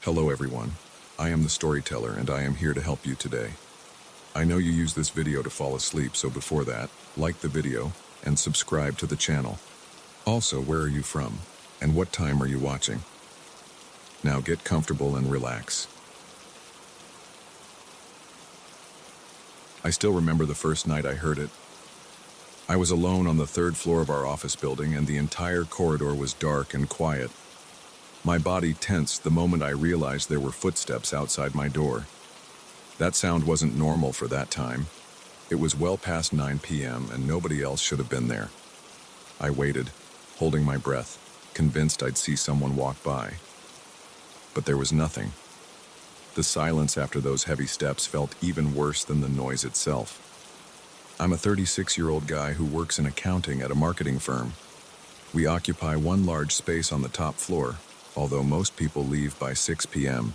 Hello everyone, I am the storyteller and I am here to help you today. I know you use this video to fall asleep, so before that, like the video and subscribe to the channel. Also, where are you from and what time are you watching? Now get comfortable and relax. I still remember the first night I heard it. I was alone on the third floor of our office building and the entire corridor was dark and quiet. My body tensed the moment I realized there were footsteps outside my door. That sound wasn't normal for that time. It was well past 9 p.m. and nobody else should have been there. I waited, holding my breath, convinced I'd see someone walk by. But there was nothing. The silence after those heavy steps felt even worse than the noise itself. I'm a 36-year-old guy who works in accounting at a marketing firm. We occupy one large space on the top floor, although most people leave by 6 p.m.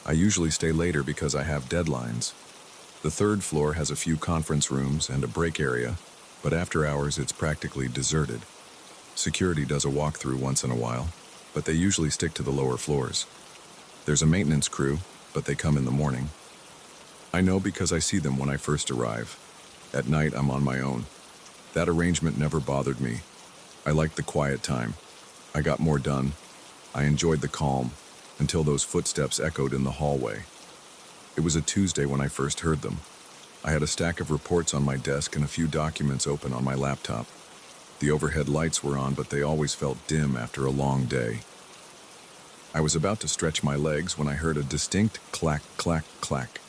I usually stay later because I have deadlines. The third floor has a few conference rooms and a break area, but after hours it's practically deserted. Security does a walkthrough once in a while, but they usually stick to the lower floors. There's a maintenance crew, but they come in the morning. I know because I see them when I first arrive. At night, I'm on my own. That arrangement never bothered me. I liked the quiet time. I got more done. I enjoyed the calm, until those footsteps echoed in the hallway. It was a Tuesday when I first heard them. I had a stack of reports on my desk and a few documents open on my laptop. The overhead lights were on, but they always felt dim after a long day. I was about to stretch my legs when I heard a distinct clack, clack, clack.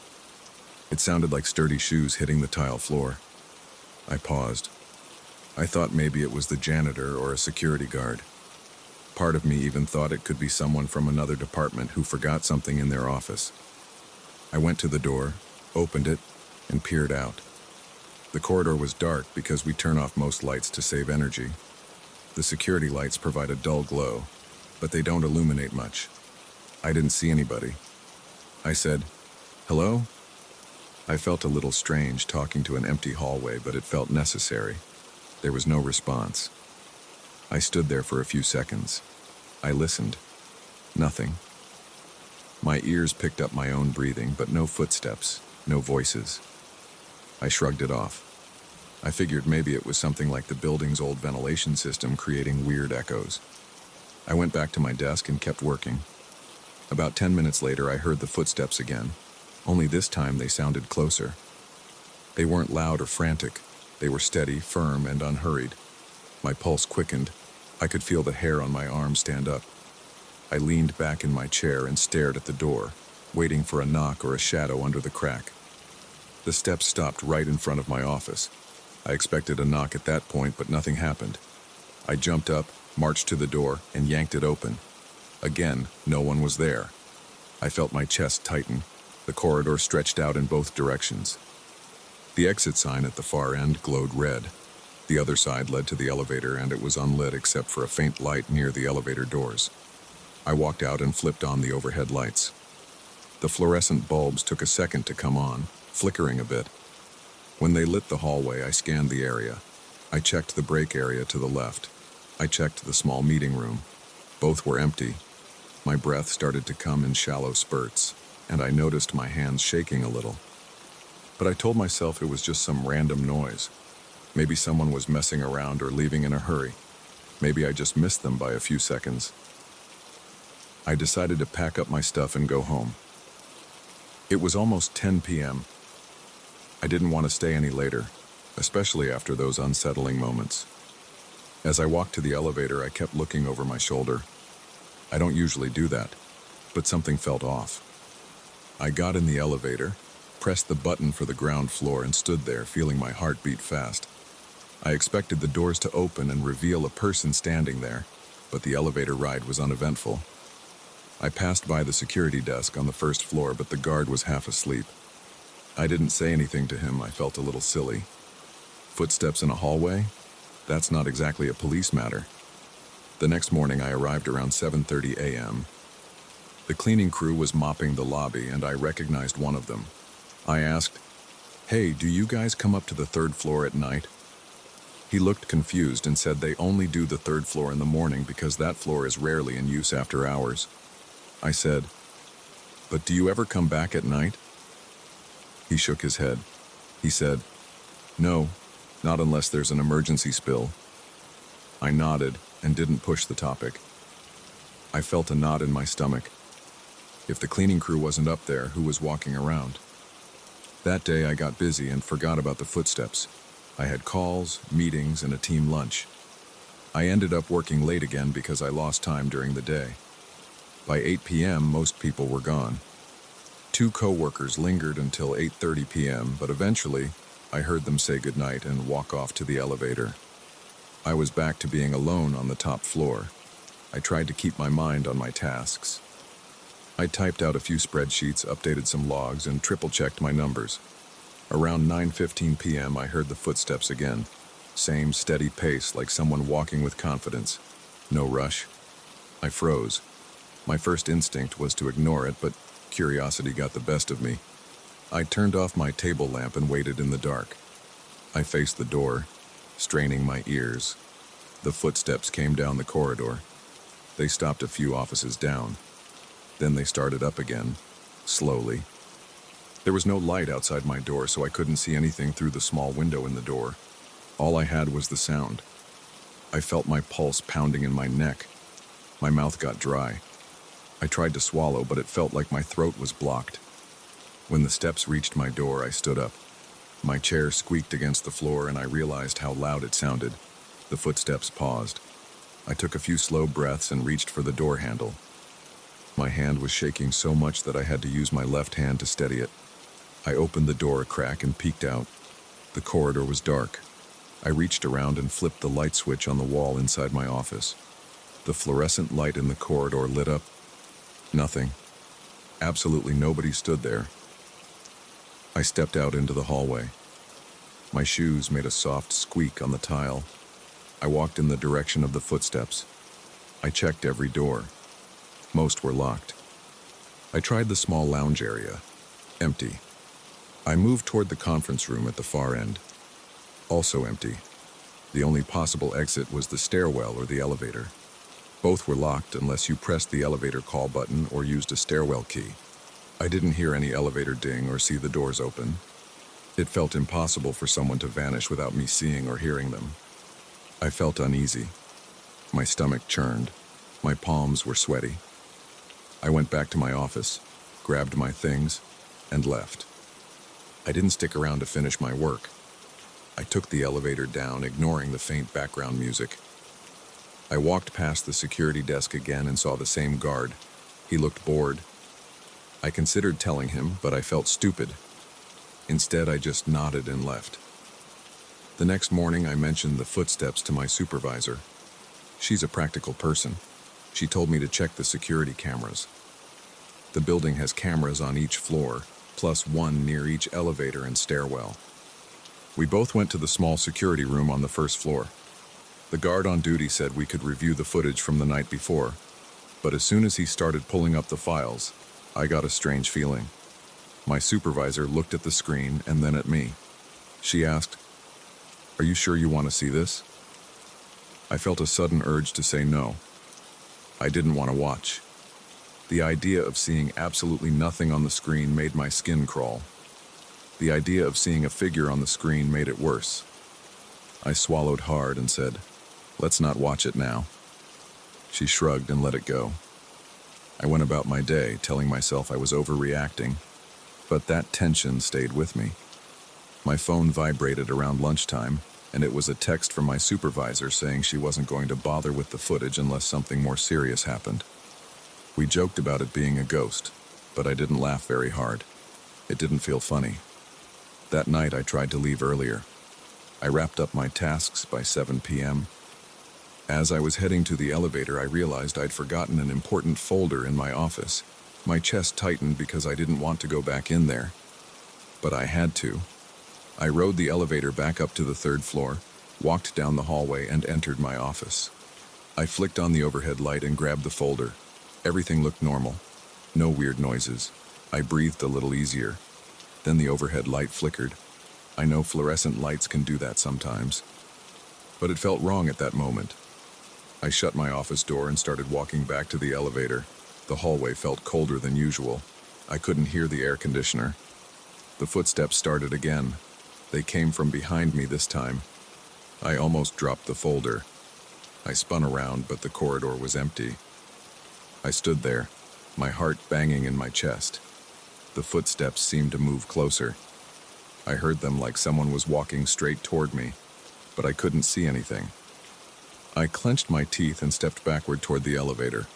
It sounded like sturdy shoes hitting the tile floor. I paused. I thought maybe it was the janitor or a security guard. Part of me even thought it could be someone from another department who forgot something in their office. I went to the door, opened it, and peered out. The corridor was dark because we turn off most lights to save energy. The security lights provide a dull glow, but they don't illuminate much. I didn't see anybody. I said, "Hello?" I felt a little strange talking to an empty hallway, but it felt necessary. There was no response. I stood there for a few seconds. I listened. Nothing. My ears picked up my own breathing, but no footsteps, no voices. I shrugged it off. I figured maybe it was something like the building's old ventilation system creating weird echoes. I went back to my desk and kept working. About 10 minutes later, I heard the footsteps again, only this time they sounded closer. They weren't loud or frantic. They were steady, firm, and unhurried. My pulse quickened. I could feel the hair on my arm stand up. I leaned back in my chair and stared at the door, waiting for a knock or a shadow under the crack. The steps stopped right in front of my office. I expected a knock at that point, but nothing happened. I jumped up, marched to the door, and yanked it open. Again, no one was there. I felt my chest tighten. The corridor stretched out in both directions. The exit sign at the far end glowed red. The other side led to the elevator, and it was unlit except for a faint light near the elevator doors. I walked out and flipped on the overhead lights. The fluorescent bulbs took a second to come on, flickering a bit. When they lit the hallway, I scanned the area. I checked the break area to the left. I checked the small meeting room. Both were empty. My breath started to come in shallow spurts, and I noticed my hands shaking a little. But I told myself it was just some random noise. Maybe someone was messing around or leaving in a hurry. Maybe I just missed them by a few seconds. I decided to pack up my stuff and go home. It was almost 10 p.m. I didn't want to stay any later, especially after those unsettling moments. As I walked to the elevator, I kept looking over my shoulder. I don't usually do that, but something felt off. I got in the elevator, pressed the button for the ground floor, and stood there, feeling my heart beat fast. I expected the doors to open and reveal a person standing there, but the elevator ride was uneventful. I passed by the security desk on the first floor, but the guard was half asleep. I didn't say anything to him. I felt a little silly. Footsteps in a hallway? That's not exactly a police matter. The next morning, I arrived around 7:30 a.m. The cleaning crew was mopping the lobby, and I recognized one of them. I asked, "Hey, do you guys come up to the third floor at night?" He looked confused and said they only do the third floor in the morning because that floor is rarely in use after hours. I said, But do you ever come back at night? He shook his head. He said, No, not unless there's an emergency spill. I nodded and didn't push the topic. I felt a knot in my stomach. If the cleaning crew wasn't up there, who was walking around? That day I got busy and forgot about the footsteps. I had calls, meetings, and a team lunch. I ended up working late again because I lost time during the day. By 8 p.m., most people were gone. 2 co-workers lingered until 8:30 p.m., but eventually, I heard them say goodnight and walk off to the elevator. I was back to being alone on the top floor. I tried to keep my mind on my tasks. I typed out a few spreadsheets, updated some logs, and triple-checked my numbers. Around 9:15 p.m., I heard the footsteps again. Same steady pace, like someone walking with confidence. No rush. I froze. My first instinct was to ignore it, but curiosity got the best of me. I turned off my table lamp and waited in the dark. I faced the door, straining my ears. The footsteps came down the corridor. They stopped a few offices down. Then they started up again, slowly. There was no light outside my door, so I couldn't see anything through the small window in the door. All I had was the sound. I felt my pulse pounding in my neck. My mouth got dry. I tried to swallow, but it felt like my throat was blocked. When the steps reached my door, I stood up. My chair squeaked against the floor, and I realized how loud it sounded. The footsteps paused. I took a few slow breaths and reached for the door handle. My hand was shaking so much that I had to use my left hand to steady it. I opened the door a crack and peeked out. The corridor was dark. I reached around and flipped the light switch on the wall inside my office. The fluorescent light in the corridor lit up. Nothing. Absolutely nobody stood there. I stepped out into the hallway. My shoes made a soft squeak on the tile. I walked in the direction of the footsteps. I checked every door. Most were locked. I tried the small lounge area. Empty. I moved toward the conference room at the far end. Also empty. The only possible exit was the stairwell or the elevator. Both were locked unless you pressed the elevator call button or used a stairwell key. I didn't hear any elevator ding or see the doors open. It felt impossible for someone to vanish without me seeing or hearing them. I felt uneasy. My stomach churned. My palms were sweaty. I went back to my office, grabbed my things, and left. I didn't stick around to finish my work. I took the elevator down, ignoring the faint background music. I walked past the security desk again and saw the same guard. He looked bored. I considered telling him, but I felt stupid. Instead, I just nodded and left. The next morning, I mentioned the footsteps to my supervisor. She's a practical person. She told me to check the security cameras. The building has cameras on each floor, plus one near each elevator and stairwell. We both went to the small security room on the first floor. The guard on duty said we could review the footage from the night before, but as soon as he started pulling up the files, I got a strange feeling. My supervisor looked at the screen and then at me. She asked, "Are you sure you want to see this?" I felt a sudden urge to say no. I didn't want to watch. The idea of seeing absolutely nothing on the screen made my skin crawl. The idea of seeing a figure on the screen made it worse. I swallowed hard and said, "Let's not watch it now." She shrugged and let it go. I went about my day, telling myself I was overreacting, but that tension stayed with me. My phone vibrated around lunchtime, and it was a text from my supervisor saying she wasn't going to bother with the footage unless something more serious happened. We joked about it being a ghost, but I didn't laugh very hard. It didn't feel funny. That night I tried to leave earlier. I wrapped up my tasks by 7 p.m. As I was heading to the elevator, I realized I'd forgotten an important folder in my office. My chest tightened because I didn't want to go back in there. But I had to. I rode the elevator back up to the 3rd floor, walked down the hallway, and entered my office. I flicked on the overhead light and grabbed the folder. Everything looked normal. No weird noises. I breathed a little easier. Then the overhead light flickered. I know fluorescent lights can do that sometimes. But it felt wrong at that moment. I shut my office door and started walking back to the elevator. The hallway felt colder than usual. I couldn't hear the air conditioner. The footsteps started again. They came from behind me this time. I almost dropped the folder. I spun around, but the corridor was empty. I stood there, my heart banging in my chest. The footsteps seemed to move closer. I heard them like someone was walking straight toward me, but I couldn't see anything. I clenched my teeth and stepped backward toward the elevator.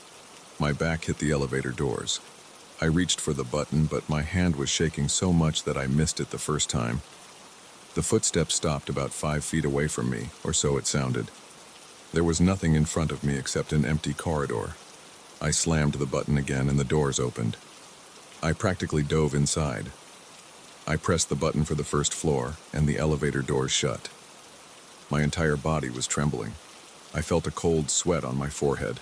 My back hit the elevator doors. I reached for the button, but my hand was shaking so much that I missed it the first time. The footsteps stopped about 5 feet away from me, or so it sounded. There was nothing in front of me except an empty corridor. I slammed the button again and the doors opened. I practically dove inside. I pressed the button for the first floor, and the elevator doors shut. My entire body was trembling. I felt a cold sweat on my forehead.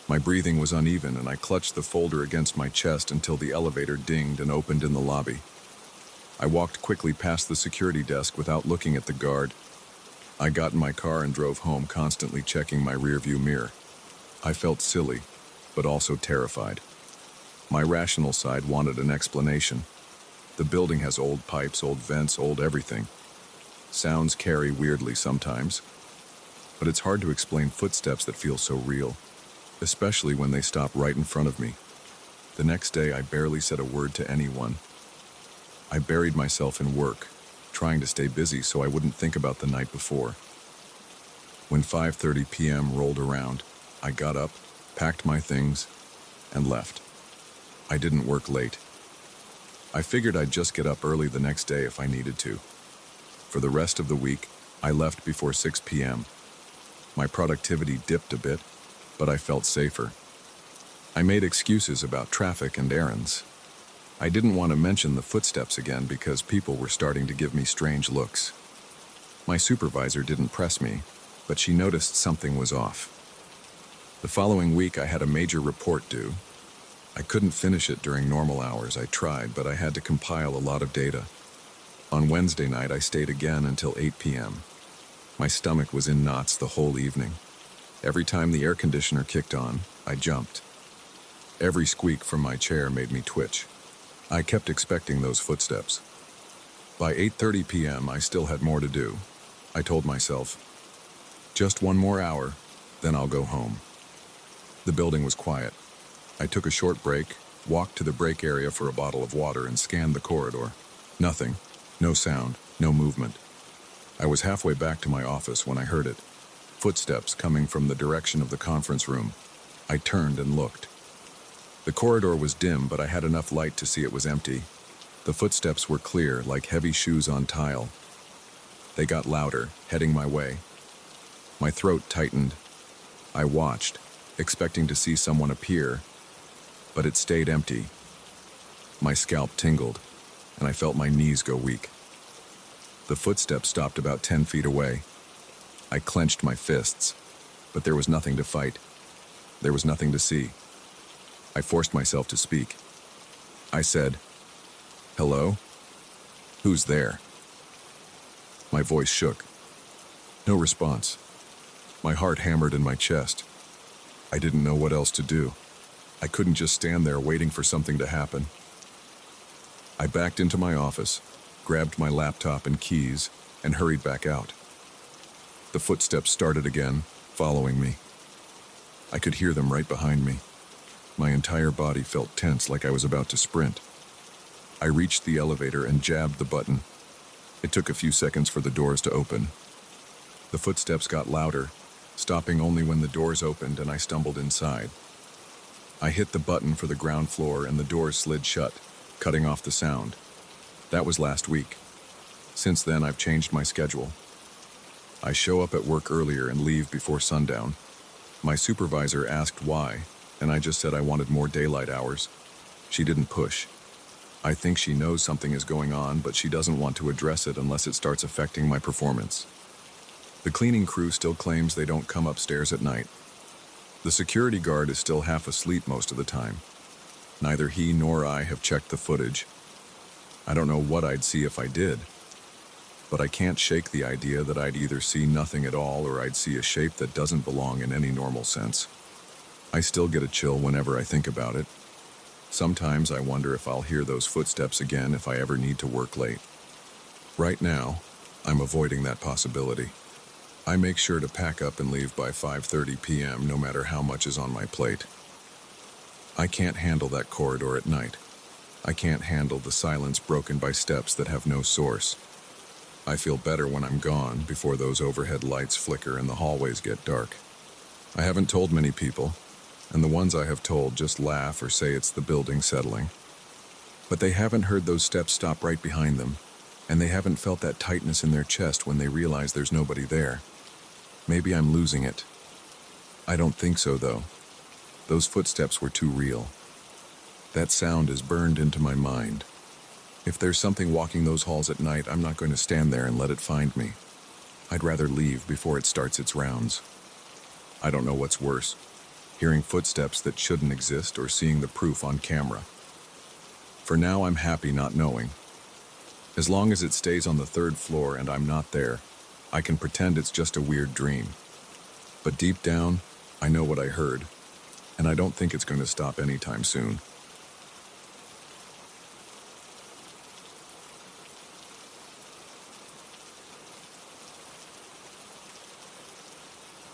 My breathing was uneven, and I clutched the folder against my chest until the elevator dinged and opened in the lobby. I walked quickly past the security desk without looking at the guard. I got in my car and drove home, constantly checking my rearview mirror. I felt silly, but also terrified. My rational side wanted an explanation. The building has old pipes, old vents, old everything. Sounds carry weirdly sometimes, but it's hard to explain footsteps that feel so real, especially when they stop right in front of me. The next day, I barely said a word to anyone. I buried myself in work, trying to stay busy so I wouldn't think about the night before. When 5:30 p.m. rolled around, I got up, packed my things, and left. I didn't work late. I figured I'd just get up early the next day if I needed to. For the rest of the week, I left before 6 p.m. My productivity dipped a bit, but I felt safer. I made excuses about traffic and errands. I didn't want to mention the footsteps again because people were starting to give me strange looks. My supervisor didn't press me, but she noticed something was off. The following week, I had a major report due. I couldn't finish it during normal hours. I tried, but I had to compile a lot of data. On Wednesday night, I stayed again until 8 p.m. My stomach was in knots the whole evening. Every time the air conditioner kicked on, I jumped. Every squeak from my chair made me twitch. I kept expecting those footsteps. By 8:30 p.m., I still had more to do. I told myself, just one more hour, then I'll go home. The building was quiet. I took a short break, walked to the break area for a bottle of water, and scanned the corridor. Nothing. No sound. No movement. I was halfway back to my office when I heard it. Footsteps coming from the direction of the conference room. I turned and looked. The corridor was dim, but I had enough light to see it was empty. The footsteps were clear, like heavy shoes on tile. They got louder, heading my way. My throat tightened. I watched, expecting to see someone appear, but it stayed empty. My scalp tingled, and I felt my knees go weak. The footsteps stopped about 10 feet away. I clenched my fists, but there was nothing to fight. There was nothing to see. I forced myself to speak. I said, "Hello? Who's there?" My voice shook. No response. My heart hammered in my chest. I didn't know what else to do. I couldn't just stand there waiting for something to happen. I backed into my office, grabbed my laptop and keys, and hurried back out. The footsteps started again, following me. I could hear them right behind me. My entire body felt tense, like I was about to sprint. I reached the elevator and jabbed the button. It took a few seconds for the doors to open. The footsteps got louder, stopping only when the doors opened and I stumbled inside. I hit the button for the ground floor and the doors slid shut, cutting off the sound. That was last week. Since then, I've changed my schedule. I show up at work earlier and leave before sundown. My supervisor asked why, and I just said I wanted more daylight hours. She didn't push. I think she knows something is going on, but she doesn't want to address it unless it starts affecting my performance. The cleaning crew still claims they don't come upstairs at night. The security guard is still half asleep most of the time. Neither he nor I have checked the footage. I don't know what I'd see if I did, but I can't shake the idea that I'd either see nothing at all or I'd see a shape that doesn't belong in any normal sense. I still get a chill whenever I think about it. Sometimes I wonder if I'll hear those footsteps again if I ever need to work late. Right now, I'm avoiding that possibility. I make sure to pack up and leave by 5:30 p.m. no matter how much is on my plate. I can't handle that corridor at night. I can't handle the silence broken by steps that have no source. I feel better when I'm gone, before those overhead lights flicker and the hallways get dark. I haven't told many people, and the ones I have told just laugh or say it's the building settling. But they haven't heard those steps stop right behind them, and they haven't felt that tightness in their chest when they realize there's nobody there. Maybe I'm losing it. I don't think so, though. Those footsteps were too real. That sound is burned into my mind. If there's something walking those halls at night, I'm not going to stand there and let it find me. I'd rather leave before it starts its rounds. I don't know what's worse, hearing footsteps that shouldn't exist or seeing the proof on camera. For now, I'm happy not knowing. As long as it stays on the 3rd floor and I'm not there, I can pretend it's just a weird dream. But deep down, I know what I heard, and I don't think it's going to stop anytime soon.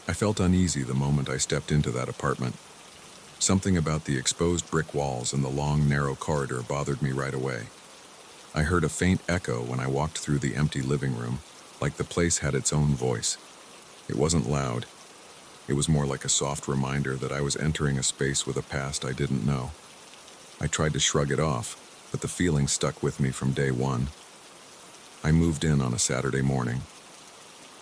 I felt uneasy the moment I stepped into that apartment. Something about the exposed brick walls and the long, narrow corridor bothered me right away. I heard a faint echo when I walked through the empty living room, like the place had its own voice. It wasn't loud. It was more like a soft reminder that I was entering a space with a past I didn't know. I tried to shrug it off, but the feeling stuck with me from day one. I moved in on a Saturday morning.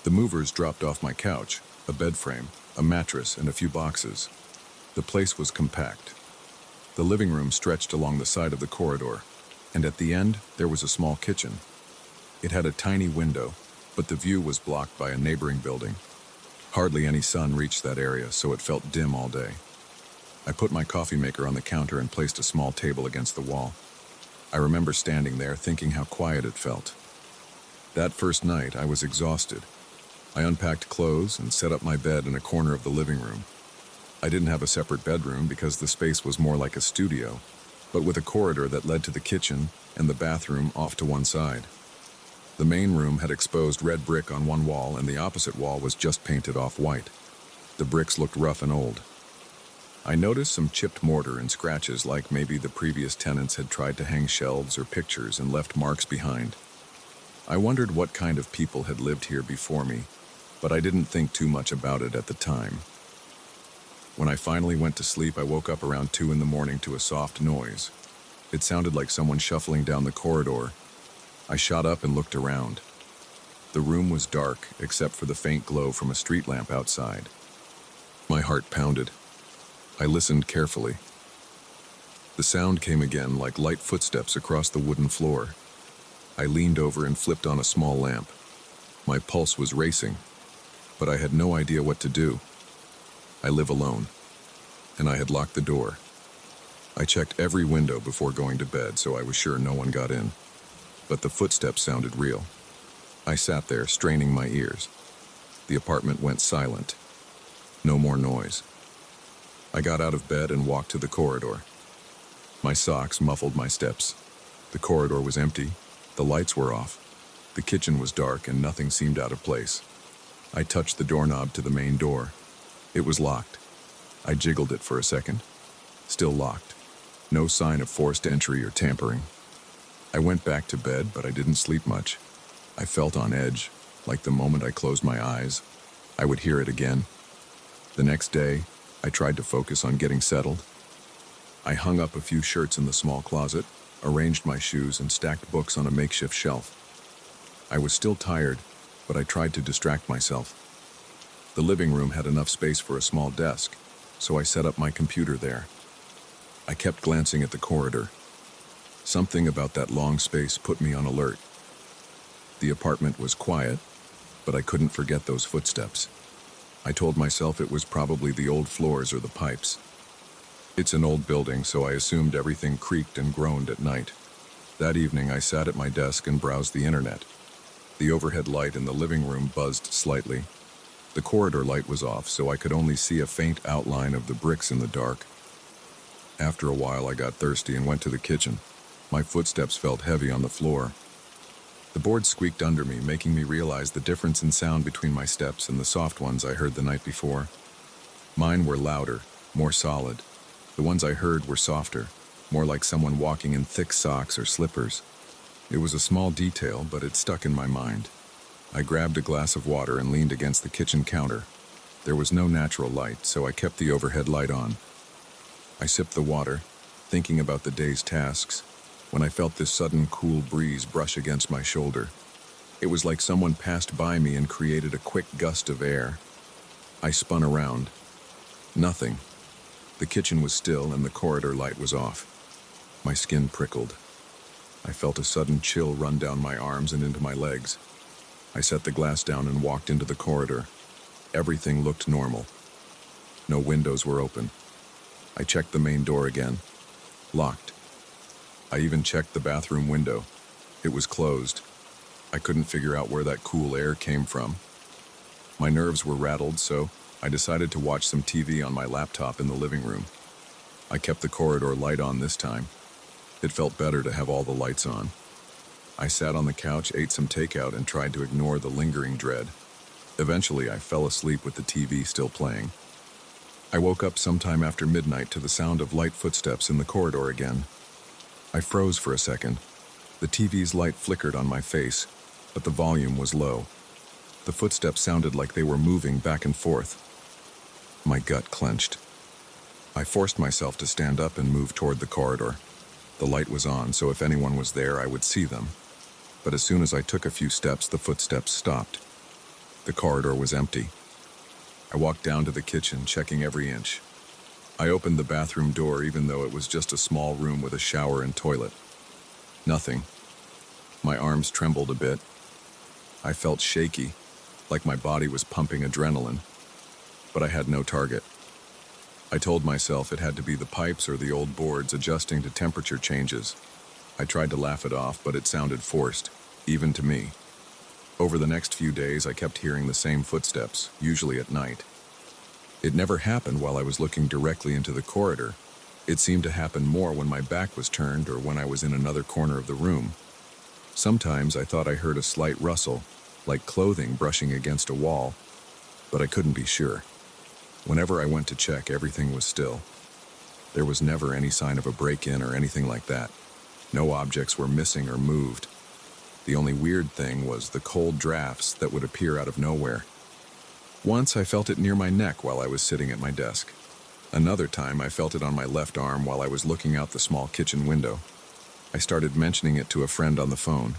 The movers dropped off my couch, a bed frame, a mattress, and a few boxes. The place was compact. The living room stretched along the side of the corridor, and at the end, there was a small kitchen. It had a tiny window, but the view was blocked by a neighboring building. Hardly any sun reached that area, so it felt dim all day. I put my coffee maker on the counter and placed a small table against the wall. I remember standing there thinking how quiet it felt. That first night, I was exhausted. I unpacked clothes and set up my bed in a corner of the living room. I didn't have a separate bedroom because the space was more like a studio, but with a corridor that led to the kitchen and the bathroom off to one side. The main room had exposed red brick on one wall, and the opposite wall was just painted off-white. The bricks looked rough and old. I noticed some chipped mortar and scratches, like maybe the previous tenants had tried to hang shelves or pictures and left marks behind. I wondered what kind of people had lived here before me, but I didn't think too much about it at the time. When I finally went to sleep, I woke up around 2 in the morning to a soft noise. It sounded like someone shuffling down the corridor. I shot up and looked around. The room was dark, except for the faint glow from a street lamp outside. My heart pounded. I listened carefully. The sound came again, like light footsteps across the wooden floor. I leaned over and flipped on a small lamp. My pulse was racing, but I had no idea what to do. I live alone, and I had locked the door. I checked every window before going to bed, so I was sure no one got in. But the footsteps sounded real. I sat there, straining my ears. The apartment went silent. No more noise. I got out of bed and walked to the corridor. My socks muffled my steps. The corridor was empty. The lights were off. The kitchen was dark and nothing seemed out of place. I touched the doorknob to the main door. It was locked. I jiggled it for a second. Still locked. No sign of forced entry or tampering. I went back to bed, but I didn't sleep much. I felt on edge, like the moment I closed my eyes, I would hear it again. The next day, I tried to focus on getting settled. I hung up a few shirts in the small closet, arranged my shoes, and stacked books on a makeshift shelf. I was still tired, but I tried to distract myself. The living room had enough space for a small desk, so I set up my computer there. I kept glancing at the corridor. Something about that long space put me on alert. The apartment was quiet, but I couldn't forget those footsteps. I told myself it was probably the old floors or the pipes. It's an old building, so I assumed everything creaked and groaned at night. That evening, I sat at my desk and browsed the internet. The overhead light in the living room buzzed slightly. The corridor light was off, so I could only see a faint outline of the bricks in the dark. After a while, I got thirsty and went to the kitchen. My footsteps felt heavy on the floor. The board squeaked under me, making me realize the difference in sound between my steps and the soft ones I heard the night before. Mine were louder, more solid. The ones I heard were softer, more like someone walking in thick socks or slippers. It was a small detail, but it stuck in my mind. I grabbed a glass of water and leaned against the kitchen counter. There was no natural light, so I kept the overhead light on. I sipped the water, thinking about the day's tasks, when I felt this sudden cool breeze brush against my shoulder. It was like someone passed by me and created a quick gust of air. I spun around. Nothing. The kitchen was still and the corridor light was off. My skin prickled. I felt a sudden chill run down my arms and into my legs. I set the glass down and walked into the corridor. Everything looked normal. No windows were open. I checked the main door again. Locked. I even checked the bathroom window. It was closed. I couldn't figure out where that cool air came from. My nerves were rattled, so I decided to watch some TV on my laptop in the living room. I kept the corridor light on this time. It felt better to have all the lights on. I sat on the couch, ate some takeout, and tried to ignore the lingering dread. Eventually, I fell asleep with the TV still playing. I woke up sometime after midnight to the sound of light footsteps in the corridor again. I froze for a second. The TV's light flickered on my face, but the volume was low. The footsteps sounded like they were moving back and forth. My gut clenched. I forced myself to stand up and move toward the corridor. The light was on, so if anyone was there, I would see them. But as soon as I took a few steps, the footsteps stopped. The corridor was empty. I walked down to the kitchen, checking every inch. I opened the bathroom door even though it was just a small room with a shower and toilet. Nothing. My arms trembled a bit. I felt shaky, like my body was pumping adrenaline. But I had no target. I told myself it had to be the pipes or the old boards adjusting to temperature changes. I tried to laugh it off, but it sounded forced, even to me. Over the next few days, I kept hearing the same footsteps, usually at night. It never happened while I was looking directly into the corridor. It seemed to happen more when my back was turned or when I was in another corner of the room. Sometimes I thought I heard a slight rustle, like clothing brushing against a wall, but I couldn't be sure. Whenever I went to check, everything was still. There was never any sign of a break-in or anything like that. No objects were missing or moved. The only weird thing was the cold drafts that would appear out of nowhere. Once I felt it near my neck while I was sitting at my desk. Another time I felt it on my left arm while I was looking out the small kitchen window. I started mentioning it to a friend on the phone.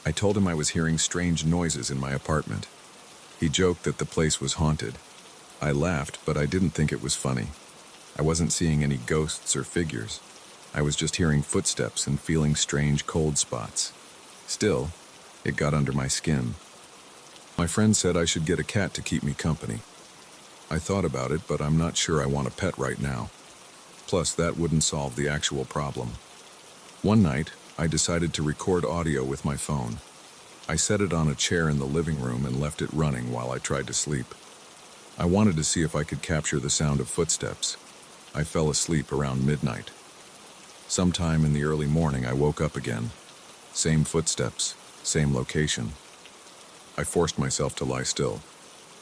I told him I was hearing strange noises in my apartment. He joked that the place was haunted. I laughed, but I didn't think it was funny. I wasn't seeing any ghosts or figures. I was just hearing footsteps and feeling strange cold spots. Still, it got under my skin. My friend said I should get a cat to keep me company. I thought about it, but I'm not sure I want a pet right now. Plus, that wouldn't solve the actual problem. One night, I decided to record audio with my phone. I set it on a chair in the living room and left it running while I tried to sleep. I wanted to see if I could capture the sound of footsteps. I fell asleep around midnight. Sometime in the early morning, I woke up again. Same footsteps, same location. I forced myself to lie still.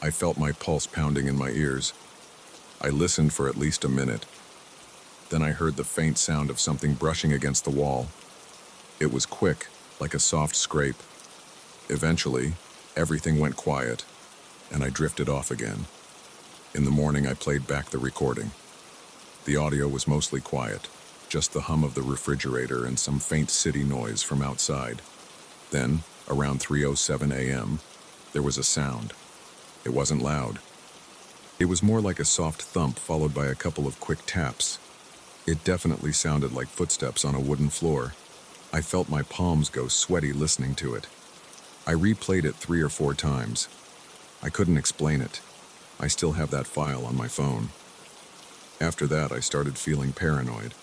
I felt my pulse pounding in my ears. I listened for at least a minute. Then I heard the faint sound of something brushing against the wall. It was quick, like a soft scrape. Eventually, everything went quiet, and I drifted off again. In the morning, I played back the recording. The audio was mostly quiet, just the hum of the refrigerator and some faint city noise from outside. Then, around 3:07 a.m., there was a sound. It wasn't loud. It was more like a soft thump followed by a couple of quick taps. It definitely sounded like footsteps on a wooden floor. I felt my palms go sweaty listening to it. I replayed it 3 or 4 times. I couldn't explain it. I still have that file on my phone. After that, I started feeling paranoid.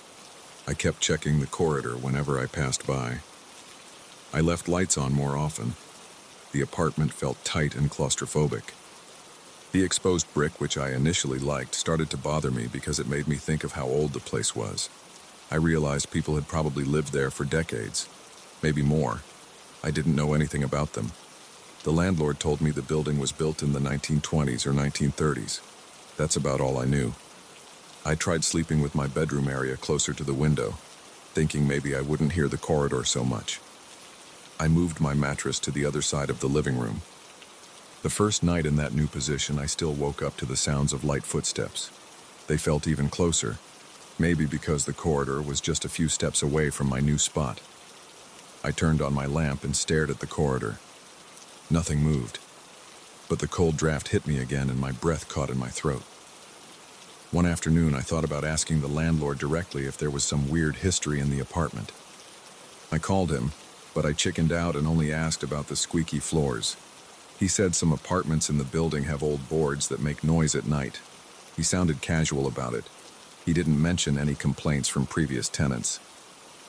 I kept checking the corridor whenever I passed by. I left lights on more often. The apartment felt tight and claustrophobic. The exposed brick, which I initially liked, started to bother me because it made me think of how old the place was. I realized people had probably lived there for decades, maybe more. I didn't know anything about them. The landlord told me the building was built in the 1920s or 1930s. That's about all I knew. I tried sleeping with my bedroom area closer to the window, thinking maybe I wouldn't hear the corridor so much. I moved my mattress to the other side of the living room. The first night in that new position, I still woke up to the sounds of light footsteps. They felt even closer, maybe because the corridor was just a few steps away from my new spot. I turned on my lamp and stared at the corridor. Nothing moved, but the cold draft hit me again and my breath caught in my throat. One afternoon, I thought about asking the landlord directly if there was some weird history in the apartment. I called him, but I chickened out and only asked about the squeaky floors. He said some apartments in the building have old boards that make noise at night. He sounded casual about it. He didn't mention any complaints from previous tenants.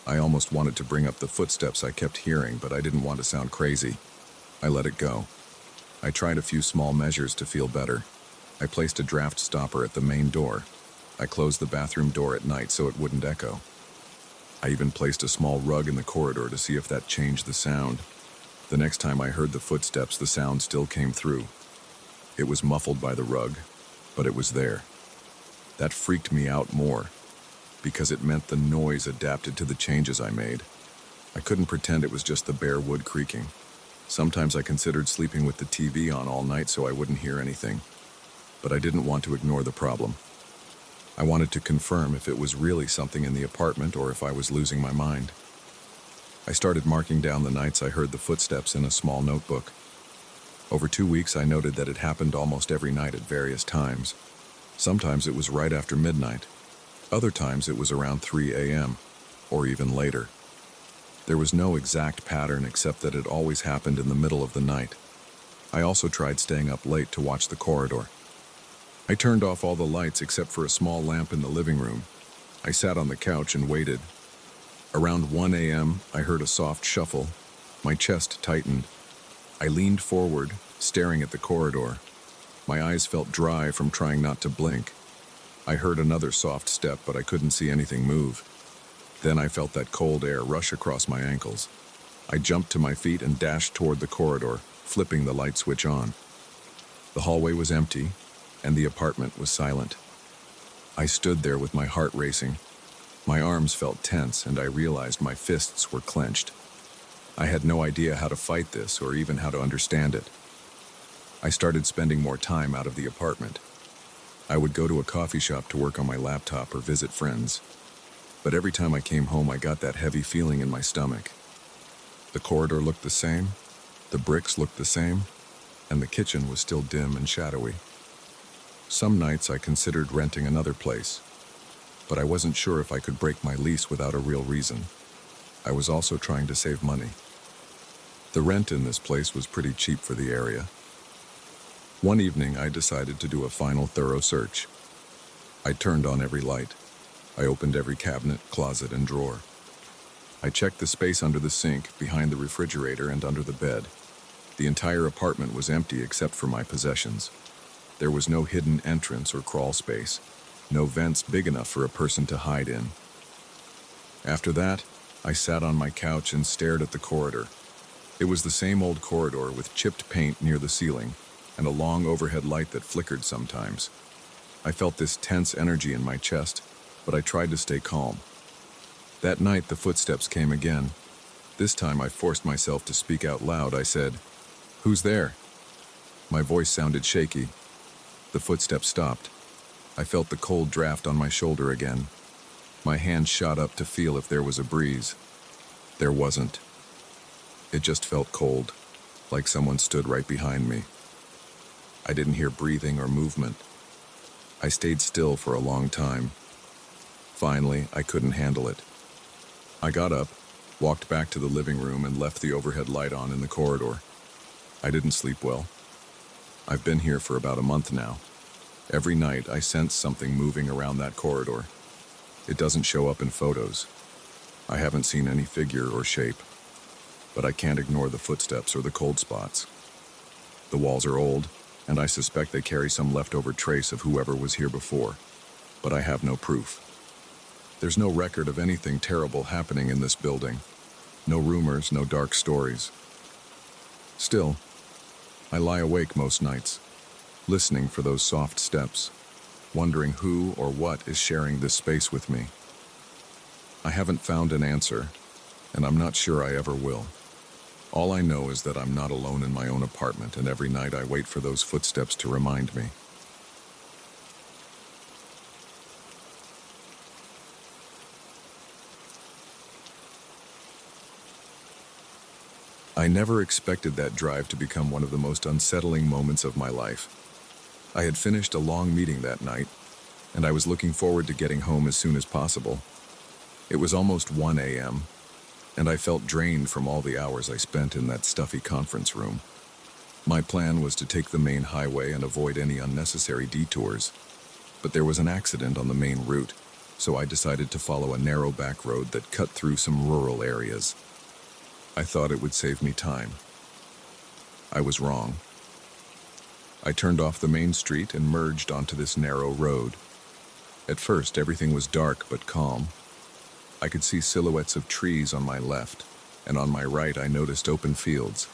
I almost wanted to bring up the footsteps I kept hearing, but I didn't want to sound crazy. I let it go. I tried a few small measures to feel better. I placed a draft stopper at the main door. I closed the bathroom door at night so it wouldn't echo. I even placed a small rug in the corridor to see if that changed the sound. The next time I heard the footsteps, the sound still came through. It was muffled by the rug, but it was there. That freaked me out more, because it meant the noise adapted to the changes I made. I couldn't pretend it was just the bare wood creaking. Sometimes I considered sleeping with the TV on all night so I wouldn't hear anything, but I didn't want to ignore the problem. I wanted to confirm if it was really something in the apartment or if I was losing my mind. I started marking down the nights I heard the footsteps in a small notebook. Over 2 weeks, I noted that it happened almost every night at various times. Sometimes it was right after midnight. Other times it was around 3 a.m., or even later. There was no exact pattern except that it always happened in the middle of the night. I also tried staying up late to watch the corridor. I turned off all the lights except for a small lamp in the living room. I sat on the couch and waited. Around 1 a.m., I heard a soft shuffle. My chest tightened. I leaned forward, staring at the corridor. My eyes felt dry from trying not to blink. I heard another soft step, but I couldn't see anything move. Then I felt that cold air rush across my ankles. I jumped to my feet and dashed toward the corridor, flipping the light switch on. The hallway was empty, and the apartment was silent. I stood there with my heart racing. My arms felt tense, and I realized my fists were clenched. I had no idea how to fight this or even how to understand it. I started spending more time out of the apartment. I would go to a coffee shop to work on my laptop or visit friends. But every time I came home, I got that heavy feeling in my stomach. The corridor looked the same, the bricks looked the same, and the kitchen was still dim and shadowy. Some nights I considered renting another place, but I wasn't sure if I could break my lease without a real reason. I was also trying to save money. The rent in this place was pretty cheap for the area. One evening, I decided to do a final thorough search. I turned on every light. I opened every cabinet, closet, and drawer. I checked the space under the sink, behind the refrigerator, and under the bed. The entire apartment was empty except for my possessions. There was no hidden entrance or crawl space, no vents big enough for a person to hide in. After that, I sat on my couch and stared at the corridor. It was the same old corridor with chipped paint near the ceiling and a long overhead light that flickered sometimes. I felt this tense energy in my chest, but I tried to stay calm. That night, the footsteps came again. This time, I forced myself to speak out loud. I said, "Who's there?" My voice sounded shaky. The footsteps stopped. I felt the cold draft on my shoulder again. My hand shot up to feel if there was a breeze. There wasn't. It just felt cold, like someone stood right behind me. I didn't hear breathing or movement. I stayed still for a long time. Finally, I couldn't handle it. I got up, walked back to the living room, and left the overhead light on in the corridor. I didn't sleep well. I've been here for about a month now. Every night, I sense something moving around that corridor. It doesn't show up in photos. I haven't seen any figure or shape, but I can't ignore the footsteps or the cold spots. The walls are old, and I suspect they carry some leftover trace of whoever was here before, but I have no proof. There's no record of anything terrible happening in this building. No rumors, no dark stories. Still, I lie awake most nights, listening for those soft steps, wondering who or what is sharing this space with me. I haven't found an answer, and I'm not sure I ever will. All I know is that I'm not alone in my own apartment, and every night I wait for those footsteps to remind me. I never expected that drive to become one of the most unsettling moments of my life. I had finished a long meeting that night, and I was looking forward to getting home as soon as possible. It was almost 1 a.m., and I felt drained from all the hours I spent in that stuffy conference room. My plan was to take the main highway and avoid any unnecessary detours, but there was an accident on the main route, so I decided to follow a narrow back road that cut through some rural areas. I thought it would save me time. I was wrong. I turned off the main street and merged onto this narrow road. At first, everything was dark but calm. I could see silhouettes of trees on my left, and on my right I noticed open fields.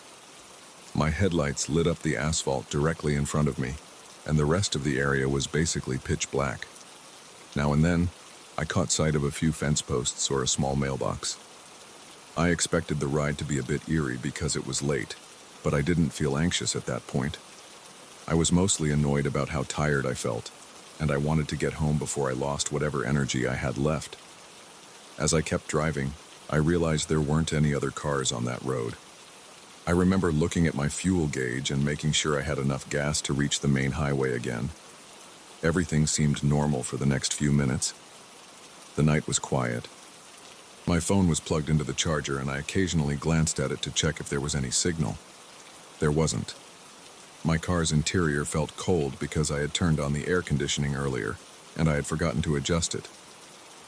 My headlights lit up the asphalt directly in front of me, and the rest of the area was basically pitch black. Now and then, I caught sight of a few fence posts or a small mailbox. I expected the ride to be a bit eerie because it was late, but I didn't feel anxious at that point. I was mostly annoyed about how tired I felt, and I wanted to get home before I lost whatever energy I had left. As I kept driving, I realized there weren't any other cars on that road. I remember looking at my fuel gauge and making sure I had enough gas to reach the main highway again. Everything seemed normal for the next few minutes. The night was quiet. My phone was plugged into the charger, and I occasionally glanced at it to check if there was any signal. There wasn't. My car's interior felt cold because I had turned on the air conditioning earlier, and I had forgotten to adjust it.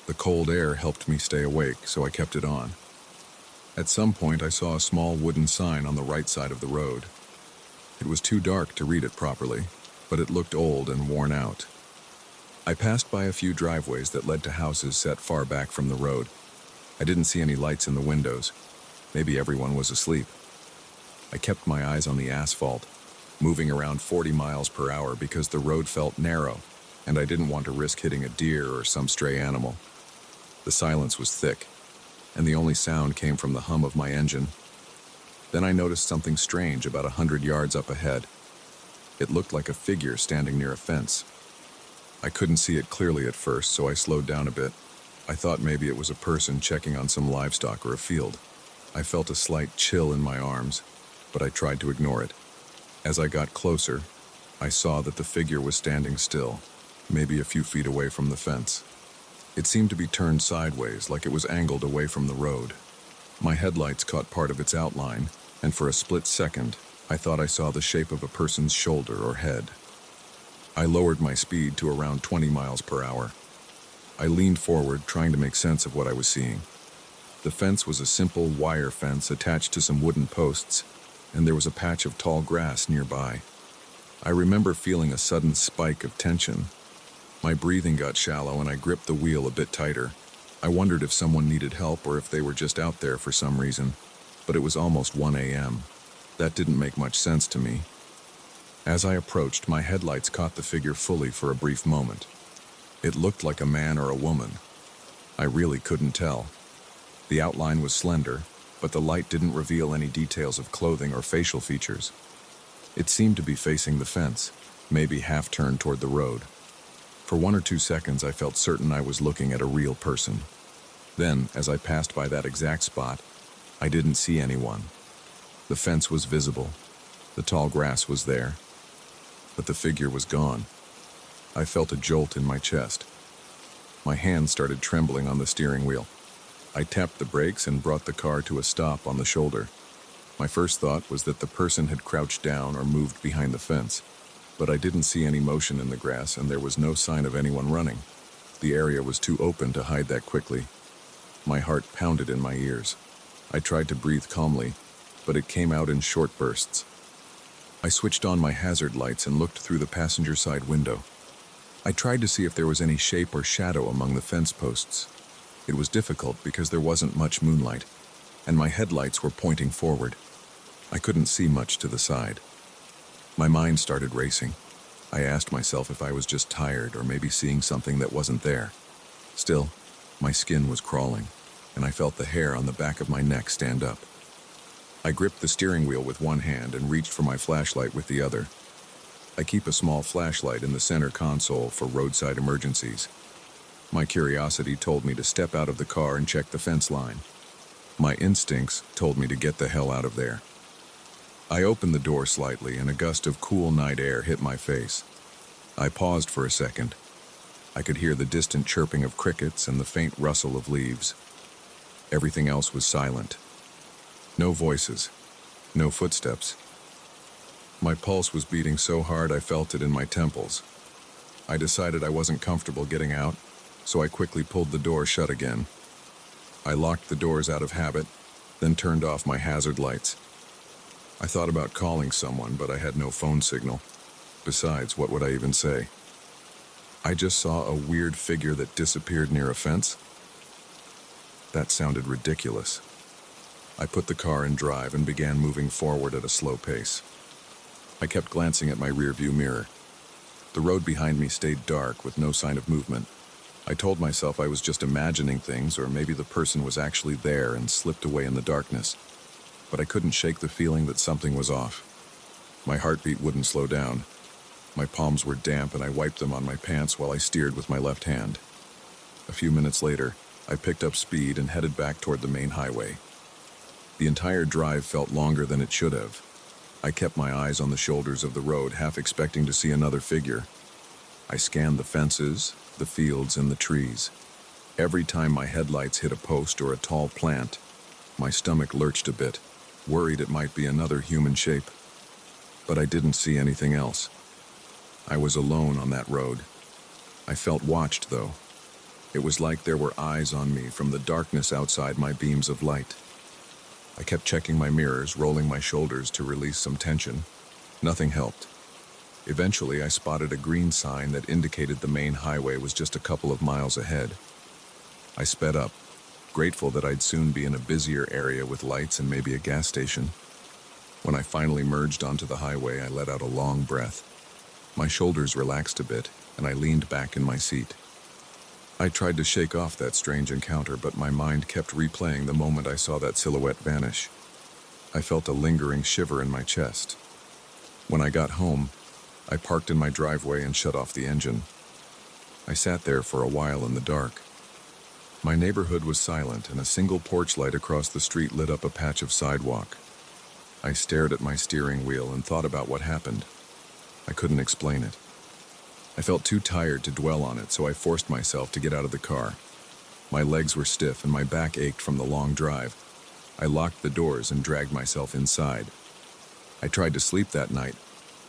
The cold air helped me stay awake, so I kept it on. At some point, I saw a small wooden sign on the right side of the road. It was too dark to read it properly, but it looked old and worn out. I passed by a few driveways that led to houses set far back from the road. I didn't see any lights in the windows. Maybe everyone was asleep. I kept my eyes on the asphalt, moving around 40 miles per hour because the road felt narrow, and I didn't want to risk hitting a deer or some stray animal. The silence was thick, and the only sound came from the hum of my engine. Then I noticed something strange about 100 yards up ahead. It looked like a figure standing near a fence. I couldn't see it clearly at first, so I slowed down a bit. I thought maybe it was a person checking on some livestock or a field. I felt a slight chill in my arms, but I tried to ignore it. As I got closer, I saw that the figure was standing still, maybe a few feet away from the fence. It seemed to be turned sideways, like it was angled away from the road. My headlights caught part of its outline, and for a split second, I thought I saw the shape of a person's shoulder or head. I lowered my speed to around 20 miles per hour. I leaned forward, trying to make sense of what I was seeing. The fence was a simple wire fence attached to some wooden posts, and there was a patch of tall grass nearby. I remember feeling a sudden spike of tension. My breathing got shallow, and I gripped the wheel a bit tighter. I wondered if someone needed help or if they were just out there for some reason, but it was almost 1 a.m. That didn't make much sense to me. As I approached, my headlights caught the figure fully for a brief moment. It looked like a man or a woman. I really couldn't tell. The outline was slender, but the light didn't reveal any details of clothing or facial features. It seemed to be facing the fence, maybe half turned toward the road. For 1 or 2 seconds, I felt certain I was looking at a real person. Then, as I passed by that exact spot, I didn't see anyone. The fence was visible. The tall grass was there. But the figure was gone. I felt a jolt in my chest. My hands started trembling on the steering wheel. I tapped the brakes and brought the car to a stop on the shoulder. My first thought was that the person had crouched down or moved behind the fence, but I didn't see any motion in the grass, and there was no sign of anyone running. The area was too open to hide that quickly. My heart pounded in my ears. I tried to breathe calmly, but it came out in short bursts. I switched on my hazard lights and looked through the passenger side window. I tried to see if there was any shape or shadow among the fence posts. It was difficult because there wasn't much moonlight, and my headlights were pointing forward. I couldn't see much to the side. My mind started racing. I asked myself if I was just tired or maybe seeing something that wasn't there. Still, my skin was crawling, and I felt the hair on the back of my neck stand up. I gripped the steering wheel with one hand and reached for my flashlight with the other. I keep a small flashlight in the center console for roadside emergencies. My curiosity told me to step out of the car and check the fence line. My instincts told me to get the hell out of there. I opened the door slightly and a gust of cool night air hit my face. I paused for a second. I could hear the distant chirping of crickets and the faint rustle of leaves. Everything else was silent. No voices, no footsteps. My pulse was beating so hard I felt it in my temples. I decided I wasn't comfortable getting out, so I quickly pulled the door shut again. I locked the doors out of habit, then turned off my hazard lights. I thought about calling someone, but I had no phone signal. Besides, what would I even say? I just saw a weird figure that disappeared near a fence. That sounded ridiculous. I put the car in drive and began moving forward at a slow pace. I kept glancing at my rearview mirror. The road behind me stayed dark with no sign of movement. I told myself I was just imagining things, or maybe the person was actually there and slipped away in the darkness. But I couldn't shake the feeling that something was off. My heartbeat wouldn't slow down. My palms were damp and I wiped them on my pants while I steered with my left hand. A few minutes later, I picked up speed and headed back toward the main highway. The entire drive felt longer than it should have. I kept my eyes on the shoulders of the road, half expecting to see another figure. I scanned the fences, the fields, and the trees. Every time my headlights hit a post or a tall plant, my stomach lurched a bit, worried it might be another human shape. But I didn't see anything else. I was alone on that road. I felt watched, though. It was like there were eyes on me from the darkness outside my beams of light. I kept checking my mirrors, rolling my shoulders to release some tension. Nothing helped. Eventually, I spotted a green sign that indicated the main highway was just a couple of miles ahead. I sped up, grateful that I'd soon be in a busier area with lights and maybe a gas station. When I finally merged onto the highway, I let out a long breath. My shoulders relaxed a bit, and I leaned back in my seat. I tried to shake off that strange encounter, but my mind kept replaying the moment I saw that silhouette vanish. I felt a lingering shiver in my chest. When I got home, I parked in my driveway and shut off the engine. I sat there for a while in the dark. My neighborhood was silent, and a single porch light across the street lit up a patch of sidewalk. I stared at my steering wheel and thought about what happened. I couldn't explain it. I felt too tired to dwell on it, so I forced myself to get out of the car. My legs were stiff and my back ached from the long drive. I locked the doors and dragged myself inside. I tried to sleep that night,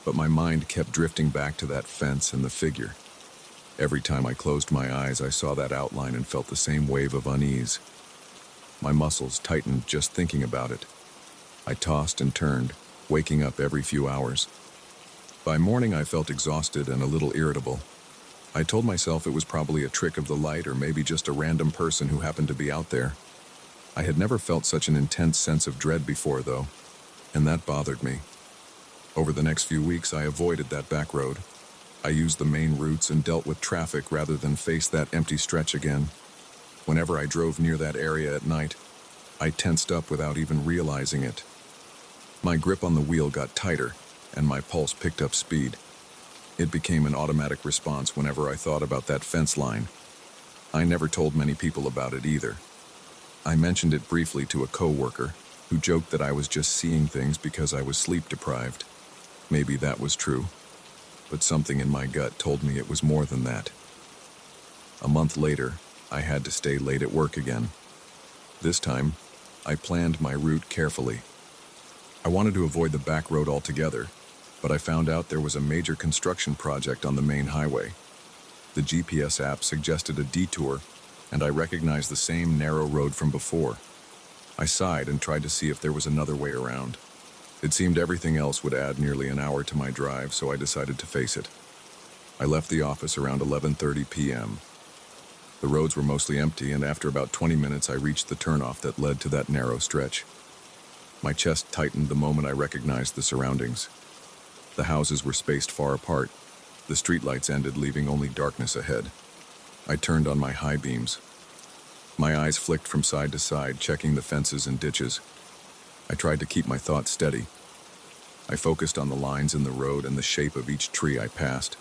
but my mind kept drifting back to that fence and the figure. Every time I closed my eyes, I saw that outline and felt the same wave of unease. My muscles tightened just thinking about it. I tossed and turned, waking up every few hours. By morning, I felt exhausted and a little irritable. I told myself it was probably a trick of the light or maybe just a random person who happened to be out there. I had never felt such an intense sense of dread before, though, and that bothered me. Over the next few weeks, I avoided that back road. I used the main routes and dealt with traffic rather than face that empty stretch again. Whenever I drove near that area at night, I tensed up without even realizing it. My grip on the wheel got tighter, and my pulse picked up speed. It became an automatic response whenever I thought about that fence line. I never told many people about it either. I mentioned it briefly to a coworker, who joked that I was just seeing things because I was sleep deprived. Maybe that was true, but something in my gut told me it was more than that. A month later, I had to stay late at work again. This time, I planned my route carefully. I wanted to avoid the back road altogether, but I found out there was a major construction project on the main highway. The GPS app suggested a detour, and I recognized the same narrow road from before. I sighed and tried to see if there was another way around. It seemed everything else would add nearly an hour to my drive, so I decided to face it. I left the office around 11:30 p.m. The roads were mostly empty, and after about 20 minutes I reached the turnoff that led to that narrow stretch. My chest tightened the moment I recognized the surroundings. The houses were spaced far apart. The streetlights ended, leaving only darkness ahead. I turned on my high beams. My eyes flicked from side to side, checking the fences and ditches. I tried to keep my thoughts steady. I focused on the lines in the road and the shape of each tree I passed.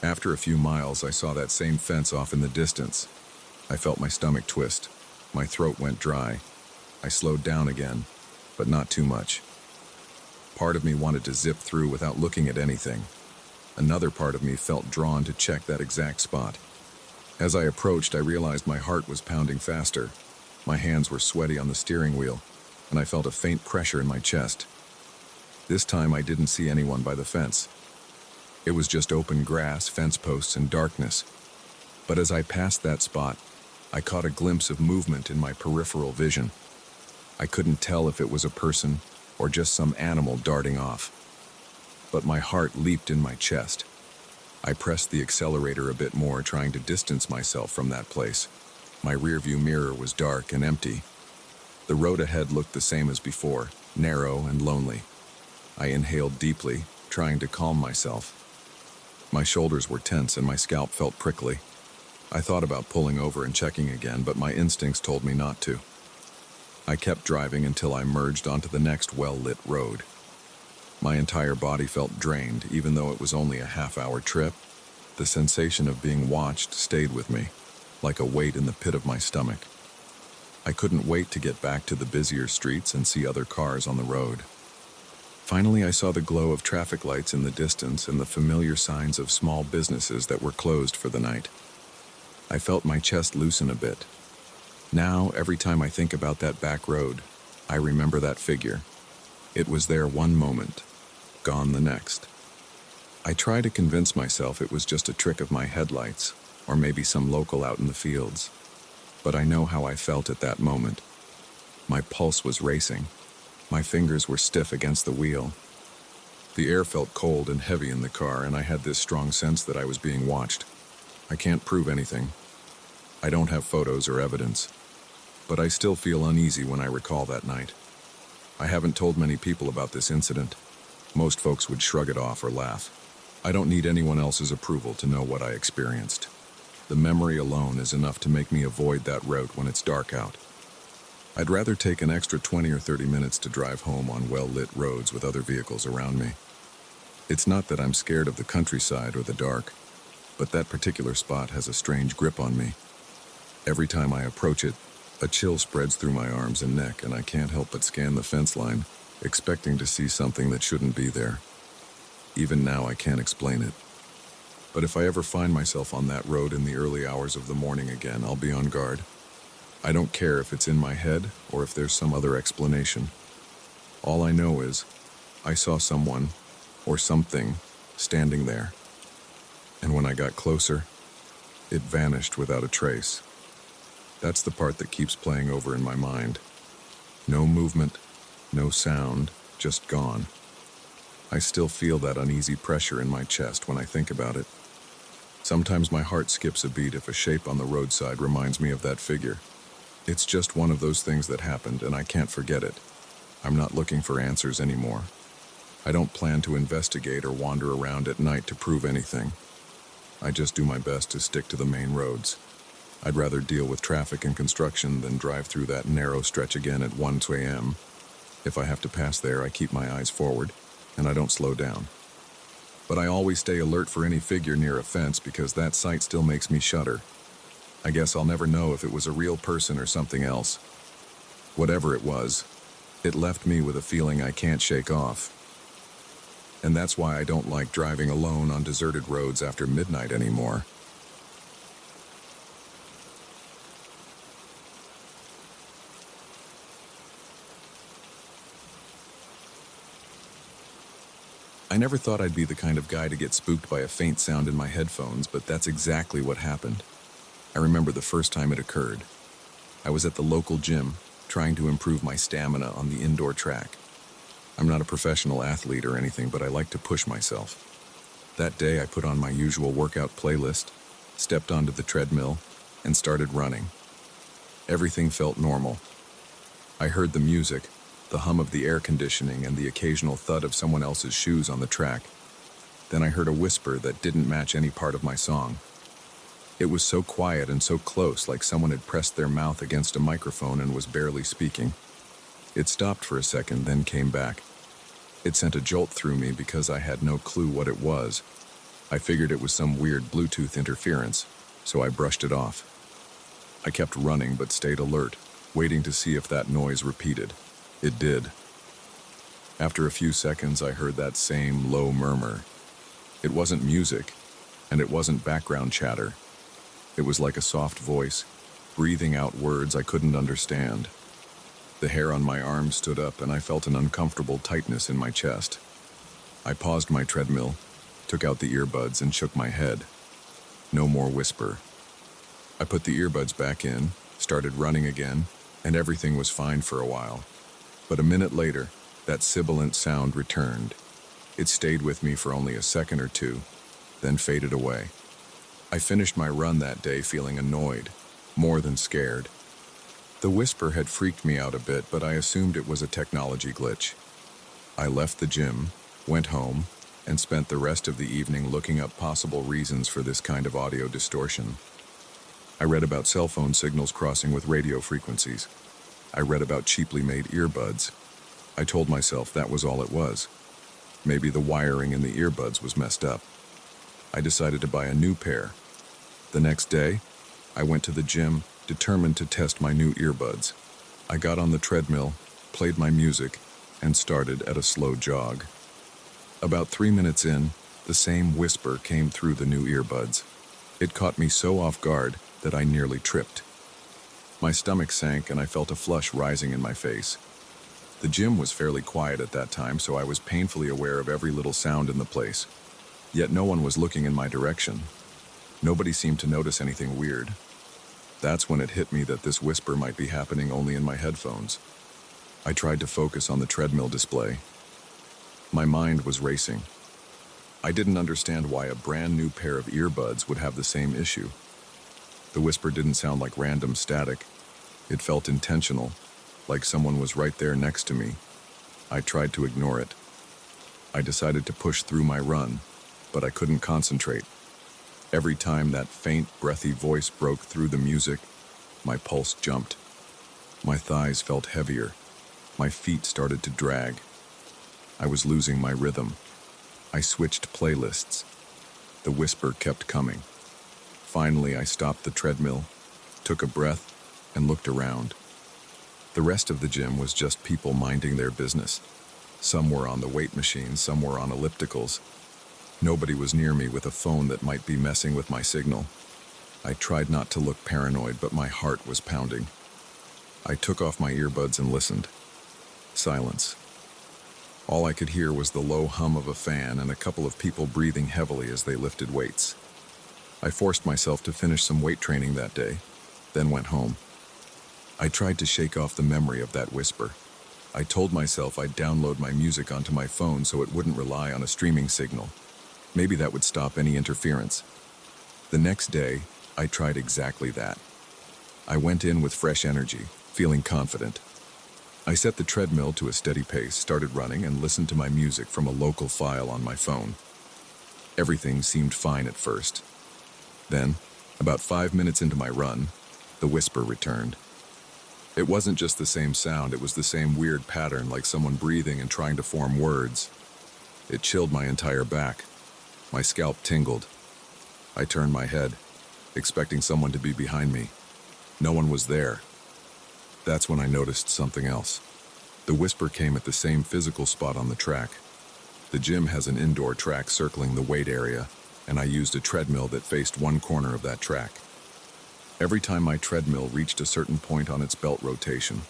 After a few miles, I saw that same fence off in the distance. I felt my stomach twist. My throat went dry. I slowed down again, but not too much. Part of me wanted to zip through without looking at anything. Another part of me felt drawn to check that exact spot. As I approached, I realized my heart was pounding faster. My hands were sweaty on the steering wheel, and I felt a faint pressure in my chest. This time I didn't see anyone by the fence. It was just open grass, fence posts, and darkness. But as I passed that spot, I caught a glimpse of movement in my peripheral vision. I couldn't tell if it was a person or just some animal darting off. But my heart leaped in my chest. I pressed the accelerator a bit more, trying to distance myself from that place. My rearview mirror was dark and empty. The road ahead looked the same as before, narrow and lonely. I inhaled deeply, trying to calm myself. My shoulders were tense and my scalp felt prickly. I thought about pulling over and checking again, but my instincts told me not to. I kept driving until I merged onto the next well-lit road. My entire body felt drained, even though it was only a half-hour trip. The sensation of being watched stayed with me, like a weight in the pit of my stomach. I couldn't wait to get back to the busier streets and see other cars on the road. Finally, I saw the glow of traffic lights in the distance and the familiar signs of small businesses that were closed for the night. I felt my chest loosen a bit. Now, every time I think about that back road, I remember that figure. It was there one moment, gone the next. I try to convince myself it was just a trick of my headlights, or maybe some local out in the fields. But I know how I felt at that moment. My pulse was racing. My fingers were stiff against the wheel. The air felt cold and heavy in the car, and I had this strong sense that I was being watched. I can't prove anything. I don't have photos or evidence. But I still feel uneasy when I recall that night. I haven't told many people about this incident. Most folks would shrug it off or laugh. I don't need anyone else's approval to know what I experienced. The memory alone is enough to make me avoid that route when it's dark out. I'd rather take an extra 20 or 30 minutes to drive home on well-lit roads with other vehicles around me. It's not that I'm scared of the countryside or the dark, but that particular spot has a strange grip on me. Every time I approach it, a chill spreads through my arms and neck, and I can't help but scan the fence line, expecting to see something that shouldn't be there. Even now, I can't explain it. But if I ever find myself on that road in the early hours of the morning again, I'll be on guard. I don't care if it's in my head or if there's some other explanation. All I know is, I saw someone, or something, standing there. And when I got closer, it vanished without a trace. That's the part that keeps playing over in my mind. No movement, no sound, just gone. I still feel that uneasy pressure in my chest when I think about it. Sometimes my heart skips a beat if a shape on the roadside reminds me of that figure. It's just one of those things that happened, and I can't forget it. I'm not looking for answers anymore. I don't plan to investigate or wander around at night to prove anything. I just do my best to stick to the main roads. I'd rather deal with traffic and construction than drive through that narrow stretch again at 1 a.m. If I have to pass there, I keep my eyes forward, and I don't slow down. But I always stay alert for any figure near a fence because that sight still makes me shudder. I guess I'll never know if it was a real person or something else. Whatever it was, it left me with a feeling I can't shake off. And that's why I don't like driving alone on deserted roads after midnight anymore. I never thought I'd be the kind of guy to get spooked by a faint sound in my headphones, but that's exactly what happened. I remember the first time it occurred. I was at the local gym, trying to improve my stamina on the indoor track. I'm not a professional athlete or anything, but I like to push myself. That day, I put on my usual workout playlist, stepped onto the treadmill, and started running. Everything felt normal. I heard the music, the hum of the air conditioning, and the occasional thud of someone else's shoes on the track. Then I heard a whisper that didn't match any part of my song. It was so quiet and so close, like someone had pressed their mouth against a microphone and was barely speaking. It stopped for a second, then came back. It sent a jolt through me because I had no clue what it was. I figured it was some weird Bluetooth interference, so I brushed it off. I kept running but stayed alert, waiting to see if that noise repeated. It did. After a few seconds, I heard that same low murmur. It wasn't music, and it wasn't background chatter. It was like a soft voice, breathing out words I couldn't understand. The hair on my arm stood up, and I felt an uncomfortable tightness in my chest. I paused my treadmill, took out the earbuds, and shook my head. No more whisper. I put the earbuds back in, started running again, and everything was fine for a while. But a minute later, that sibilant sound returned. It stayed with me for only a second or two, then faded away. I finished my run that day feeling annoyed, more than scared. The whisper had freaked me out a bit, but I assumed it was a technology glitch. I left the gym, went home, and spent the rest of the evening looking up possible reasons for this kind of audio distortion. I read about cell phone signals crossing with radio frequencies. I read about cheaply made earbuds. I told myself that was all it was. Maybe the wiring in the earbuds was messed up. I decided to buy a new pair. The next day, I went to the gym, determined to test my new earbuds. I got on the treadmill, played my music, and started at a slow jog. About 3 minutes in, the same whisper came through the new earbuds. It caught me so off guard that I nearly tripped. My stomach sank and I felt a flush rising in my face. The gym was fairly quiet at that time, so I was painfully aware of every little sound in the place. Yet no one was looking in my direction. Nobody seemed to notice anything weird. That's when it hit me that this whisper might be happening only in my headphones. I tried to focus on the treadmill display. My mind was racing. I didn't understand why a brand new pair of earbuds would have the same issue. The whisper didn't sound like random static. It felt intentional, like someone was right there next to me. I tried to ignore it. I decided to push through my run, but I couldn't concentrate. Every time that faint, breathy voice broke through the music, my pulse jumped. My thighs felt heavier. My feet started to drag. I was losing my rhythm. I switched playlists. The whisper kept coming. Finally, I stopped the treadmill, took a breath, and looked around. The rest of the gym was just people minding their business. Some were on the weight machines, some were on ellipticals. Nobody was near me with a phone that might be messing with my signal. I tried not to look paranoid, but my heart was pounding. I took off my earbuds and listened. Silence. All I could hear was the low hum of a fan and a couple of people breathing heavily as they lifted weights. I forced myself to finish some weight training that day, then went home. I tried to shake off the memory of that whisper. I told myself I'd download my music onto my phone so it wouldn't rely on a streaming signal. Maybe that would stop any interference. The next day, I tried exactly that. I went in with fresh energy, feeling confident. I set the treadmill to a steady pace, started running, and listened to my music from a local file on my phone. Everything seemed fine at first. Then, about 5 minutes into my run, the whisper returned. It wasn't just the same sound, it was the same weird pattern, like someone breathing and trying to form words. It chilled my entire back. My scalp tingled. I turned my head, expecting someone to be behind me. No one was there. That's when I noticed something else. The whisper came at the same physical spot on the track. The gym has an indoor track circling the weight area, and I used a treadmill that faced one corner of that track. Every time my treadmill reached a certain point on its belt rotation,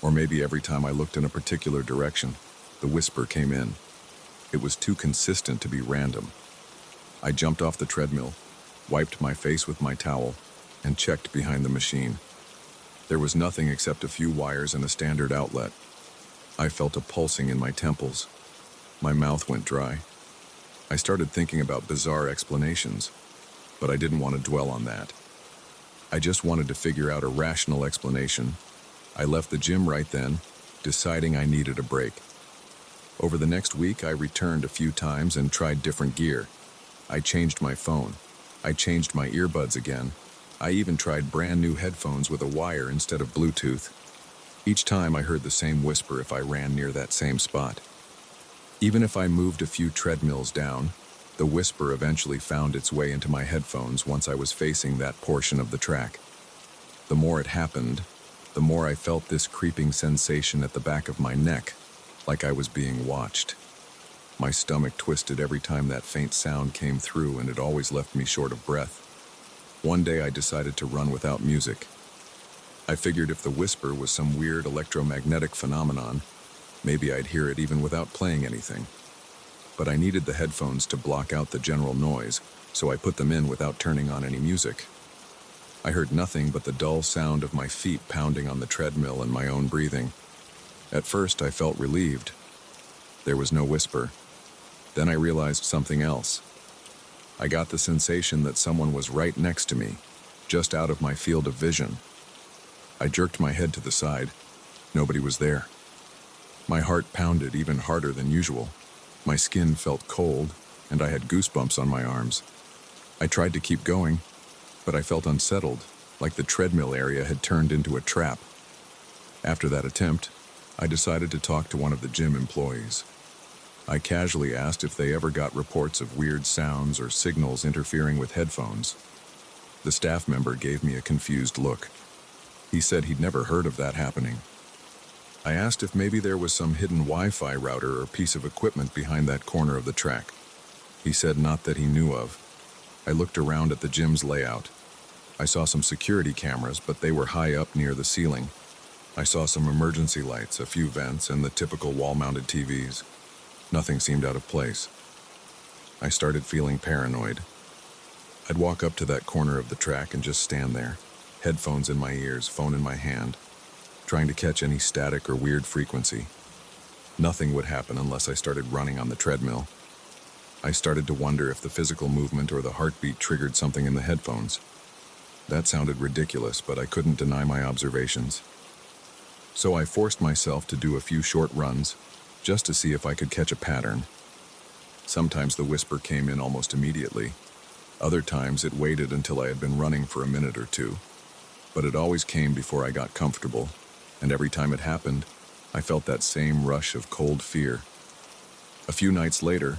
or maybe every time I looked in a particular direction, the whisper came in. It was too consistent to be random. I jumped off the treadmill, wiped my face with my towel, and checked behind the machine. There was nothing except a few wires and a standard outlet. I felt a pulsing in my temples. My mouth went dry. I started thinking about bizarre explanations, but I didn't want to dwell on that. I just wanted to figure out a rational explanation. I left the gym right then, deciding I needed a break. Over the next week, I returned a few times and tried different gear. I changed my phone. I changed my earbuds again. I even tried brand new headphones with a wire instead of Bluetooth. Each time I heard the same whisper if I ran near that same spot. Even if I moved a few treadmills down, the whisper eventually found its way into my headphones once I was facing that portion of the track. The more it happened, the more I felt this creeping sensation at the back of my neck, like I was being watched. My stomach twisted every time that faint sound came through, and it always left me short of breath. One day I decided to run without music. I figured if the whisper was some weird electromagnetic phenomenon, maybe I'd hear it even without playing anything. But I needed the headphones to block out the general noise, so I put them in without turning on any music. I heard nothing but the dull sound of my feet pounding on the treadmill and my own breathing. At first, I felt relieved. There was no whisper. Then I realized something else. I got the sensation that someone was right next to me, just out of my field of vision. I jerked my head to the side. Nobody was there. My heart pounded even harder than usual. My skin felt cold, and I had goosebumps on my arms. I tried to keep going, but I felt unsettled, like the treadmill area had turned into a trap. After that attempt, I decided to talk to one of the gym employees. I casually asked if they ever got reports of weird sounds or signals interfering with headphones. The staff member gave me a confused look. He said he'd never heard of that happening. I asked if maybe there was some hidden Wi-Fi router or piece of equipment behind that corner of the track. He said not that he knew of. I looked around at the gym's layout. I saw some security cameras, but they were high up near the ceiling. I saw some emergency lights, a few vents, and the typical wall-mounted TVs. Nothing seemed out of place. I started feeling paranoid. I'd walk up to that corner of the track and just stand there, headphones in my ears, phone in my hand, trying to catch any static or weird frequency. Nothing would happen unless I started running on the treadmill. I started to wonder if the physical movement or the heartbeat triggered something in the headphones. That sounded ridiculous, but I couldn't deny my observations. So I forced myself to do a few short runs, just to see if I could catch a pattern. Sometimes the whisper came in almost immediately. Other times it waited until I had been running for a minute or two. But it always came before I got comfortable, and every time it happened, I felt that same rush of cold fear. A few nights later,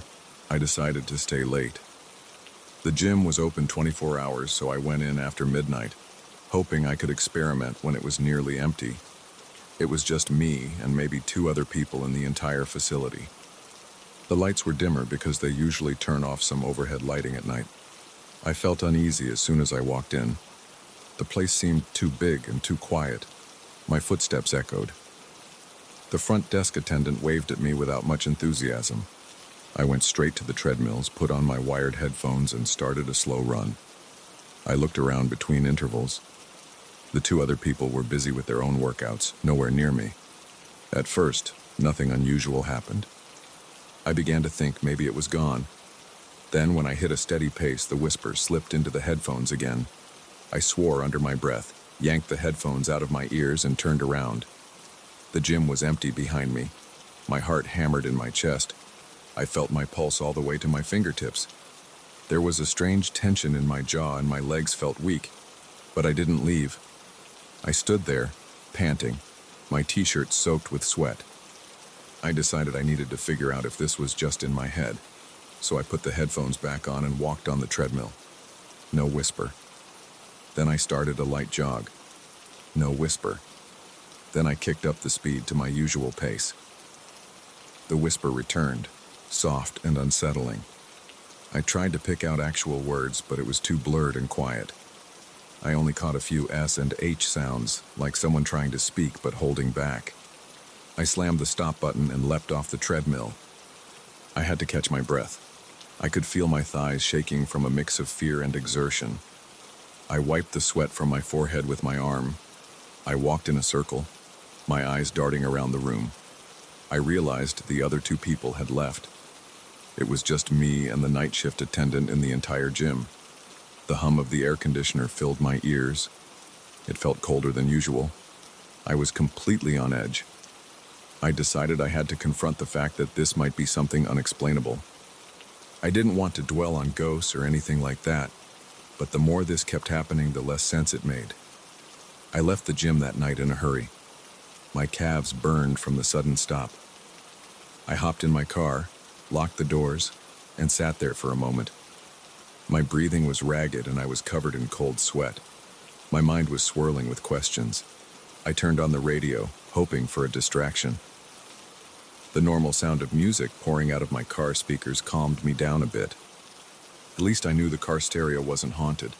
I decided to stay late. The gym was open 24 hours, so I went in after midnight, hoping I could experiment when it was nearly empty. It was just me and maybe 2 other people in the entire facility. The lights were dimmer because they usually turn off some overhead lighting at night. I felt uneasy as soon as I walked in. The place seemed too big and too quiet. My footsteps echoed. The front desk attendant waved at me without much enthusiasm. I went straight to the treadmills, put on my wired headphones, and started a slow run. I looked around between intervals. The 2 other people were busy with their own workouts, nowhere near me. At first, nothing unusual happened. I began to think maybe it was gone. Then, when I hit a steady pace, the whisper slipped into the headphones again. I swore under my breath, yanked the headphones out of my ears, and turned around. The gym was empty behind me. My heart hammered in my chest. I felt my pulse all the way to my fingertips. There was a strange tension in my jaw and my legs felt weak, but I didn't leave. I stood there, panting, my t-shirt soaked with sweat. I decided I needed to figure out if this was just in my head, so I put the headphones back on and walked on the treadmill. No whisper. Then I started a light jog. No whisper. Then I kicked up the speed to my usual pace. The whisper returned, soft and unsettling. I tried to pick out actual words, but it was too blurred and quiet. I only caught a few S and H sounds, like someone trying to speak but holding back. I slammed the stop button and leapt off the treadmill. I had to catch my breath. I could feel my thighs shaking from a mix of fear and exertion. I wiped the sweat from my forehead with my arm. I walked in a circle, my eyes darting around the room. I realized the other two people had left. It was just me and the night shift attendant in the entire gym. The hum of the air conditioner filled my ears. It felt colder than usual. I was completely on edge. I decided I had to confront the fact that this might be something unexplainable. I didn't want to dwell on ghosts or anything like that, but the more this kept happening, the less sense it made. I left the gym that night in a hurry. My calves burned from the sudden stop. I hopped in my car, locked the doors, and sat there for a moment. My breathing was ragged and I was covered in cold sweat. My mind was swirling with questions. I turned on the radio, hoping for a distraction. The normal sound of music pouring out of my car speakers calmed me down a bit. At least I knew the car stereo wasn't haunted.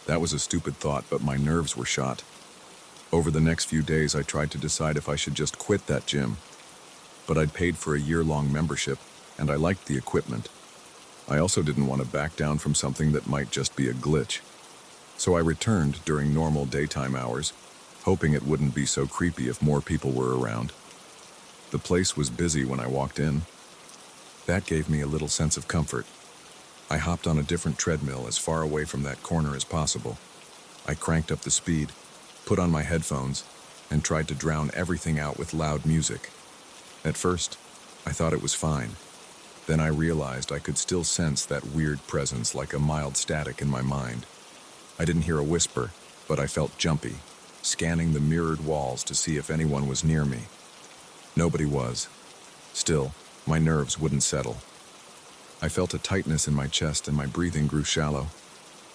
That was a stupid thought, but my nerves were shot. Over the next few days, I tried to decide if I should just quit that gym. But I'd paid for a year-long membership, and I liked the equipment. I also didn't want to back down from something that might just be a glitch. So I returned during normal daytime hours, hoping it wouldn't be so creepy if more people were around. The place was busy when I walked in. That gave me a little sense of comfort. I hopped on a different treadmill as far away from that corner as possible. I cranked up the speed, put on my headphones, and tried to drown everything out with loud music. At first, I thought it was fine. Then I realized I could still sense that weird presence like a mild static in my mind. I didn't hear a whisper, but I felt jumpy, scanning the mirrored walls to see if anyone was near me. Nobody was. Still, my nerves wouldn't settle. I felt a tightness in my chest and my breathing grew shallow.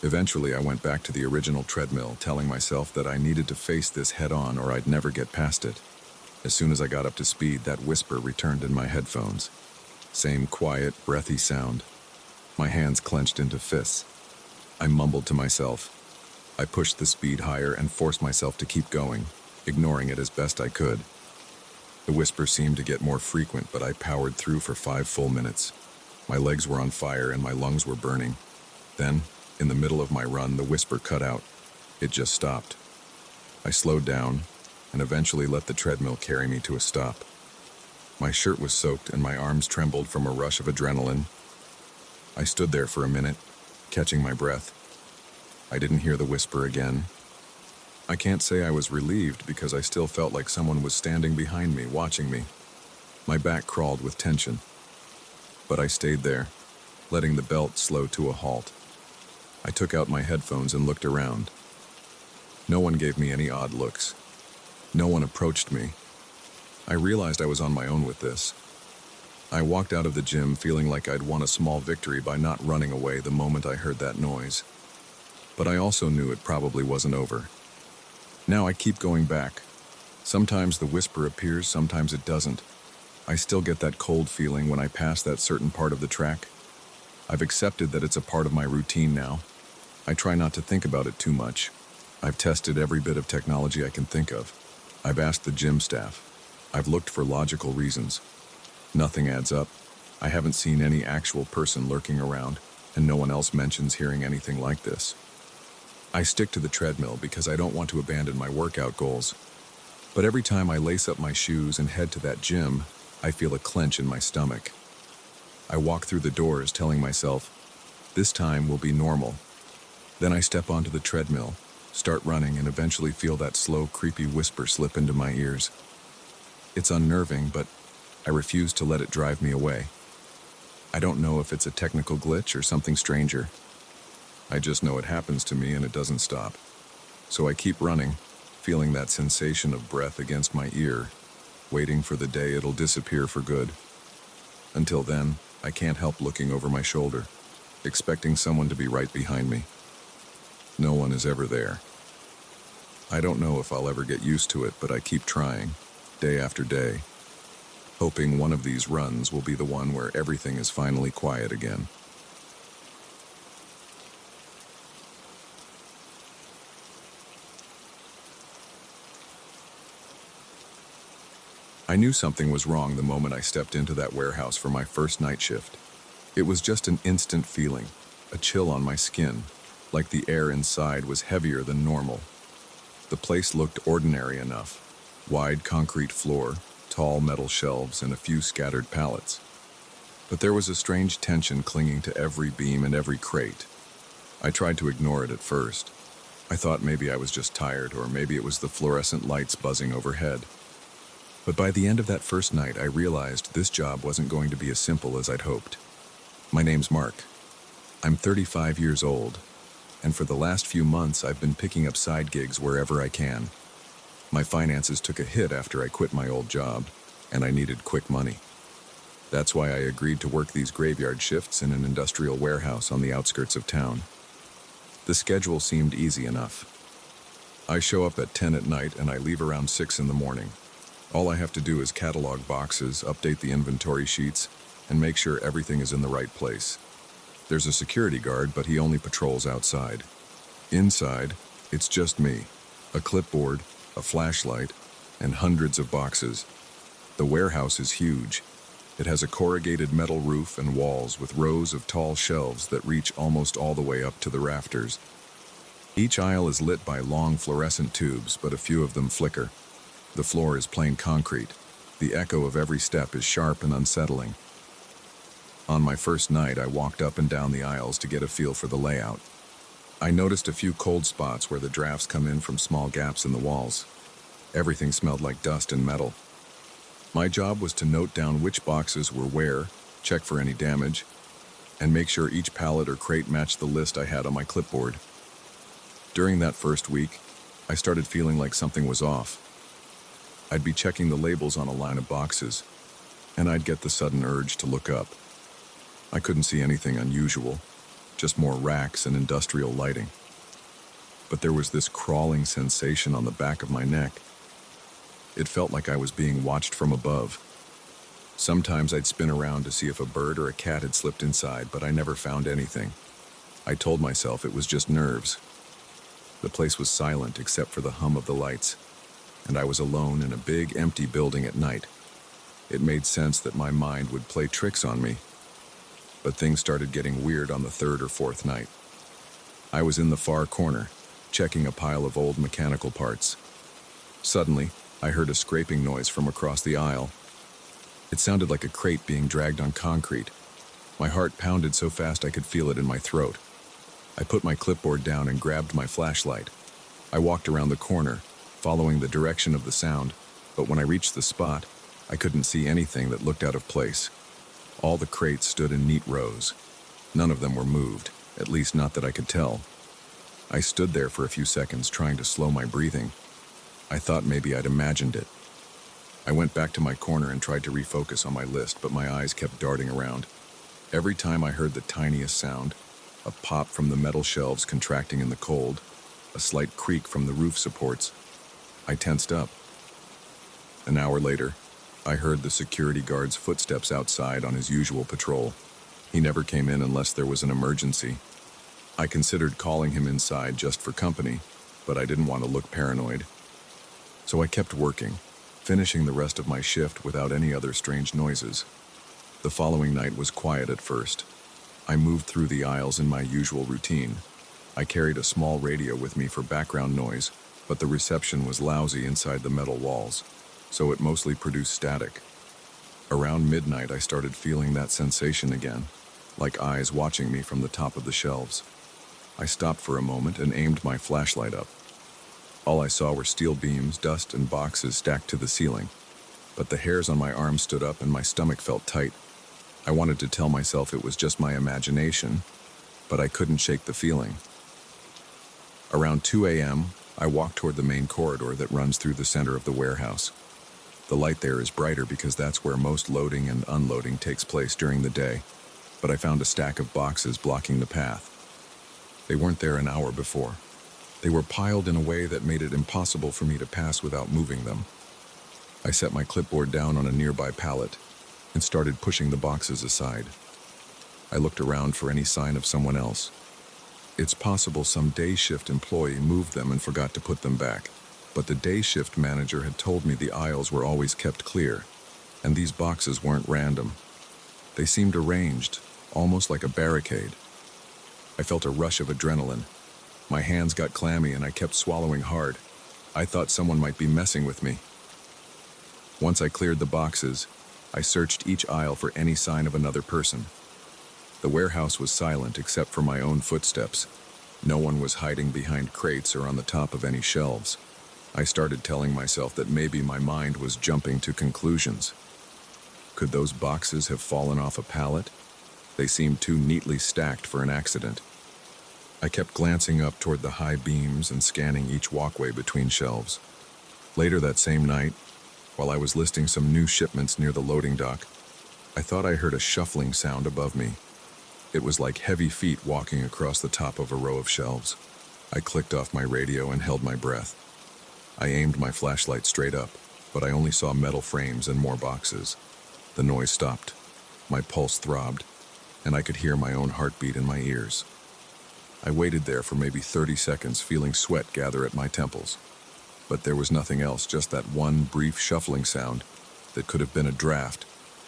Eventually, I went back to the original treadmill, telling myself that I needed to face this head-on or I'd never get past it. As soon as I got up to speed, that whisper returned in my headphones. Same quiet, breathy sound. My hands clenched into fists. I mumbled to myself. I pushed the speed higher and forced myself to keep going, ignoring it as best I could. The whisper seemed to get more frequent, but I powered through for 5 full minutes. My legs were on fire and my lungs were burning. Then, in the middle of my run, the whisper cut out. It just stopped. I slowed down and eventually let the treadmill carry me to a stop. My shirt was soaked and my arms trembled from a rush of adrenaline. I stood there for a minute, catching my breath. I didn't hear the whisper again. I can't say I was relieved because I still felt like someone was standing behind me, watching me. My back crawled with tension. But I stayed there, letting the belt slow to a halt. I took out my headphones and looked around. No one gave me any odd looks. No one approached me. I realized I was on my own with this. I walked out of the gym feeling like I'd won a small victory by not running away the moment I heard that noise. But I also knew it probably wasn't over. Now I keep going back. Sometimes the whisper appears, sometimes it doesn't. I still get that cold feeling when I pass that certain part of the track. I've accepted that it's a part of my routine now. I try not to think about it too much. I've tested every bit of technology I can think of. I've asked the gym staff. I've looked for logical reasons. Nothing adds up. I haven't seen any actual person lurking around, and no one else mentions hearing anything like this. I stick to the treadmill because I don't want to abandon my workout goals. But every time I lace up my shoes and head to that gym, I feel a clench in my stomach. I walk through the doors telling myself, this time will be normal. Then I step onto the treadmill, start running, and eventually feel that slow, creepy whisper slip into my ears. It's unnerving, but I refuse to let it drive me away. I don't know if it's a technical glitch or something stranger. I just know it happens to me and it doesn't stop. So I keep running, feeling that sensation of breath against my ear, waiting for the day it'll disappear for good. Until then, I can't help looking over my shoulder, expecting someone to be right behind me. No one is ever there. I don't know if I'll ever get used to it, but I keep trying, day after day, hoping one of these runs will be the one where everything is finally quiet again. I knew something was wrong the moment I stepped into that warehouse for my first night shift. It was just an instant feeling, a chill on my skin, like the air inside was heavier than normal. The place looked ordinary enough. Wide concrete floor, tall metal shelves, and a few scattered pallets. But there was a strange tension clinging to every beam and every crate. I tried to ignore it at first. I thought maybe I was just tired, or maybe it was the fluorescent lights buzzing overhead. But by the end of that first night, I realized this job wasn't going to be as simple as I'd hoped. My name's Mark. I'm 35 years old, and for the last few months I've been picking up side gigs wherever I can. My finances took a hit after I quit my old job, and I needed quick money. That's why I agreed to work these graveyard shifts in an industrial warehouse on the outskirts of town. The schedule seemed easy enough. I show up at 10 at night and I leave around 6 in the morning. All I have to do is catalog boxes, update the inventory sheets, and make sure everything is in the right place. There's a security guard, but he only patrols outside. Inside, it's just me, a clipboard, a flashlight, and hundreds of boxes. The warehouse is huge. It has a corrugated metal roof and walls with rows of tall shelves that reach almost all the way up to the rafters. Each aisle is lit by long fluorescent tubes, but a few of them flicker. The floor is plain concrete. The echo of every step is sharp and unsettling. On my first night, I walked up and down the aisles to get a feel for the layout. I noticed a few cold spots where the drafts come in from small gaps in the walls. Everything smelled like dust and metal. My job was to note down which boxes were where, check for any damage, and make sure each pallet or crate matched the list I had on my clipboard. During that first week, I started feeling like something was off. I'd be checking the labels on a line of boxes, and I'd get the sudden urge to look up. I couldn't see anything unusual, just more racks and industrial lighting. But there was this crawling sensation on the back of my neck. It felt like I was being watched from above. Sometimes I'd spin around to see if a bird or a cat had slipped inside, but I never found anything. I told myself it was just nerves. The place was silent except for the hum of the lights, and I was alone in a big, empty building at night. It made sense that my mind would play tricks on me. But things started getting weird on the third or fourth night. I was in the far corner, checking a pile of old mechanical parts. Suddenly, I heard a scraping noise from across the aisle. It sounded like a crate being dragged on concrete. My heart pounded so fast I could feel it in my throat. I put my clipboard down and grabbed my flashlight. I walked around the corner, following the direction of the sound, but when I reached the spot, I couldn't see anything that looked out of place. All the crates stood in neat rows. None of them were moved, at least not that I could tell. I stood there for a few seconds trying to slow my breathing. I thought maybe I'd imagined it. I went back to my corner and tried to refocus on my list, but my eyes kept darting around. Every time I heard the tiniest sound, a pop from the metal shelves contracting in the cold, a slight creak from the roof supports, I tensed up. An hour later, I heard the security guard's footsteps outside on his usual patrol. He never came in unless there was an emergency. I considered calling him inside just for company, but I didn't want to look paranoid. So I kept working, finishing the rest of my shift without any other strange noises. The following night was quiet at first. I moved through the aisles in my usual routine. I carried a small radio with me for background noise, but the reception was lousy inside the metal walls, so it mostly produced static. Around midnight, I started feeling that sensation again, like eyes watching me from the top of the shelves. I stopped for a moment and aimed my flashlight up. All I saw were steel beams, dust, and boxes stacked to the ceiling, but the hairs on my arms stood up and my stomach felt tight. I wanted to tell myself it was just my imagination, but I couldn't shake the feeling. Around 2 a.m., I walked toward the main corridor that runs through the center of the warehouse. The light there is brighter because that's where most loading and unloading takes place during the day, but I found a stack of boxes blocking the path. They weren't there an hour before. They were piled in a way that made it impossible for me to pass without moving them. I set my clipboard down on a nearby pallet and started pushing the boxes aside. I looked around for any sign of someone else. It's possible some day shift employee moved them and forgot to put them back, but the day shift manager had told me the aisles were always kept clear, and these boxes weren't random. They seemed arranged, almost like a barricade. I felt a rush of adrenaline. My hands got clammy and I kept swallowing hard. I thought someone might be messing with me. Once I cleared the boxes, I searched each aisle for any sign of another person. The warehouse was silent except for my own footsteps. No one was hiding behind crates or on the top of any shelves. I started telling myself that maybe my mind was jumping to conclusions. Could those boxes have fallen off a pallet? They seemed too neatly stacked for an accident. I kept glancing up toward the high beams and scanning each walkway between shelves. Later that same night, while I was listing some new shipments near the loading dock, I thought I heard a shuffling sound above me. It was like heavy feet walking across the top of a row of shelves. I clicked off my radio and held my breath. I aimed my flashlight straight up, but I only saw metal frames and more boxes. The noise stopped. My pulse throbbed, and I could hear my own heartbeat in my ears. I waited there for maybe 30 seconds, feeling sweat gather at my temples. But there was nothing else, just that one brief shuffling sound that could have been a draft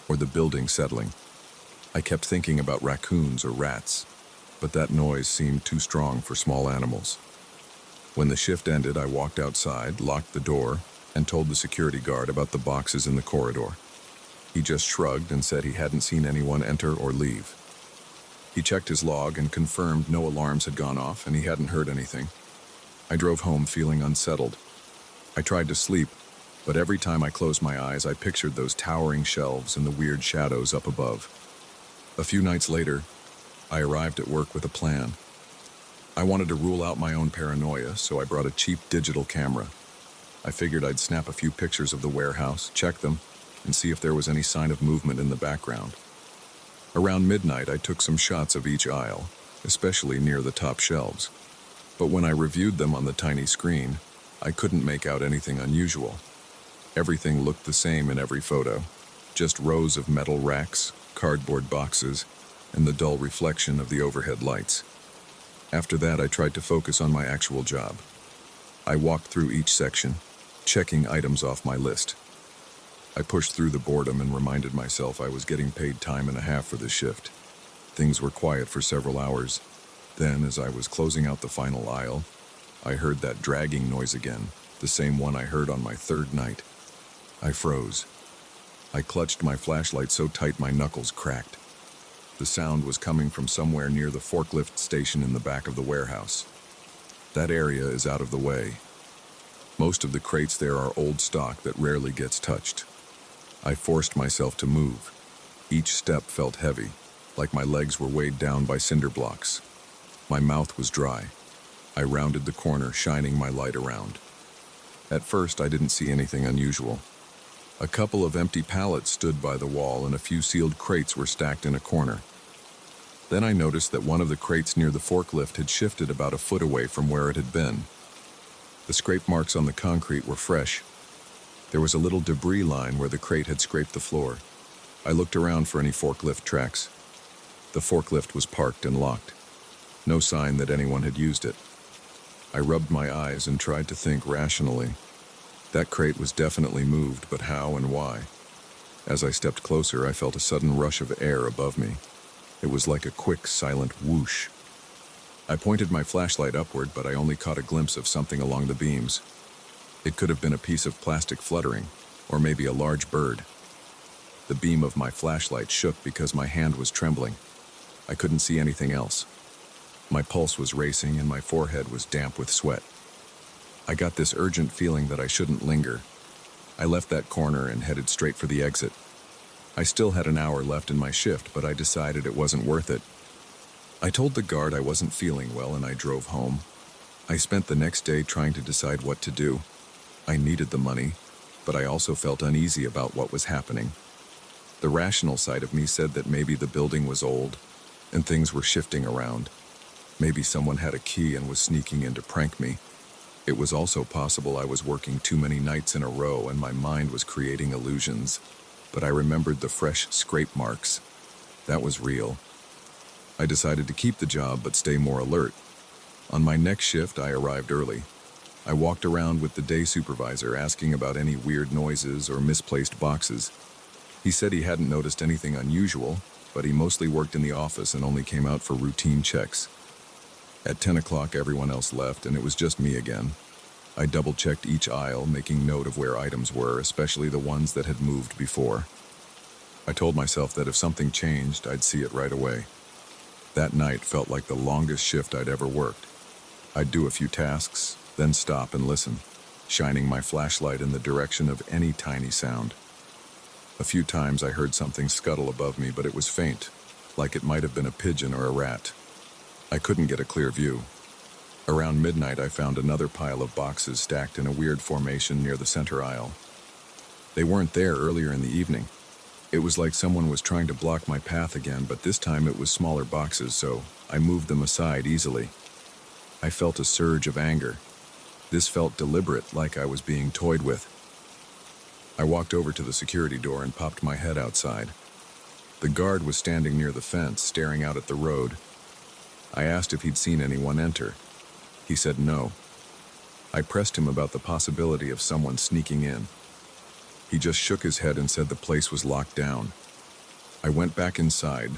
or the building settling. I kept thinking about raccoons or rats, but that noise seemed too strong for small animals. When the shift ended, I walked outside, locked the door, and told the security guard about the boxes in the corridor. He just shrugged and said he hadn't seen anyone enter or leave. He checked his log and confirmed no alarms had gone off and he hadn't heard anything. I drove home feeling unsettled. I tried to sleep, but every time I closed my eyes, I pictured those towering shelves and the weird shadows up above. A few nights later, I arrived at work with a plan. I wanted to rule out my own paranoia, so I brought a cheap digital camera. I figured I'd snap a few pictures of the warehouse, check them, and see if there was any sign of movement in the background. Around midnight, I took some shots of each aisle, especially near the top shelves. But when I reviewed them on the tiny screen, I couldn't make out anything unusual. Everything looked the same in every photo, just rows of metal racks, cardboard boxes, and the dull reflection of the overhead lights. After that, I tried to focus on my actual job. I walked through each section, checking items off my list. I pushed through the boredom and reminded myself I was getting paid time and a half for this shift. Things were quiet for several hours. Then, as I was closing out the final aisle, I heard that dragging noise again, the same one I heard on my third night. I froze. I clutched my flashlight so tight my knuckles cracked. The sound was coming from somewhere near the forklift station in the back of the warehouse. That area is out of the way. Most of the crates there are old stock that rarely gets touched. I forced myself to move. Each step felt heavy, like my legs were weighed down by cinder blocks. My mouth was dry. I rounded the corner, shining my light around. At first, I didn't see anything unusual. A couple of empty pallets stood by the wall and a few sealed crates were stacked in a corner. Then I noticed that one of the crates near the forklift had shifted about a foot away from where it had been. The scrape marks on the concrete were fresh. There was a little debris line where the crate had scraped the floor. I looked around for any forklift tracks. The forklift was parked and locked. No sign that anyone had used it. I rubbed my eyes and tried to think rationally. That crate was definitely moved, but how and why? As I stepped closer, I felt a sudden rush of air above me. It was like a quick, silent whoosh. I pointed my flashlight upward, but I only caught a glimpse of something along the beams. It could have been a piece of plastic fluttering, or maybe a large bird. The beam of my flashlight shook because my hand was trembling. I couldn't see anything else. My pulse was racing and my forehead was damp with sweat. I got this urgent feeling that I shouldn't linger. I left that corner and headed straight for the exit. I still had an hour left in my shift, but I decided it wasn't worth it. I told the guard I wasn't feeling well and I drove home. I spent the next day trying to decide what to do. I needed the money, but I also felt uneasy about what was happening. The rational side of me said that maybe the building was old and things were shifting around. Maybe someone had a key and was sneaking in to prank me. It was also possible I was working too many nights in a row and my mind was creating illusions. But I remembered the fresh scrape marks. That was real. I decided to keep the job but stay more alert. On my next shift, I arrived early. I walked around with the day supervisor asking about any weird noises or misplaced boxes. He said he hadn't noticed anything unusual, but he mostly worked in the office and only came out for routine checks. At 10 o'clock, everyone else left, and it was just me again. I double-checked each aisle, making note of where items were, especially the ones that had moved before. I told myself that if something changed, I'd see it right away. That night felt like the longest shift I'd ever worked. I'd do a few tasks, then stop and listen, shining my flashlight in the direction of any tiny sound. A few times I heard something scuttle above me, but it was faint, like it might have been a pigeon or a rat. I couldn't get a clear view. Around midnight, I found another pile of boxes stacked in a weird formation near the center aisle. They weren't there earlier in the evening. It was like someone was trying to block my path again, but this time it was smaller boxes, so I moved them aside easily. I felt a surge of anger. This felt deliberate, like I was being toyed with. I walked over to the security door and popped my head outside. The guard was standing near the fence, staring out at the road. I asked if he'd seen anyone enter. He said no. I pressed him about the possibility of someone sneaking in. He just shook his head and said the place was locked down. I went back inside,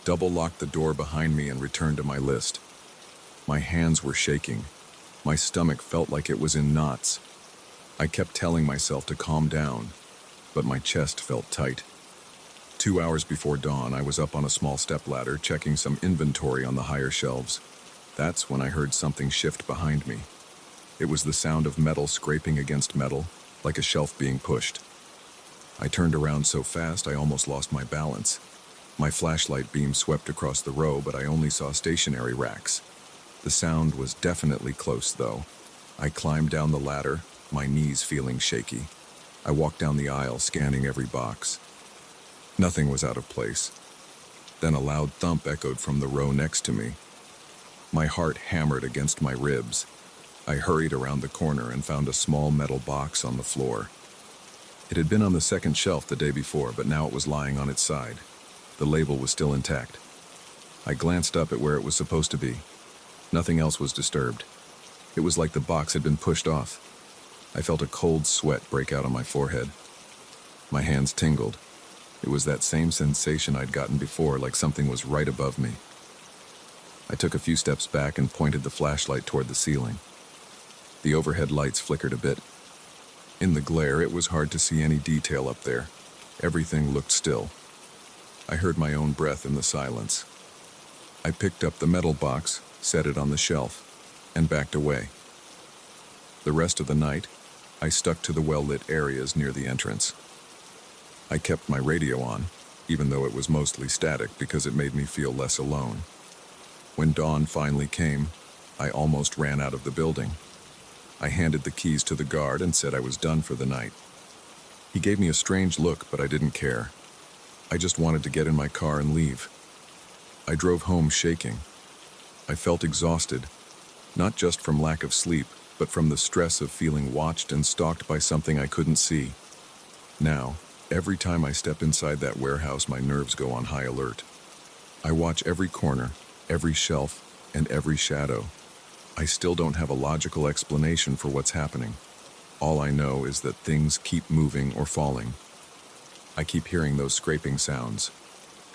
double-locked the door behind me, and returned to my list. My hands were shaking. My stomach felt like it was in knots. I kept telling myself to calm down, but my chest felt tight. 2 hours before dawn, I was up on a small stepladder checking some inventory on the higher shelves. That's when I heard something shift behind me. It was the sound of metal scraping against metal, like a shelf being pushed. I turned around so fast I almost lost my balance. My flashlight beam swept across the row, but I only saw stationary racks. The sound was definitely close, though. I climbed down the ladder, my knees feeling shaky. I walked down the aisle, scanning every box. Nothing was out of place. Then a loud thump echoed from the row next to me. My heart hammered against my ribs. I hurried around the corner and found a small metal box on the floor. It had been on the second shelf the day before, but now it was lying on its side. The label was still intact. I glanced up at where it was supposed to be. Nothing else was disturbed. It was like the box had been pushed off. I felt a cold sweat break out on my forehead. My hands tingled. It was that same sensation I'd gotten before, like something was right above me. I took a few steps back and pointed the flashlight toward the ceiling. The overhead lights flickered a bit. In the glare, it was hard to see any detail up there. Everything looked still. I heard my own breath in the silence. I picked up the metal box, set it on the shelf, and backed away. The rest of the night, I stuck to the well-lit areas near the entrance. I kept my radio on, even though it was mostly static because it made me feel less alone. When dawn finally came, I almost ran out of the building. I handed the keys to the guard and said I was done for the night. He gave me a strange look, but I didn't care. I just wanted to get in my car and leave. I drove home shaking. I felt exhausted, not just from lack of sleep, but from the stress of feeling watched and stalked by something I couldn't see. Now, every time I step inside that warehouse, my nerves go on high alert. I watch every corner, every shelf, and every shadow. I still don't have a logical explanation for what's happening. All I know is that things keep moving or falling. I keep hearing those scraping sounds.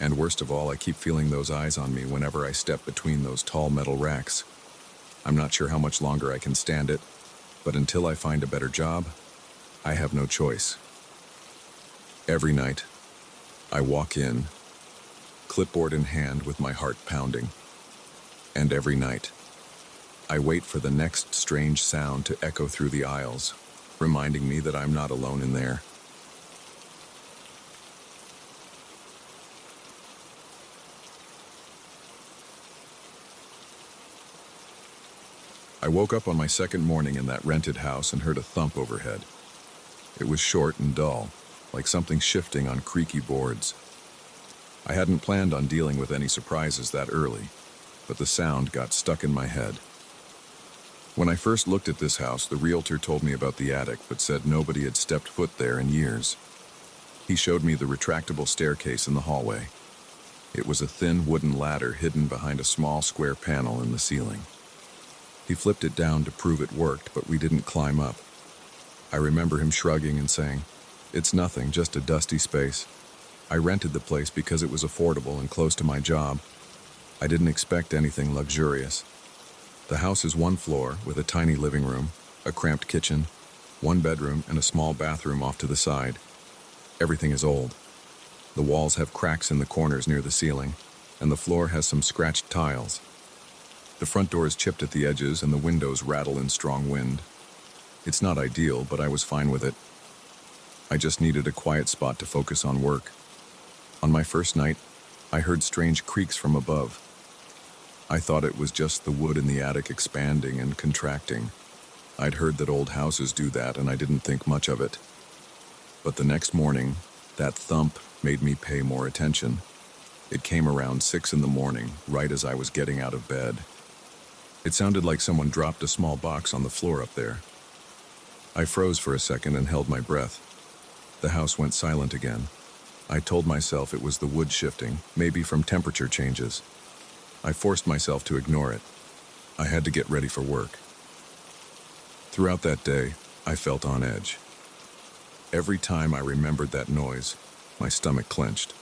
And worst of all, I keep feeling those eyes on me whenever I step between those tall metal racks. I'm not sure how much longer I can stand it, but until I find a better job, I have no choice. Every night, I walk in, clipboard in hand with my heart pounding. And every night, I wait for the next strange sound to echo through the aisles, reminding me that I'm not alone in there. I woke up on my second morning in that rented house and heard a thump overhead. It was short and dull, like something shifting on creaky boards. I hadn't planned on dealing with any surprises that early, but the sound got stuck in my head. When I first looked at this house, the realtor told me about the attic, but said nobody had stepped foot there in years. He showed me the retractable staircase in the hallway. It was a thin wooden ladder hidden behind a small square panel in the ceiling. He flipped it down to prove it worked, but we didn't climb up. I remember him shrugging and saying, "It's nothing, just a dusty space." I rented the place because it was affordable and close to my job. I didn't expect anything luxurious. The house is one floor with a tiny living room, A cramped kitchen, one bedroom, and a small bathroom off to the side. Everything is old. The walls have cracks in the corners near the ceiling, and the floor has some scratched tiles. The front door is chipped at the edges and the windows rattle in strong wind. It's not ideal, but I was fine with it. I just needed a quiet spot to focus on work. On my first night, I heard strange creaks from above. I thought it was just the wood in the attic expanding and contracting. I'd heard that old houses do that, and I didn't think much of it. But the next morning, that thump made me pay more attention. It came around 6 in the morning, right as I was getting out of bed. It sounded like someone dropped a small box on the floor up there. I froze for a second and held my breath. The house went silent again. I told myself it was the wood shifting, maybe from temperature changes. I forced myself to ignore it. I had to get ready for work. Throughout that day, I felt on edge. Every time I remembered that noise, my stomach clenched.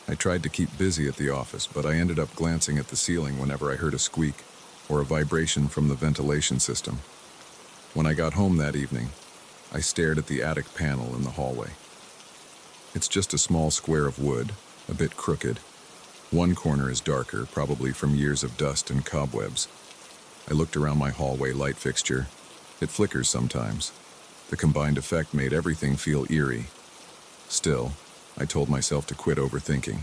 I tried to keep busy at the office, but I ended up glancing at the ceiling whenever I heard a squeak or a vibration from the ventilation system. When I got home that evening, I stared at the attic panel in the hallway. It's just a small square of wood, a bit crooked. One corner is darker, probably from years of dust and cobwebs. I looked around my hallway light fixture. It flickers sometimes. The combined effect made everything feel eerie. Still, I told myself to quit overthinking.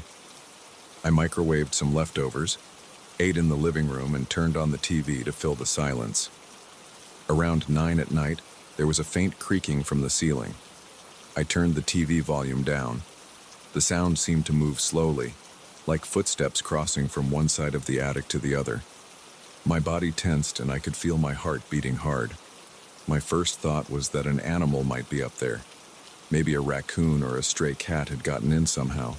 I microwaved some leftovers, ate in the living room, and turned on the TV to fill the silence. Around 9 at night, there was a faint creaking from the ceiling. I turned the TV volume down. The sound seemed to move slowly, like footsteps crossing from one side of the attic to the other. My body tensed and I could feel my heart beating hard. My first thought was that an animal might be up there. Maybe a raccoon or a stray cat had gotten in somehow.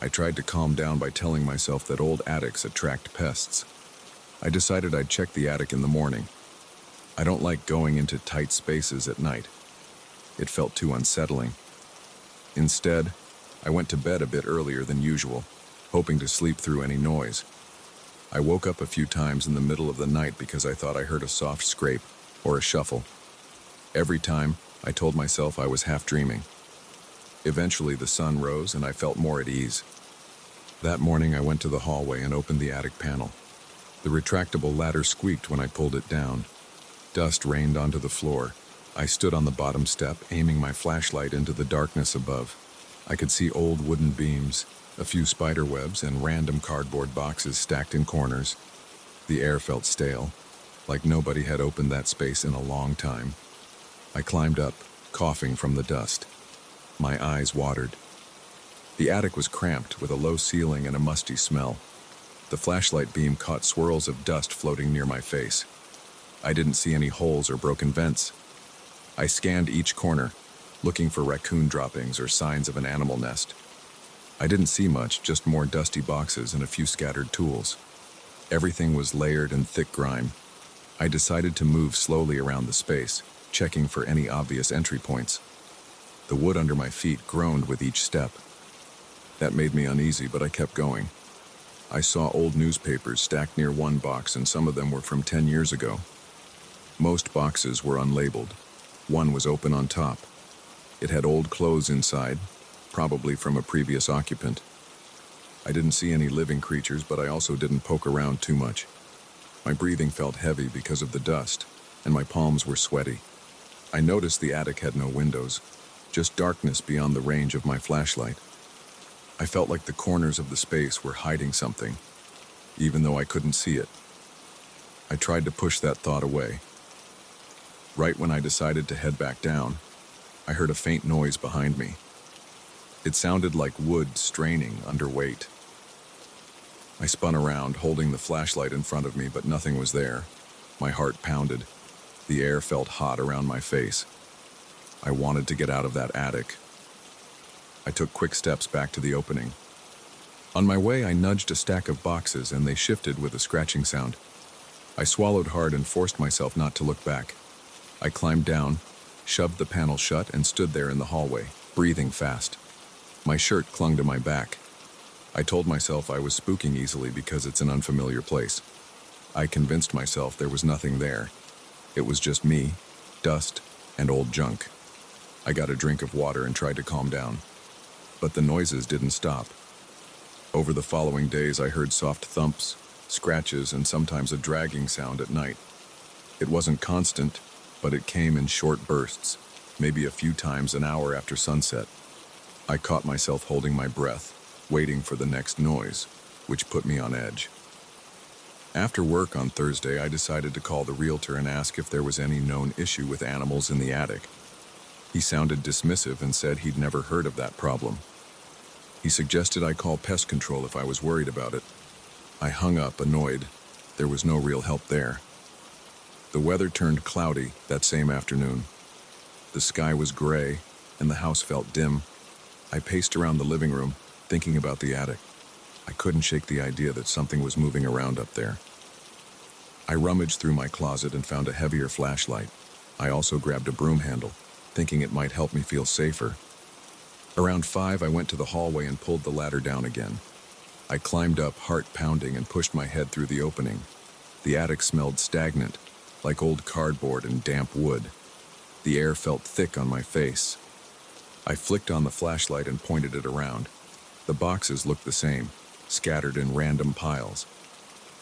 I tried to calm down by telling myself that old attics attract pests. I decided I'd check the attic in the morning. I don't like going into tight spaces at night. It felt too unsettling. Instead, I went to bed a bit earlier than usual, hoping to sleep through any noise. I woke up a few times in the middle of the night because I thought I heard a soft scrape or a shuffle. Every time, I told myself I was half dreaming. Eventually, the sun rose and I felt more at ease. That morning, I went to the hallway and opened the attic panel. The retractable ladder squeaked when I pulled it down. Dust rained onto the floor. I stood on the bottom step, aiming my flashlight into the darkness above. I could see old wooden beams, a few spider webs, and random cardboard boxes stacked in corners. The air felt stale, like nobody had opened that space in a long time. I climbed up, coughing from the dust. My eyes watered. The attic was cramped with a low ceiling and a musty smell. The flashlight beam caught swirls of dust floating near my face. I didn't see any holes or broken vents. I scanned each corner, looking for raccoon droppings or signs of an animal nest. I didn't see much, just more dusty boxes and a few scattered tools. Everything was layered in thick grime. I decided to move slowly around the space, checking for any obvious entry points. The wood under my feet groaned with each step. That made me uneasy, but I kept going. I saw old newspapers stacked near one box, and some of them were from 10 years ago. Most boxes were unlabeled. One was open on top. It had old clothes inside, probably from a previous occupant. I didn't see any living creatures, but I also didn't poke around too much. My breathing felt heavy because of the dust, and my palms were sweaty. I noticed the attic had no windows, just darkness beyond the range of my flashlight. I felt like the corners of the space were hiding something, even though I couldn't see it. I tried to push that thought away. Right when I decided to head back down, I heard a faint noise behind me. It sounded like wood straining under weight. I spun around, holding the flashlight in front of me, but nothing was there. My heart pounded. The air felt hot around my face. I wanted to get out of that attic. I took quick steps back to the opening. On my way, I nudged a stack of boxes, and they shifted with a scratching sound. I swallowed hard and forced myself not to look back. I climbed down, shoved the panel shut, and stood there in the hallway, breathing fast. My shirt clung to my back. I told myself I was spooking easily because it's an unfamiliar place. I convinced myself there was nothing there. It was just me, dust, and old junk. I got a drink of water and tried to calm down, but the noises didn't stop. Over the following days, I heard soft thumps, scratches, and sometimes a dragging sound at night. It wasn't constant, but it came in short bursts, maybe a few times an hour after sunset. I caught myself holding my breath, waiting for the next noise, which put me on edge. After work on Thursday, I decided to call the realtor and ask if there was any known issue with animals in the attic. He sounded dismissive and said he'd never heard of that problem. He suggested I call pest control if I was worried about it. I hung up, annoyed. There was no real help there. The weather turned cloudy that same afternoon. The sky was gray, and the house felt dim. I paced around the living room, thinking about the attic. I couldn't shake the idea that something was moving around up there. I rummaged through my closet and found a heavier flashlight. I also grabbed a broom handle, thinking it might help me feel safer. Around 5, I went to the hallway and pulled the ladder down again. I climbed up, heart pounding, and pushed my head through the opening. The attic smelled stagnant, like old cardboard and damp wood. The air felt thick on my face. I flicked on the flashlight and pointed it around. The boxes looked the same, scattered in random piles.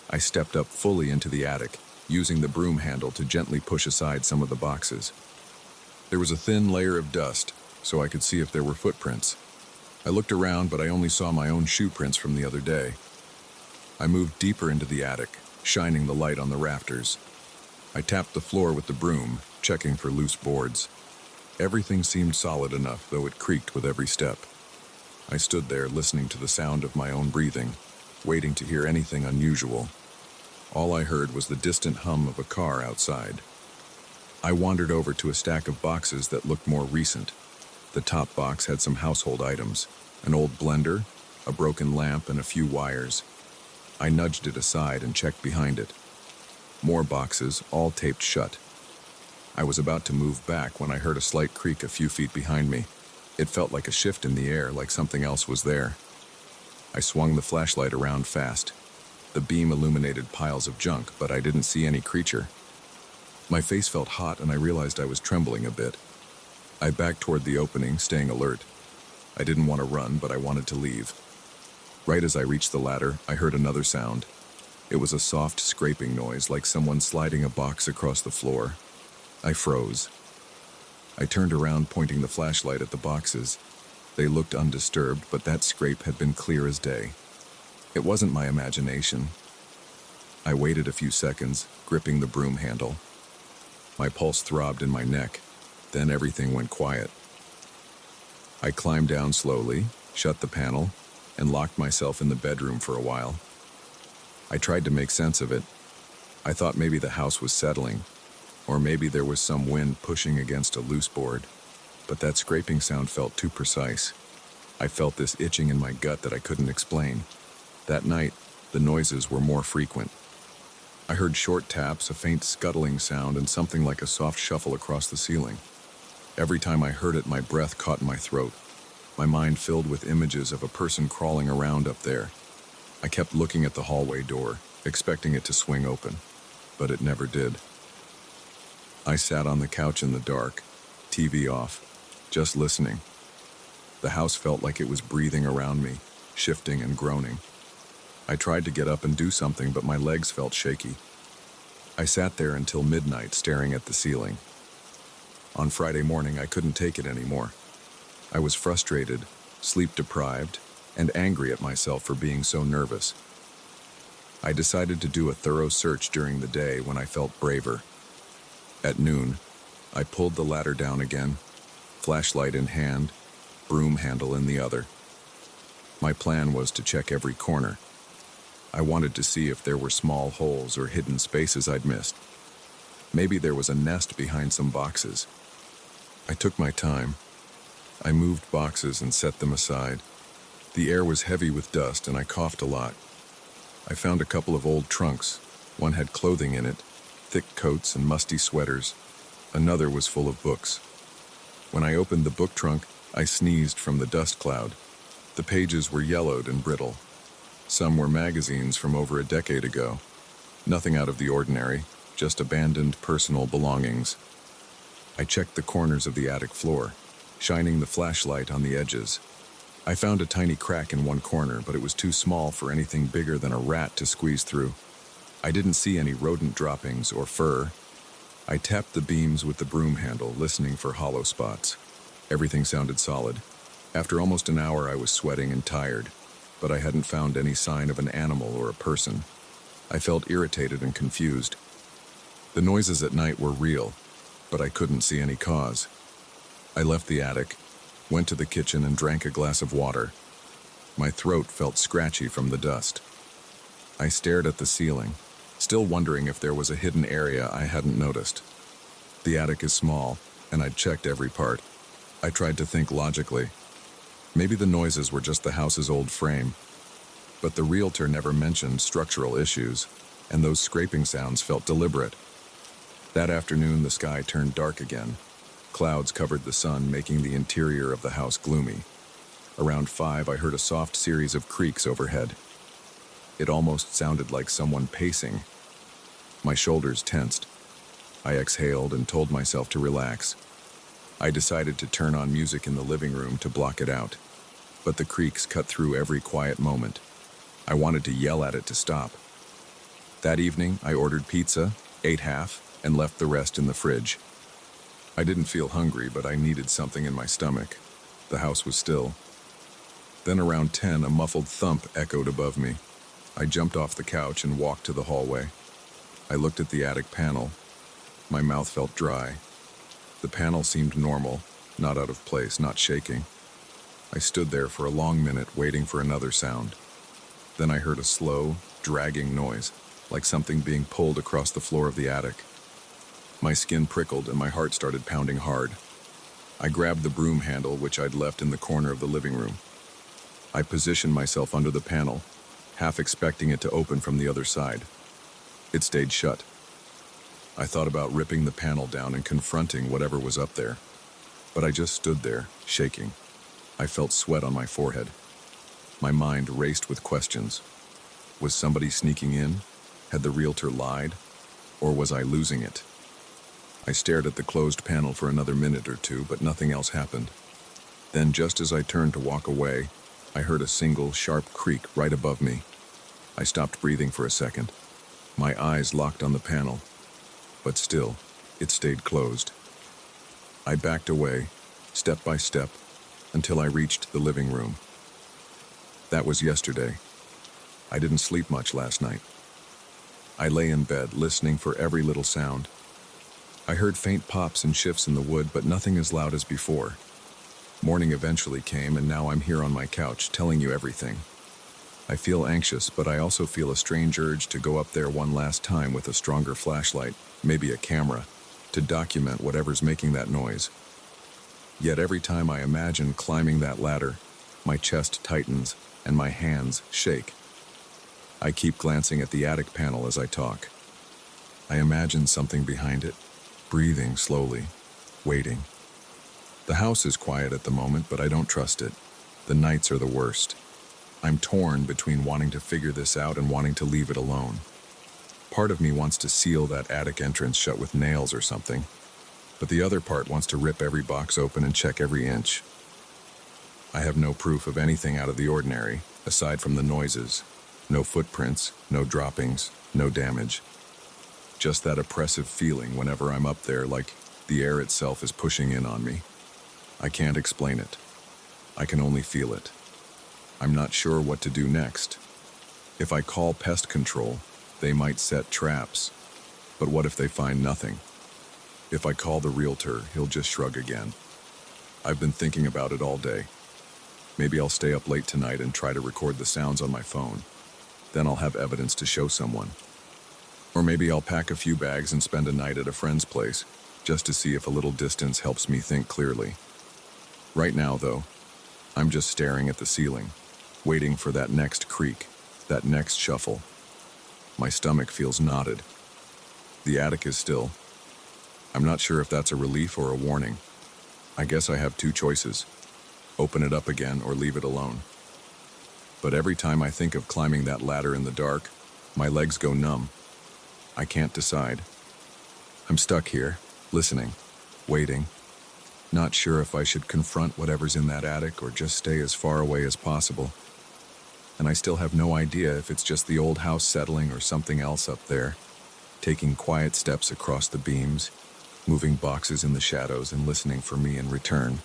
I stepped up fully into the attic, using the broom handle to gently push aside some of the boxes. There was a thin layer of dust, so I could see if there were footprints. I looked around, but I only saw my own shoe prints from the other day. I moved deeper into the attic, shining the light on the rafters. I tapped the floor with the broom, checking for loose boards. Everything seemed solid enough, though it creaked with every step. I stood there listening to the sound of my own breathing, waiting to hear anything unusual. All I heard was the distant hum of a car outside. I wandered over to a stack of boxes that looked more recent. The top box had some household items, an old blender, a broken lamp, and a few wires. I nudged it aside and checked behind it. More boxes, all taped shut. I was about to move back when I heard a slight creak a few feet behind me. It felt like a shift in the air, like something else was there. I swung the flashlight around fast. The beam illuminated piles of junk, but I didn't see any creature. My face felt hot, and I realized I was trembling a bit. I backed toward the opening, staying alert. I didn't want to run, but I wanted to leave. Right as I reached the ladder, I heard another sound. It was a soft scraping noise, like someone sliding a box across the floor. I froze. I turned around, pointing the flashlight at the boxes. They looked undisturbed, but that scrape had been clear as day. It wasn't my imagination. I waited a few seconds, gripping the broom handle. My pulse throbbed in my neck. Then everything went quiet. I climbed down slowly, shut the panel, and locked myself in the bedroom for a while. I tried to make sense of it. I thought maybe the house was settling, or maybe there was some wind pushing against a loose board, but that scraping sound felt too precise. I felt this itching in my gut that I couldn't explain. That night, the noises were more frequent. I heard short taps, a faint scuttling sound, and something like a soft shuffle across the ceiling. Every time I heard it, my breath caught in my throat. My mind filled with images of a person crawling around up there. I kept looking at the hallway door, expecting it to swing open, but it never did. I sat on the couch in the dark, TV off, just listening. The house felt like it was breathing around me, shifting and groaning. I tried to get up and do something, but my legs felt shaky. I sat there until midnight, staring at the ceiling. On Friday morning, I couldn't take it anymore. I was frustrated, sleep-deprived, and angry at myself for being so nervous. I decided to do a thorough search during the day when I felt braver. At noon, I pulled the ladder down again, flashlight in hand, broom handle in the other. My plan was to check every corner. I wanted to see if there were small holes or hidden spaces I'd missed. Maybe there was a nest behind some boxes. I took my time. I moved boxes and set them aside. The air was heavy with dust, and I coughed a lot. I found a couple of old trunks. One had clothing in it, thick coats and musty sweaters. Another was full of books. When I opened the book trunk, I sneezed from the dust cloud. The pages were yellowed and brittle. Some were magazines from over a decade ago. Nothing out of the ordinary, just abandoned personal belongings. I checked the corners of the attic floor, shining the flashlight on the edges. I found a tiny crack in one corner, but it was too small for anything bigger than a rat to squeeze through. I didn't see any rodent droppings or fur. I tapped the beams with the broom handle, listening for hollow spots. Everything sounded solid. After almost an hour, I was sweating and tired, but I hadn't found any sign of an animal or a person. I felt irritated and confused. The noises at night were real, but I couldn't see any cause. I left the attic, went to the kitchen and drank a glass of water. My throat felt scratchy from the dust. I stared at the ceiling, still wondering if there was a hidden area I hadn't noticed. The attic is small, and I'd checked every part. I tried to think logically. Maybe the noises were just the house's old frame. But the realtor never mentioned structural issues, and those scraping sounds felt deliberate. That afternoon, the sky turned dark again. Clouds covered the sun, making the interior of the house gloomy. Around 5, I heard a soft series of creaks overhead. It almost sounded like someone pacing. My shoulders tensed. I exhaled and told myself to relax. I decided to turn on music in the living room to block it out, but the creaks cut through every quiet moment. I wanted to yell at it to stop. That evening, I ordered pizza, ate half, and left the rest in the fridge. I didn't feel hungry, but I needed something in my stomach. The house was still. Then around 10, a muffled thump echoed above me. I jumped off the couch and walked to the hallway. I looked at the attic panel. My mouth felt dry. The panel seemed normal, not out of place, not shaking. I stood there for a long minute, waiting for another sound. Then I heard a slow, dragging noise, like something being pulled across the floor of the attic. My skin prickled and my heart started pounding hard. I grabbed the broom handle, which I'd left in the corner of the living room. I positioned myself under the panel, half expecting it to open from the other side. It stayed shut. I thought about ripping the panel down and confronting whatever was up there, but I just stood there, shaking. I felt sweat on my forehead. My mind raced with questions. Was somebody sneaking in? Had the realtor lied? Or was I losing it? I stared at the closed panel for another minute or two, but nothing else happened. Then, just as I turned to walk away, I heard a single, sharp creak right above me. I stopped breathing for a second. My eyes locked on the panel, but still, it stayed closed. I backed away, step by step, until I reached the living room. That was yesterday. I didn't sleep much last night. I lay in bed, listening for every little sound. I heard faint pops and shifts in the wood, but nothing as loud as before. Morning eventually came, and now I'm here on my couch, telling you everything. I feel anxious, but I also feel a strange urge to go up there one last time with a stronger flashlight, maybe a camera, to document whatever's making that noise. Yet every time I imagine climbing that ladder, my chest tightens and my hands shake. I keep glancing at the attic panel as I talk. I imagine something behind it, breathing slowly, waiting. The house is quiet at the moment, but I don't trust it. The nights are the worst. I'm torn between wanting to figure this out and wanting to leave it alone. Part of me wants to seal that attic entrance shut with nails or something, but the other part wants to rip every box open and check every inch. I have no proof of anything out of the ordinary, aside from the noises. No footprints, no droppings, no damage. Just that oppressive feeling whenever I'm up there, like the air itself is pushing in on me. I can't explain it. I can only feel it. I'm not sure what to do next. If I call pest control, they might set traps. But what if they find nothing? If I call the realtor, he'll just shrug again. I've been thinking about it all day. Maybe I'll stay up late tonight and try to record the sounds on my phone. Then I'll have evidence to show someone. Or maybe I'll pack a few bags and spend a night at a friend's place, just to see if a little distance helps me think clearly. Right now, though, I'm just staring at the ceiling, waiting for that next creak, that next shuffle. My stomach feels knotted. The attic is still. I'm not sure if that's a relief or a warning. I guess I have two choices: open it up again or leave it alone. But every time I think of climbing that ladder in the dark, my legs go numb. I can't decide. I'm stuck here, listening, waiting, not sure if I should confront whatever's in that attic or just stay as far away as possible. And I still have no idea if it's just the old house settling or something else up there, taking quiet steps across the beams, moving boxes in the shadows and listening for me in return.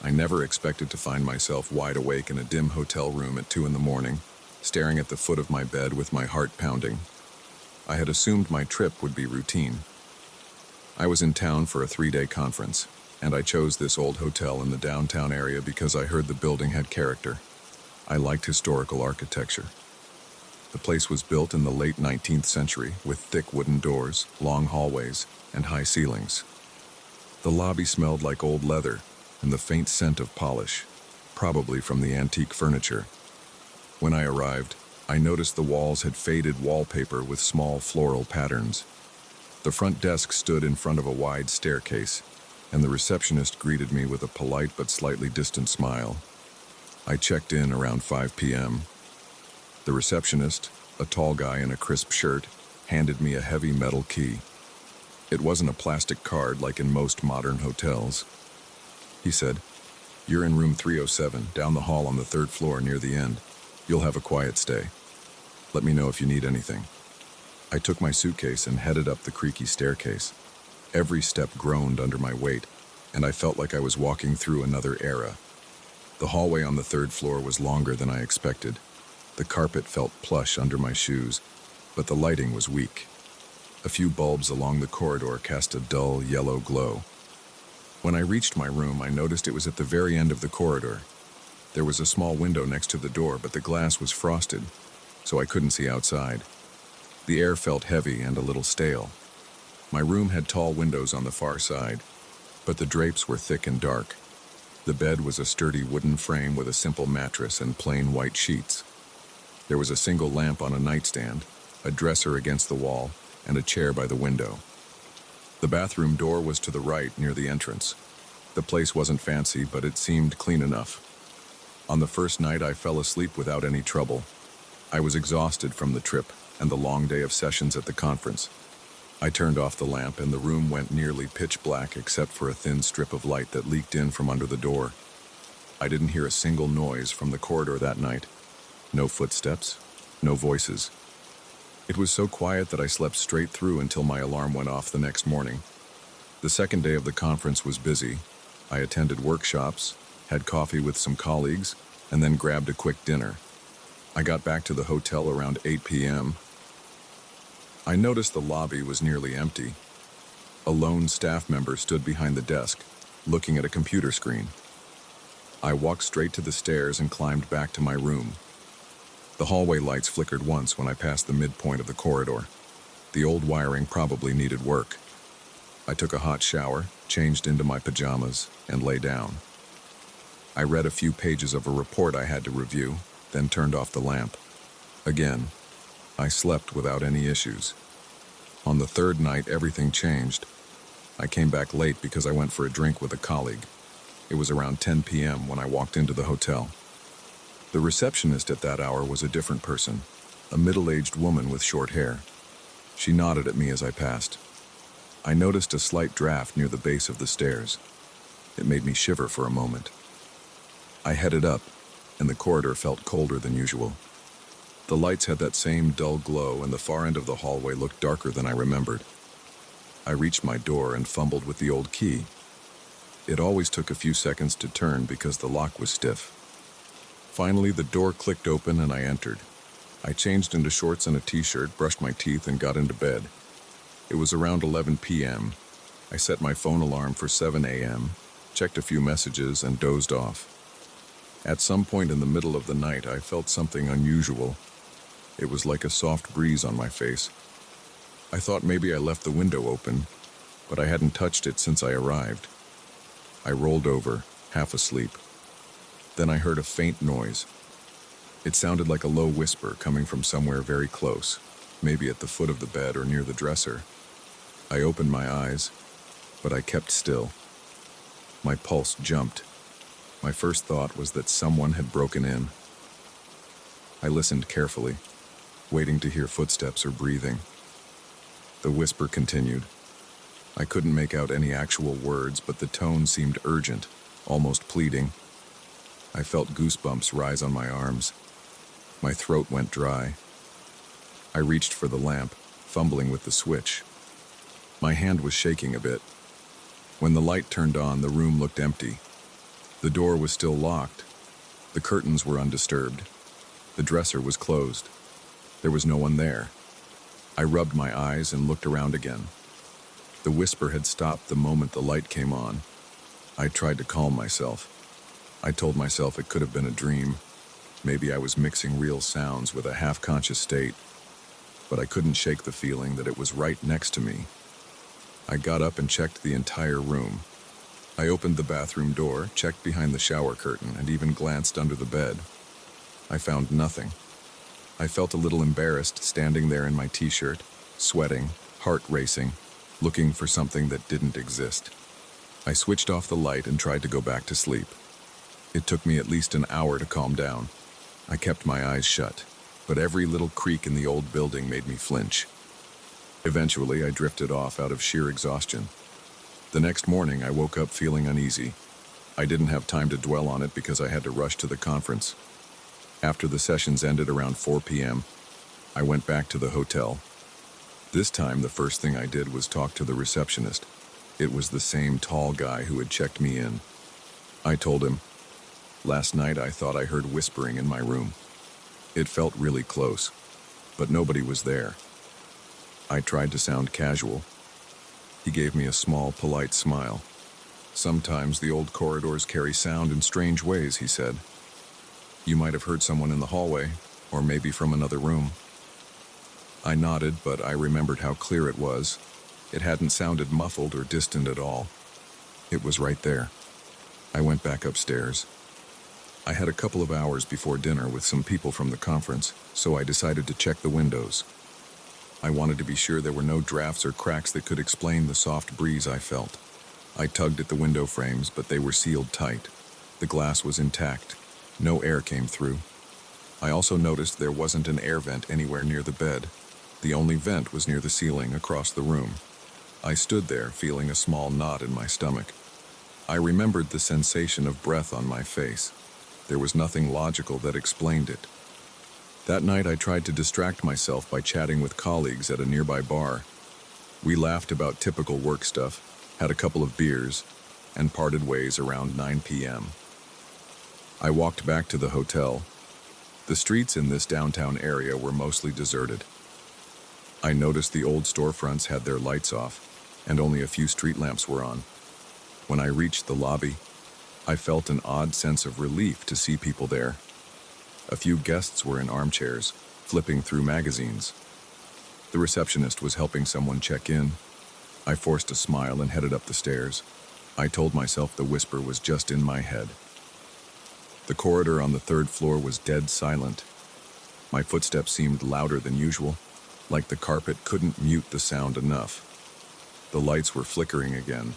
I never expected to find myself wide awake in a dim hotel room at 2 a.m, staring at the foot of my bed with my heart pounding. I had assumed my trip would be routine. I was in town for a 3-day conference, and I chose this old hotel in the downtown area because I heard the building had character. I liked historical architecture. The place was built in the late 19th century with thick wooden doors, long hallways, and high ceilings. The lobby smelled like old leather and the faint scent of polish, probably from the antique furniture. When I arrived, I noticed the walls had faded wallpaper with small floral patterns. The front desk stood in front of a wide staircase, and the receptionist greeted me with a polite but slightly distant smile. I checked in around 5 p.m. The receptionist, a tall guy in a crisp shirt, handed me a heavy metal key. It wasn't a plastic card like in most modern hotels. He said, "You're in room 307, down the hall on the 3rd floor near the end. You'll have a quiet stay. Let me know if you need anything." I took my suitcase and headed up the creaky staircase. Every step groaned under my weight, and I felt like I was walking through another era. The hallway on the 3rd floor was longer than I expected. The carpet felt plush under my shoes, but the lighting was weak. A few bulbs along the corridor cast a dull yellow glow. When I reached my room, I noticed it was at the very end of the corridor. There was a small window next to the door, but the glass was frosted, so I couldn't see outside. The air felt heavy and a little stale. My room had tall windows on the far side, but the drapes were thick and dark. The bed was a sturdy wooden frame with a simple mattress and plain white sheets. There was a single lamp on a nightstand, a dresser against the wall, and a chair by the window. The bathroom door was to the right near the entrance. The place wasn't fancy, but it seemed clean enough. On the first night, I fell asleep without any trouble. I was exhausted from the trip and the long day of sessions at the conference. I turned off the lamp and the room went nearly pitch black except for a thin strip of light that leaked in from under the door. I didn't hear a single noise from the corridor that night. No footsteps, no voices. It was so quiet that I slept straight through until my alarm went off the next morning. The second day of the conference was busy. I attended workshops, had coffee with some colleagues, and then grabbed a quick dinner. I got back to the hotel around 8 p.m. I noticed the lobby was nearly empty. A lone staff member stood behind the desk, looking at a computer screen. I walked straight to the stairs and climbed back to my room. The hallway lights flickered once when I passed the midpoint of the corridor. The old wiring probably needed work. I took a hot shower, changed into my pajamas, and lay down. I read a few pages of a report I had to review, then turned off the lamp. Again, I slept without any issues. On the 3rd night, everything changed. I came back late because I went for a drink with a colleague. It was around 10 p.m. when I walked into the hotel. The receptionist at that hour was a different person, a middle-aged woman with short hair. She nodded at me as I passed. I noticed a slight draft near the base of the stairs. It made me shiver for a moment. I headed up, and the corridor felt colder than usual. The lights had that same dull glow, and the far end of the hallway looked darker than I remembered. I reached my door and fumbled with the old key. It always took a few seconds to turn because the lock was stiff. Finally, the door clicked open and I entered. I changed into shorts and a t-shirt, brushed my teeth, and got into bed. It was around 11 p.m. I set my phone alarm for 7 a.m., checked a few messages, and dozed off. At some point in the middle of the night, I felt something unusual. It was like a soft breeze on my face. I thought maybe I left the window open, but I hadn't touched it since I arrived. I rolled over, half asleep. Then I heard a faint noise. It sounded like a low whisper coming from somewhere very close, maybe at the foot of the bed or near the dresser. I opened my eyes, but I kept still. My pulse jumped. My first thought was that someone had broken in. I listened carefully, waiting to hear footsteps or breathing. The whisper continued. I couldn't make out any actual words, but the tone seemed urgent, almost pleading. I felt goosebumps rise on my arms. My throat went dry. I reached for the lamp, fumbling with the switch. My hand was shaking a bit. When the light turned on, the room looked empty. The door was still locked. The curtains were undisturbed. The dresser was closed. There was no one there. I rubbed my eyes and looked around again. The whisper had stopped the moment the light came on. I tried to calm myself. I told myself it could have been a dream. Maybe I was mixing real sounds with a half-conscious state. But I couldn't shake the feeling that it was right next to me. I got up and checked the entire room. I opened the bathroom door, checked behind the shower curtain, and even glanced under the bed. I found nothing. I felt a little embarrassed standing there in my t-shirt, sweating, heart racing, looking for something that didn't exist. I switched off the light and tried to go back to sleep. It took me at least an hour to calm down. I kept my eyes shut, but every little creak in the old building made me flinch. Eventually, I drifted off out of sheer exhaustion. The next morning, I woke up feeling uneasy. I didn't have time to dwell on it because I had to rush to the conference. After the sessions ended around 4 p.m., I went back to the hotel. This time, the first thing I did was talk to the receptionist. It was the same tall guy who had checked me in. I told him, "Last night I thought I heard whispering in my room. It felt really close, but nobody was there." I tried to sound casual. He gave me a small, polite smile. "Sometimes the old corridors carry sound in strange ways," he said. "You might have heard someone in the hallway, or maybe from another room." I nodded, but I remembered how clear it was. It hadn't sounded muffled or distant at all. It was right there. I went back upstairs. I had a couple of hours before dinner with some people from the conference, so I decided to check the windows. I wanted to be sure there were no drafts or cracks that could explain the soft breeze I felt. I tugged at the window frames, but they were sealed tight. The glass was intact. No air came through. I also noticed there wasn't an air vent anywhere near the bed. The only vent was near the ceiling across the room. I stood there, feeling a small knot in my stomach. I remembered the sensation of breath on my face. There was nothing logical that explained it. That night I tried to distract myself by chatting with colleagues at a nearby bar. We laughed about typical work stuff, had a couple of beers, and parted ways around 9 p.m. I walked back to the hotel. The streets in this downtown area were mostly deserted. I noticed the old storefronts had their lights off, and only a few street lamps were on. When I reached the lobby, I felt an odd sense of relief to see people there. A few guests were in armchairs, flipping through magazines. The receptionist was helping someone check in. I forced a smile and headed up the stairs. I told myself the whisper was just in my head. The corridor on the third floor was dead silent. My footsteps seemed louder than usual, like the carpet couldn't mute the sound enough. The lights were flickering again.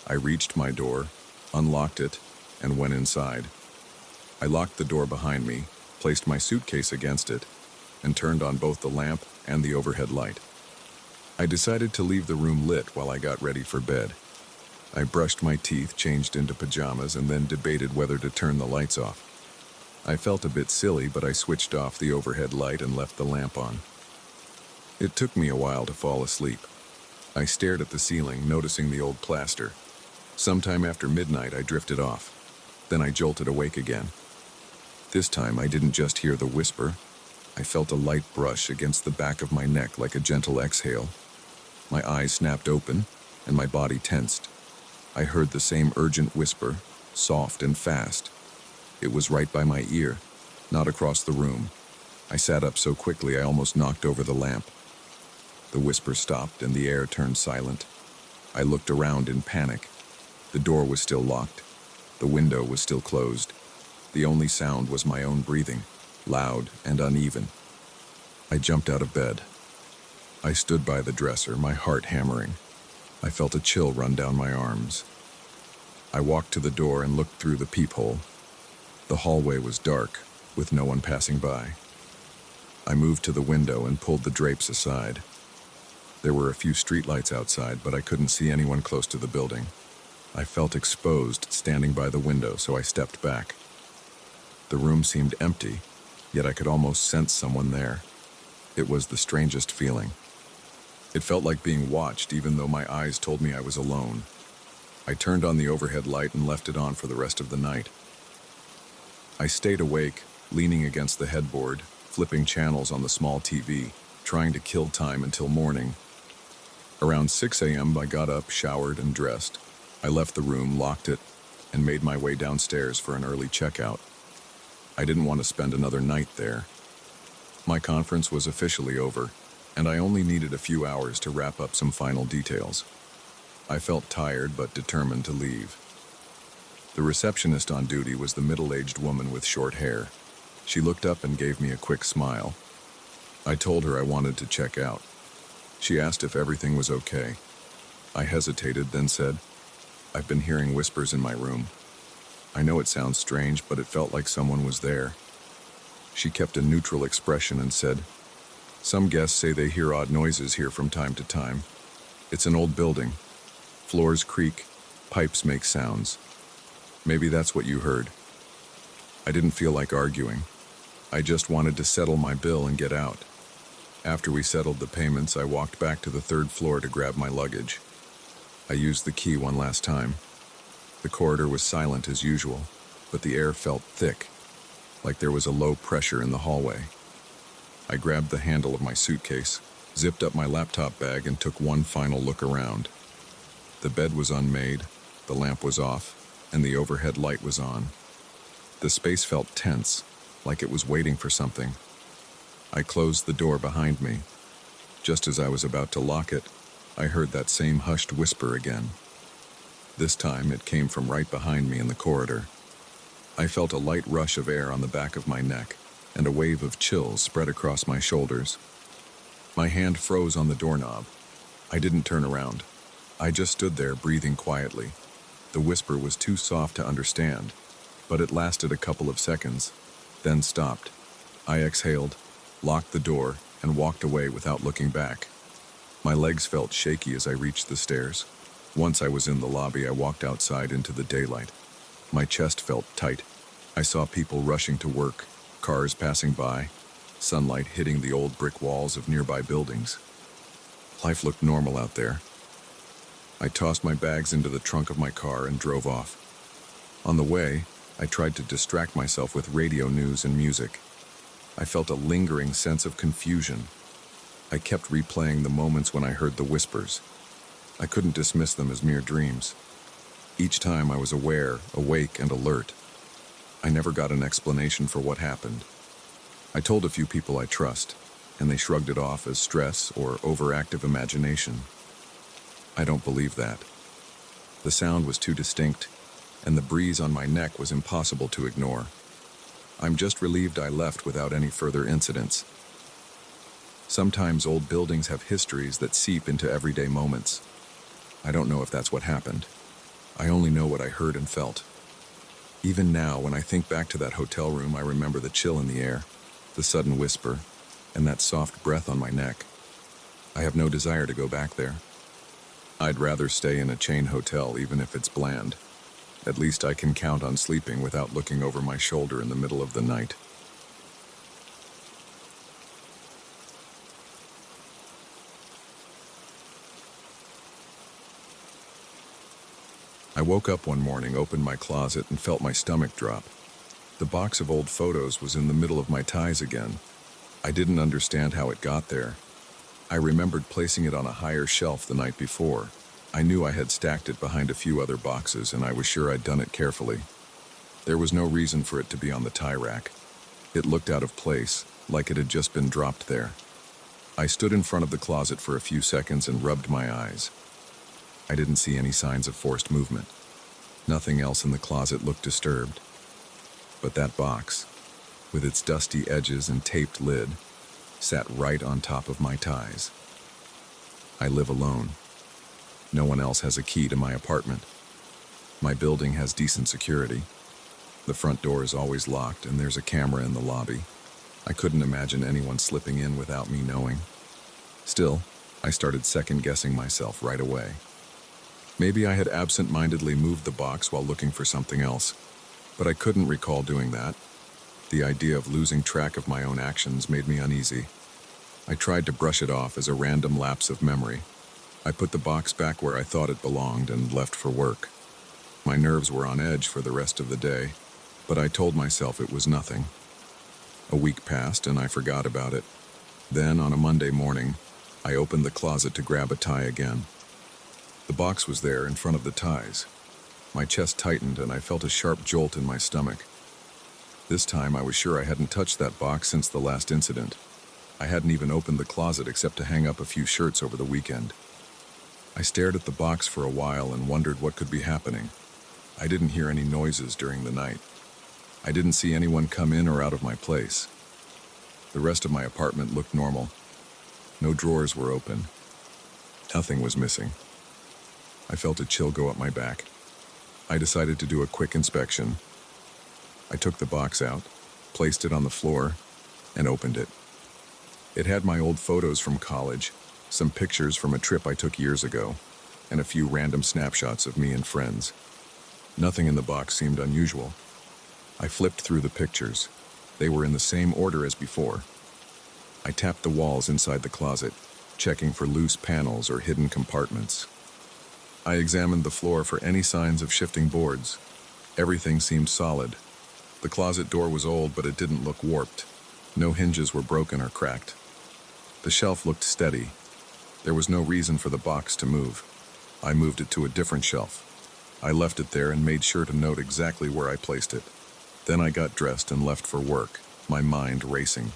I reached my door, unlocked it, and went inside. I locked the door behind me, placed my suitcase against it, and turned on both the lamp and the overhead light. I decided to leave the room lit while I got ready for bed. I brushed my teeth, changed into pajamas, and then debated whether to turn the lights off. I felt a bit silly, but I switched off the overhead light and left the lamp on. It took me a while to fall asleep. I stared at the ceiling, noticing the old plaster. Sometime after midnight, I drifted off. Then I jolted awake again. This time, I didn't just hear the whisper. I felt a light brush against the back of my neck like a gentle exhale. My eyes snapped open, and my body tensed. I heard the same urgent whisper, soft and fast. It was right by my ear, not across the room. I sat up so quickly I almost knocked over the lamp. The whisper stopped and the air turned silent. I looked around in panic. The door was still locked. The window was still closed. The only sound was my own breathing, loud and uneven. I jumped out of bed. I stood by the dresser, my heart hammering. I felt a chill run down my arms. I walked to the door and looked through the peephole. The hallway was dark, with no one passing by. I moved to the window and pulled the drapes aside. There were a few streetlights outside, but I couldn't see anyone close to the building. I felt exposed standing by the window, so I stepped back. The room seemed empty, yet I could almost sense someone there. It was the strangest feeling. It felt like being watched, even though my eyes told me I was alone. I turned on the overhead light and left it on for the rest of the night. I stayed awake, leaning against the headboard, flipping channels on the small TV, trying to kill time until morning. Around 6 a.m., I got up, showered, and dressed. I left the room, locked it, and made my way downstairs for an early checkout. I didn't want to spend another night there. My conference was officially over, and I only needed a few hours to wrap up some final details. I felt tired but determined to leave. The receptionist on duty was the middle-aged woman with short hair. She looked up and gave me a quick smile. I told her I wanted to check out. She asked if everything was okay. I hesitated, then said, "I've been hearing whispers in my room. I know it sounds strange, but it felt like someone was there." She kept a neutral expression and said, "Some guests say they hear odd noises here from time to time. It's an old building. Floors creak, pipes make sounds. Maybe that's what you heard." I didn't feel like arguing. I just wanted to settle my bill and get out. After we settled the payments, I walked back to the third floor to grab my luggage. I used the key one last time. The corridor was silent as usual, but the air felt thick, like there was a low pressure in the hallway. I grabbed the handle of my suitcase, zipped up my laptop bag, and took one final look around. The bed was unmade, the lamp was off, and the overhead light was on. The space felt tense, like it was waiting for something. I closed the door behind me. Just as I was about to lock it, I heard that same hushed whisper again. This time it came from right behind me in the corridor. I felt a light rush of air on the back of my neck, and a wave of chills spread across my shoulders. My hand froze on the doorknob. I didn't turn around. I just stood there, breathing quietly. The whisper was too soft to understand, but it lasted a couple of seconds, then stopped. I exhaled, locked the door, and walked away without looking back. My legs felt shaky as I reached the stairs. Once I was in the lobby, I walked outside into the daylight. My chest felt tight. I saw people rushing to work, cars passing by, sunlight hitting the old brick walls of nearby buildings. Life looked normal out there. I tossed my bags into the trunk of my car and drove off. On the way, I tried to distract myself with radio news and music. I felt a lingering sense of confusion. I kept replaying the moments when I heard the whispers. I couldn't dismiss them as mere dreams. Each time I was aware, awake, and alert. I never got an explanation for what happened. I told a few people I trust, and they shrugged it off as stress or overactive imagination. I don't believe that. The sound was too distinct, and the breeze on my neck was impossible to ignore. I'm just relieved I left without any further incidents. Sometimes old buildings have histories that seep into everyday moments. I don't know if that's what happened. I only know what I heard and felt. Even now, when I think back to that hotel room, I remember the chill in the air, the sudden whisper, and that soft breath on my neck. I have no desire to go back there. I'd rather stay in a chain hotel even if it's bland. At least I can count on sleeping without looking over my shoulder in the middle of the night. I woke up one morning, opened my closet, and felt my stomach drop. The box of old photos was in the middle of my ties again. I didn't understand how it got there. I remembered placing it on a higher shelf the night before. I knew I had stacked it behind a few other boxes, and I was sure I'd done it carefully. There was no reason for it to be on the tie rack. It looked out of place, like it had just been dropped there. I stood in front of the closet for a few seconds and rubbed my eyes. I didn't see any signs of forced movement. Nothing else in the closet looked disturbed. But that box, with its dusty edges and taped lid, sat right on top of my ties. I live alone. No one else has a key to my apartment. My building has decent security. The front door is always locked and there's a camera in the lobby. I couldn't imagine anyone slipping in without me knowing. Still, I started second-guessing myself right away. Maybe I had absent-mindedly moved the box while looking for something else, but I couldn't recall doing that. The idea of losing track of my own actions made me uneasy. I tried to brush it off as a random lapse of memory. I put the box back where I thought it belonged and left for work. My nerves were on edge for the rest of the day, but I told myself it was nothing. A week passed and I forgot about it. Then, on a Monday morning, I opened the closet to grab a tie again. The box was there in front of the ties. My chest tightened and I felt a sharp jolt in my stomach. This time I was sure I hadn't touched that box since the last incident. I hadn't even opened the closet except to hang up a few shirts over the weekend. I stared at the box for a while and wondered what could be happening. I didn't hear any noises during the night. I didn't see anyone come in or out of my place. The rest of my apartment looked normal. No drawers were open. Nothing was missing. I felt a chill go up my back. I decided to do a quick inspection. I took the box out, placed it on the floor, and opened it. It had my old photos from college, some pictures from a trip I took years ago, and a few random snapshots of me and friends. Nothing in the box seemed unusual. I flipped through the pictures. They were in the same order as before. I tapped the walls inside the closet, checking for loose panels or hidden compartments. I examined the floor for any signs of shifting boards. Everything seemed solid. The closet door was old, but it didn't look warped. No hinges were broken or cracked. The shelf looked steady. There was no reason for the box to move. I moved it to a different shelf. I left it there and made sure to note exactly where I placed it. Then I got dressed and left for work, my mind racing.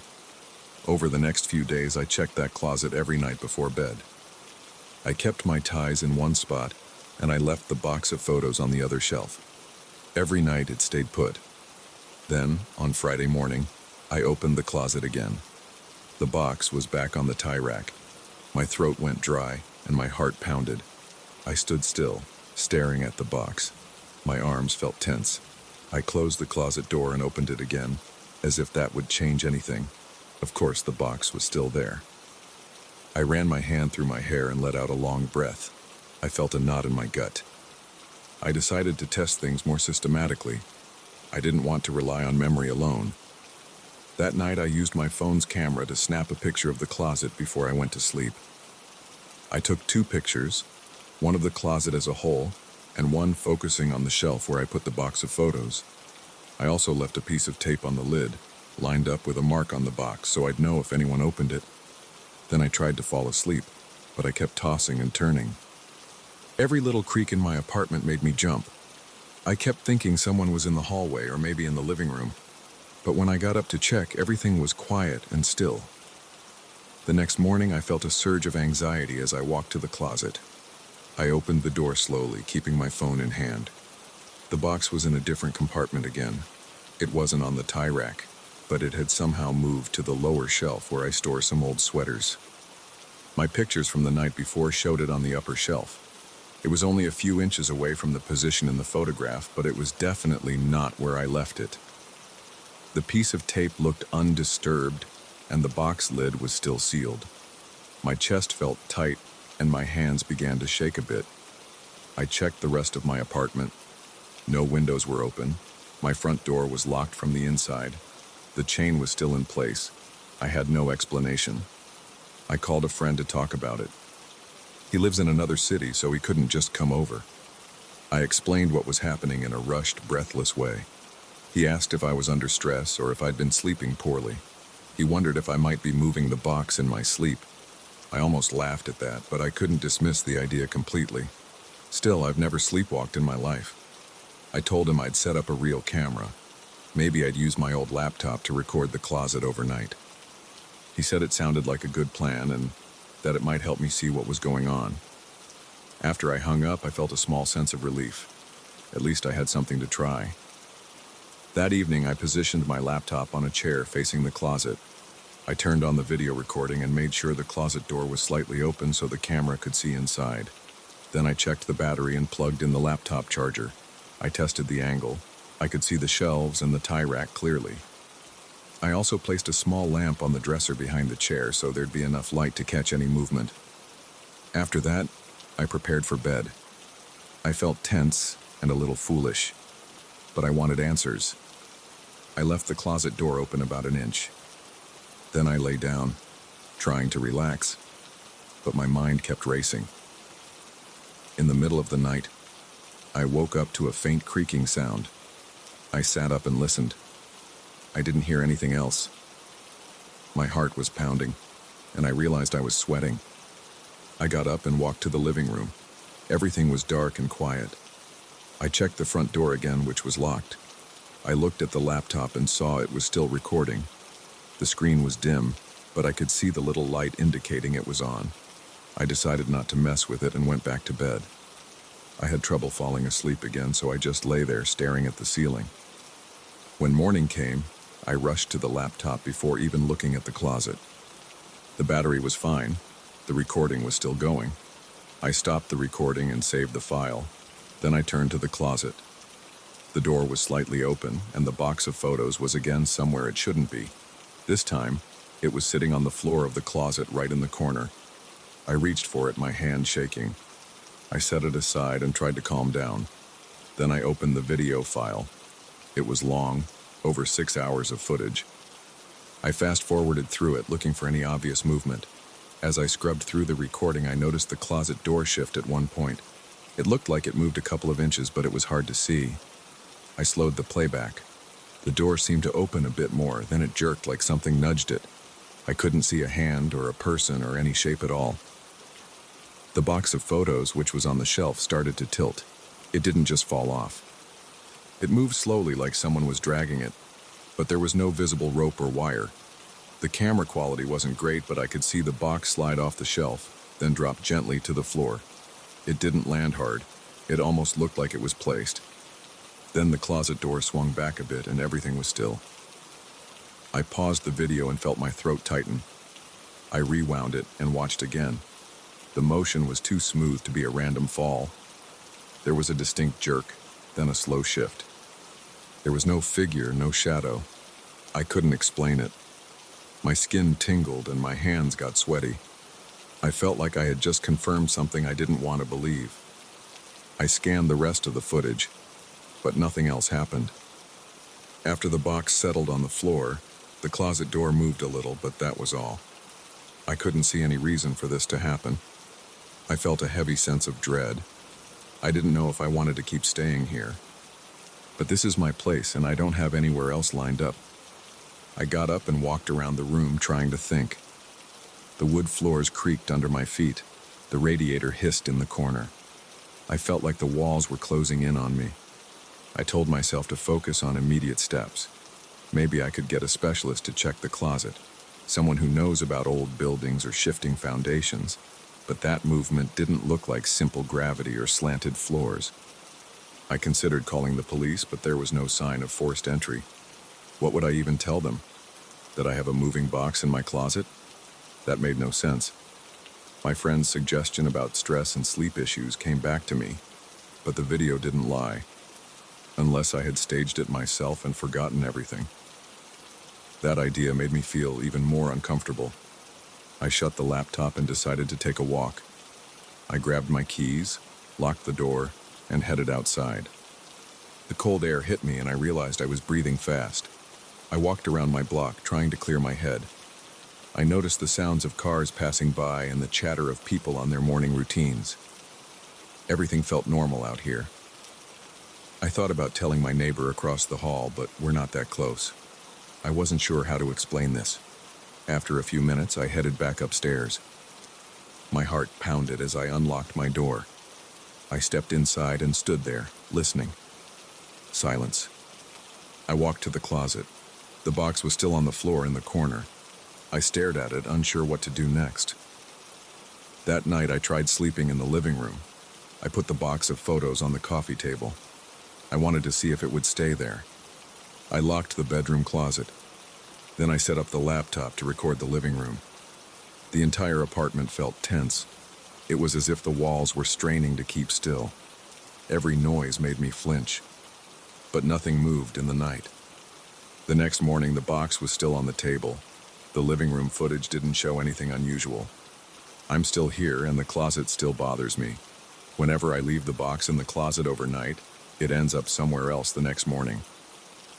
Over the next few days, I checked that closet every night before bed. I kept my ties in one spot, and I left the box of photos on the other shelf. Every night it stayed put. Then, on Friday morning, I opened the closet again. The box was back on the tie rack. My throat went dry, and my heart pounded. I stood still, staring at the box. My arms felt tense. I closed the closet door and opened it again, as if that would change anything. Of course, the box was still there. I ran my hand through my hair and let out a long breath. I felt a knot in my gut. I decided to test things more systematically. I didn't want to rely on memory alone. That night, I used my phone's camera to snap a picture of the closet before I went to sleep. I took 2 pictures, one of the closet as a whole, and one focusing on the shelf where I put the box of photos. I also left a piece of tape on the lid, lined up with a mark on the box so I'd know if anyone opened it. Then I tried to fall asleep, but I kept tossing and turning. Every little creak in my apartment made me jump. I kept thinking someone was in the hallway or maybe in the living room, but when I got up to check, everything was quiet and still. The next morning, I felt a surge of anxiety as I walked to the closet. I opened the door slowly, keeping my phone in hand. The box was in a different compartment again. It wasn't on the tie rack, but it had somehow moved to the lower shelf where I store some old sweaters. My pictures from the night before showed it on the upper shelf. It was only a few inches away from the position in the photograph, but it was definitely not where I left it. The piece of tape looked undisturbed, and the box lid was still sealed. My chest felt tight, and my hands began to shake a bit. I checked the rest of my apartment. No windows were open. My front door was locked from the inside. The chain was still in place. I had no explanation. I called a friend to talk about it. He lives in another city, so he couldn't just come over. I explained what was happening in a rushed, breathless way. He asked if I was under stress or if I'd been sleeping poorly. He wondered if I might be moving the box in my sleep. I almost laughed at that, but I couldn't dismiss the idea completely. Still, I've never sleepwalked in my life. I told him I'd set up a real camera. Maybe I'd use my old laptop to record the closet overnight. He said it sounded like a good plan and that it might help me see what was going on. After I hung up, I felt a small sense of relief. At least I had something to try. That evening, I positioned my laptop on a chair facing the closet. I turned on the video recording and made sure the closet door was slightly open so the camera could see inside. Then I checked the battery and plugged in the laptop charger. I tested the angle. I could see the shelves and the tie rack clearly. I also placed a small lamp on the dresser behind the chair so there'd be enough light to catch any movement. After that, I prepared for bed. I felt tense and a little foolish, but I wanted answers. I left the closet door open about an inch. Then I lay down, trying to relax, but my mind kept racing. In the middle of the night, I woke up to a faint creaking sound. I sat up and listened. I didn't hear anything else. My heart was pounding, and I realized I was sweating. I got up and walked to the living room. Everything was dark and quiet. I checked the front door again, which was locked. I looked at the laptop and saw it was still recording. The screen was dim, but I could see the little light indicating it was on. I decided not to mess with it and went back to bed. I had trouble falling asleep again, so I just lay there staring at the ceiling. When morning came, I rushed to the laptop before even looking at the closet. The battery was fine. The recording was still going. I stopped the recording and saved the file. Then I turned to the closet. The door was slightly open, and the box of photos was again somewhere it shouldn't be. This time, it was sitting on the floor of the closet right in the corner. I reached for it, my hand shaking. I set it aside and tried to calm down. Then I opened the video file. It was long, over 6 hours of footage. I fast-forwarded through it, looking for any obvious movement. As I scrubbed through the recording, I noticed the closet door shift at one point. It looked like it moved a couple of inches, but it was hard to see. I slowed the playback. The door seemed to open a bit more, then it jerked like something nudged it. I couldn't see a hand or a person or any shape at all. The box of photos, which was on the shelf, started to tilt. It didn't just fall off. It moved slowly like someone was dragging it, but there was no visible rope or wire. The camera quality wasn't great, but I could see the box slide off the shelf, then drop gently to the floor. It didn't land hard. It almost looked like it was placed. Then the closet door swung back a bit and everything was still. I paused the video and felt my throat tighten. I rewound it and watched again. The motion was too smooth to be a random fall. There was a distinct jerk, then a slow shift. There was no figure, no shadow. I couldn't explain it. My skin tingled and my hands got sweaty. I felt like I had just confirmed something I didn't want to believe. I scanned the rest of the footage, but nothing else happened. After the box settled on the floor, the closet door moved a little, but that was all. I couldn't see any reason for this to happen. I felt a heavy sense of dread. I didn't know if I wanted to keep staying here. But this is my place, and I don't have anywhere else lined up. I got up and walked around the room, trying to think. The wood floors creaked under my feet. The radiator hissed in the corner. I felt like the walls were closing in on me. I told myself to focus on immediate steps. Maybe I could get a specialist to check the closet, someone who knows about old buildings or shifting foundations. But that movement didn't look like simple gravity or slanted floors. I considered calling the police, but there was no sign of forced entry. What would I even tell them? That I have a moving box in my closet? That made no sense. My friend's suggestion about stress and sleep issues came back to me, but the video didn't lie. Unless I had staged it myself and forgotten everything. That idea made me feel even more uncomfortable. I shut the laptop and decided to take a walk. I grabbed my keys, locked the door, and headed outside. The cold air hit me and I realized I was breathing fast. I walked around my block, trying to clear my head. I noticed the sounds of cars passing by and the chatter of people on their morning routines. Everything felt normal out here. I thought about telling my neighbor across the hall, but we're not that close. I wasn't sure how to explain this. After a few minutes, I headed back upstairs. My heart pounded as I unlocked my door. I stepped inside and stood there, listening. Silence. I walked to the closet. The box was still on the floor in the corner. I stared at it, unsure what to do next. That night, I tried sleeping in the living room. I put the box of photos on the coffee table. I wanted to see if it would stay there. I locked the bedroom closet. Then I set up the laptop to record the living room. The entire apartment felt tense. It was as if the walls were straining to keep still. Every noise made me flinch, but nothing moved in the night. The next morning, the box was still on the table. The living room footage didn't show anything unusual. I'm still here, and the closet still bothers me. Whenever I leave the box in the closet overnight, it ends up somewhere else the next morning.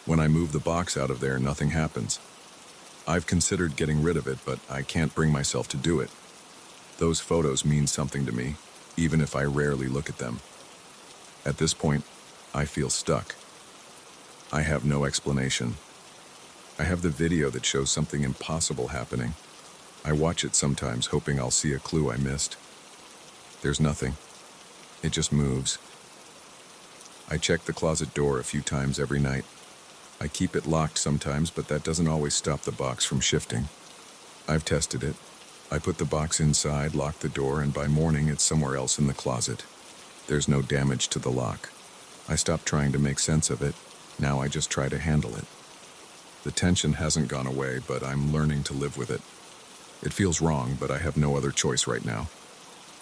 When I move the box out of there, nothing happens. I've considered getting rid of it, but I can't bring myself to do it. Those photos mean something to me, even if I rarely look at them. At this point, I feel stuck. I have no explanation. I have the video that shows something impossible happening. I watch it sometimes, hoping I'll see a clue I missed. There's nothing. It just moves. I check the closet door a few times every night. I keep it locked sometimes, but that doesn't always stop the box from shifting. I've tested it. I put the box inside, lock the door, and by morning it's somewhere else in the closet. There's no damage to the lock. I stopped trying to make sense of it. Now I just try to handle it. The tension hasn't gone away, but I'm learning to live with it. It feels wrong, but I have no other choice right now.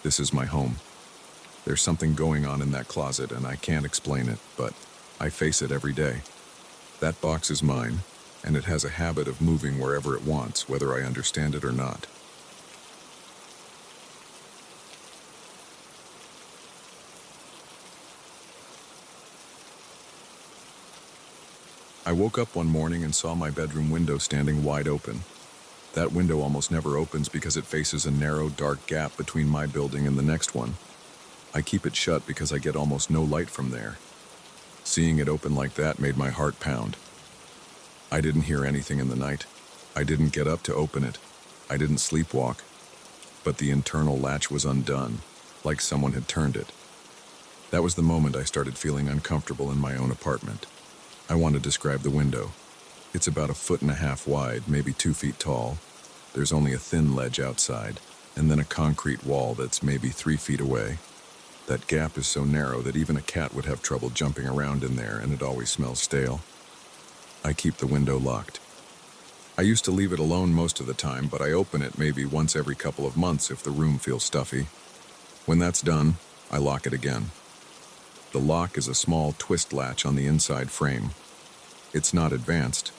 This is my home. There's something going on in that closet, and I can't explain it, but I face it every day. That box is mine, and it has a habit of moving wherever it wants, whether I understand it or not. I woke up one morning and saw my bedroom window standing wide open. That window almost never opens because it faces a narrow, dark gap between my building and the next one. I keep it shut because I get almost no light from there. Seeing it open like that made my heart pound. I didn't hear anything in the night. I didn't get up to open it. I didn't sleepwalk. But the internal latch was undone, like someone had turned it. That was the moment I started feeling uncomfortable in my own apartment. I want to describe the window. It's about 1.5 feet wide, maybe 2 feet tall. There's only a thin ledge outside, and then a concrete wall that's maybe 3 feet away. That gap is so narrow that even a cat would have trouble jumping around in there, and it always smells stale. I keep the window locked. I used to leave it alone most of the time, but I open it maybe once every couple of months if the room feels stuffy. When that's done, I lock it again. The lock is a small twist latch on the inside frame. It's not advanced.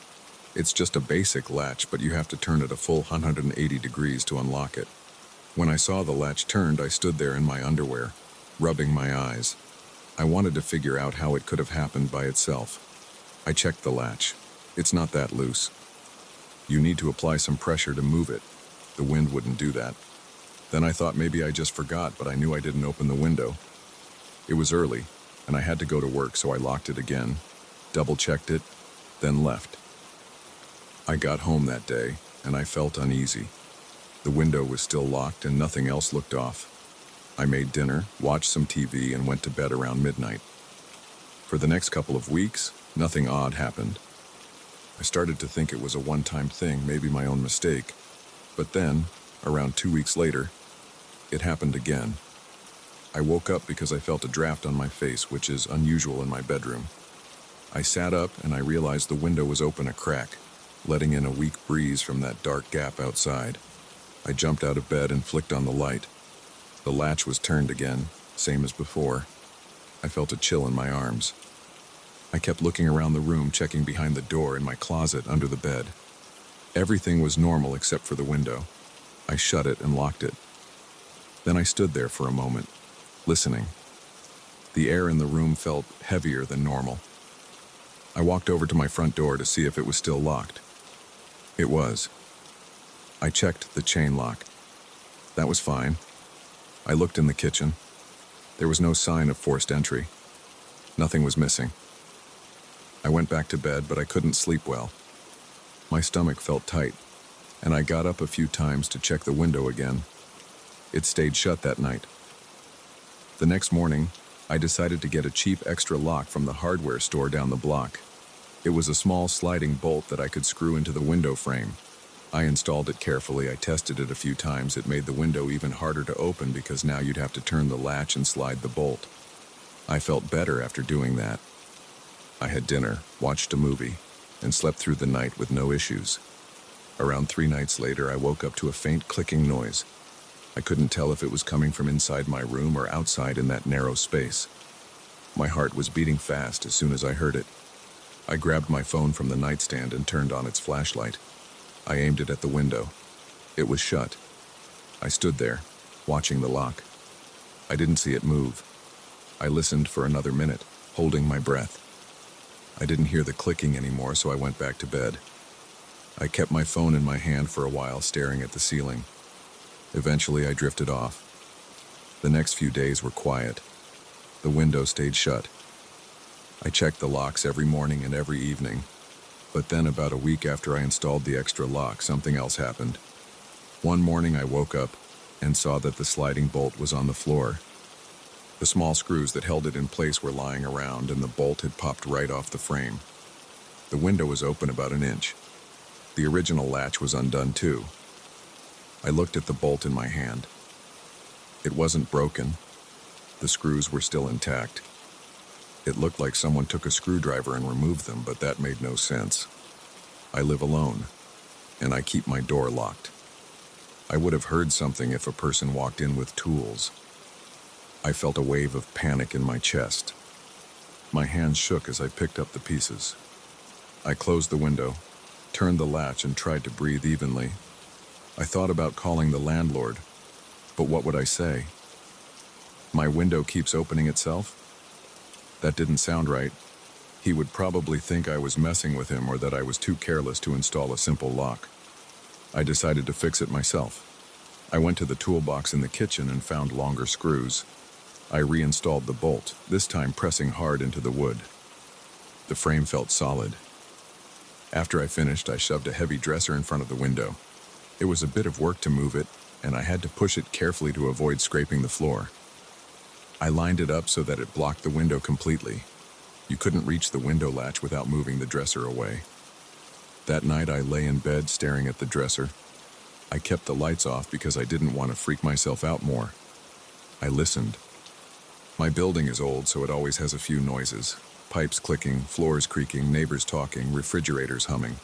It's just a basic latch, but you have to turn it a full 180 degrees to unlock it. When I saw the latch turned, I stood there in my underwear, rubbing my eyes. I wanted to figure out how it could have happened by itself. I checked the latch. It's not that loose. You need to apply some pressure to move it. The wind wouldn't do that. Then I thought maybe I just forgot, but I knew I didn't open the window. It was early, and I had to go to work, so I locked it again, double-checked it, then left. I got home that day, and I felt uneasy. The window was still locked, and nothing else looked off. I made dinner, watched some TV, and went to bed around midnight. For the next couple of weeks, nothing odd happened. I started to think it was a one-time thing, maybe my own mistake. But then, around 2 weeks later, it happened again. I woke up because I felt a draft on my face, which is unusual in my bedroom. I sat up and I realized the window was open a crack, letting in a weak breeze from that dark gap outside. I jumped out of bed and flicked on the light. The latch was turned again, same as before. I felt a chill in my arms. I kept looking around the room, checking behind the door, in my closet, under the bed. Everything was normal except for the window. I shut it and locked it. Then I stood there for a moment, listening. The air in the room felt heavier than normal. I walked over to my front door to see if it was still locked. It was. I checked the chain lock. That was fine. I looked in the kitchen. There was no sign of forced entry. Nothing was missing. I went back to bed, but I couldn't sleep well. My stomach felt tight, and I got up a few times to check the window again. It stayed shut that night. The next morning, I decided to get a cheap extra lock from the hardware store down the block. It was a small sliding bolt that I could screw into the window frame. I installed it carefully. I tested it a few times. It made the window even harder to open because now you'd have to turn the latch and slide the bolt. I felt better after doing that. I had dinner, watched a movie, and slept through the night with no issues. Around 3 nights later, I woke up to a faint clicking noise. I couldn't tell if it was coming from inside my room or outside in that narrow space. My heart was beating fast as soon as I heard it. I grabbed my phone from the nightstand and turned on its flashlight. I aimed it at the window. It was shut. I stood there, watching the lock. I didn't see it move. I listened for another minute, holding my breath. I didn't hear the clicking anymore, so I went back to bed. I kept my phone in my hand for a while, staring at the ceiling. Eventually, I drifted off. The next few days were quiet. The window stayed shut. I checked the locks every morning and every evening. But then, about a week after I installed the extra lock, something else happened. One morning, I woke up and saw that the sliding bolt was on the floor. The small screws that held it in place were lying around, and the bolt had popped right off the frame. The window was open about an inch. The original latch was undone too. I looked at the bolt in my hand. It wasn't broken. The screws were still intact. It looked like someone took a screwdriver and removed them, but that made no sense. I live alone, and I keep my door locked. I would have heard something if a person walked in with tools. I felt a wave of panic in my chest. My hands shook as I picked up the pieces. I closed the window, turned the latch, and tried to breathe evenly. I thought about calling the landlord, but what would I say? My window keeps opening itself? That didn't sound right. He would probably think I was messing with him, or that I was too careless to install a simple lock. I decided to fix it myself. I went to the toolbox in the kitchen and found longer screws. I reinstalled the bolt, this time pressing hard into the wood. The frame felt solid. After I finished, I shoved a heavy dresser in front of the window. It was a bit of work to move it, and I had to push it carefully to avoid scraping the floor. I lined it up so that it blocked the window completely. You couldn't reach the window latch without moving the dresser away. That night, I lay in bed staring at the dresser. I kept the lights off because I didn't want to freak myself out more. I listened. My building is old, so it always has a few noises. Pipes clicking, floors creaking, neighbors talking, refrigerators humming.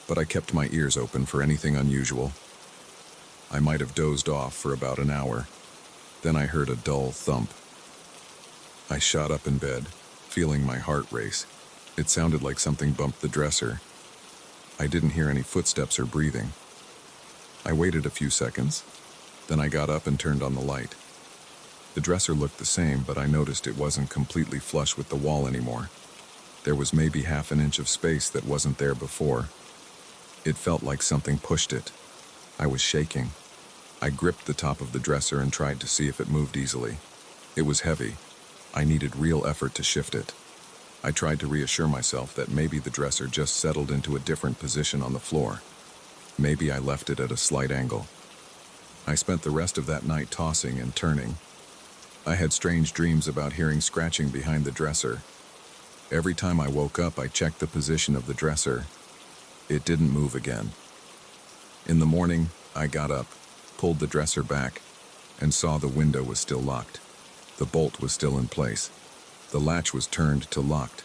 But I kept my ears open for anything unusual. I might have dozed off for about an hour. Then I heard a dull thump. I shot up in bed, feeling my heart race. It sounded like something bumped the dresser. I didn't hear any footsteps or breathing. I waited a few seconds. Then I got up and turned on the light. The dresser looked the same, but I noticed it wasn't completely flush with the wall anymore. There was maybe half an inch of space that wasn't there before. It felt like something pushed it. I was shaking. I gripped the top of the dresser and tried to see if it moved easily. It was heavy. I needed real effort to shift it. I tried to reassure myself that maybe the dresser just settled into a different position on the floor. Maybe I left it at a slight angle. I spent the rest of that night tossing and turning. I had strange dreams about hearing scratching behind the dresser. Every time I woke up, I checked the position of the dresser. It didn't move again. In the morning, I got up, pulled the dresser back, and saw the window was still locked. The bolt was still in place. The latch was turned to locked.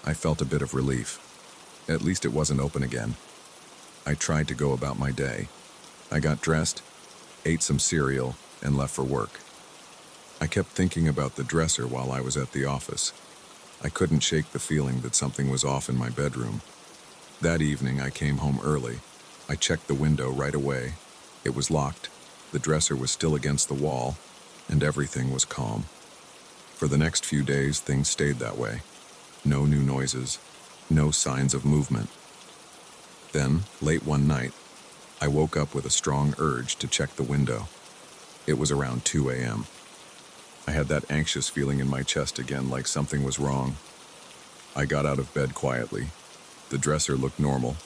I felt a bit of relief. At least it wasn't open again. I tried to go about my day. I got dressed, ate some cereal, and left for work. I kept thinking about the dresser while I was at the office. I couldn't shake the feeling that something was off in my bedroom. That evening, I came home early. I checked the window right away. It was locked, the dresser was still against the wall, and everything was calm. For the next few days, things stayed that way. No new noises, no signs of movement. Then, late one night, I woke up with a strong urge to check the window. It was around 2 a.m. I had that anxious feeling in my chest again, like something was wrong. I got out of bed quietly. The dresser looked normal.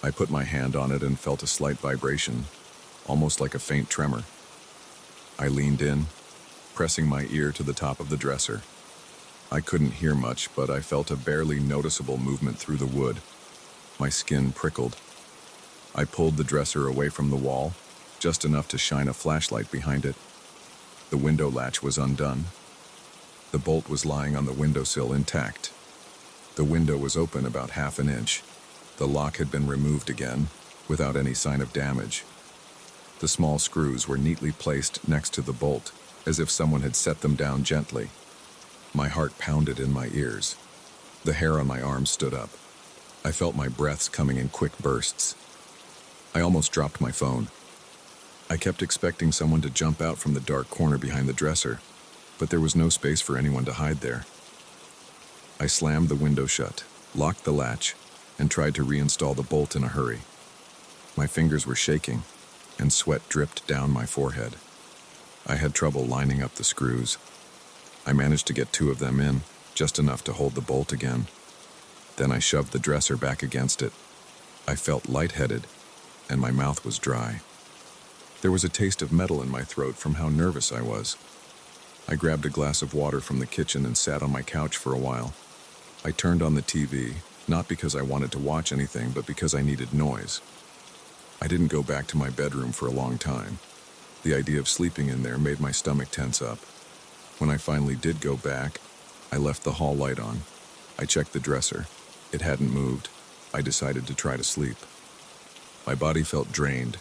I put my hand on it and felt a slight vibration, almost like a faint tremor. I leaned in, pressing my ear to the top of the dresser. I couldn't hear much, but I felt a barely noticeable movement through the wood. My skin prickled. I pulled the dresser away from the wall, just enough to shine a flashlight behind it. The window latch was undone. The bolt was lying on the windowsill intact. The window was open about half an inch. The lock had been removed again, without any sign of damage. The small screws were neatly placed next to the bolt, as if someone had set them down gently. My heart pounded in my ears. The hair on my arms stood up. I felt my breaths coming in quick bursts. I almost dropped my phone. I kept expecting someone to jump out from the dark corner behind the dresser, but there was no space for anyone to hide there. I slammed the window shut, locked the latch, and tried to reinstall the bolt in a hurry. My fingers were shaking, and sweat dripped down my forehead. I had trouble lining up the screws. I managed to get 2 of them in, just enough to hold the bolt again. Then I shoved the dresser back against it. I felt lightheaded, and my mouth was dry. There was a taste of metal in my throat from how nervous I was. I grabbed a glass of water from the kitchen and sat on my couch for a while. I turned on the TV, not because I wanted to watch anything, but because I needed noise. I didn't go back to my bedroom for a long time. The idea of sleeping in there made my stomach tense up. When I finally did go back, I left the hall light on. I checked the dresser. It hadn't moved. I decided to try to sleep. My body felt drained,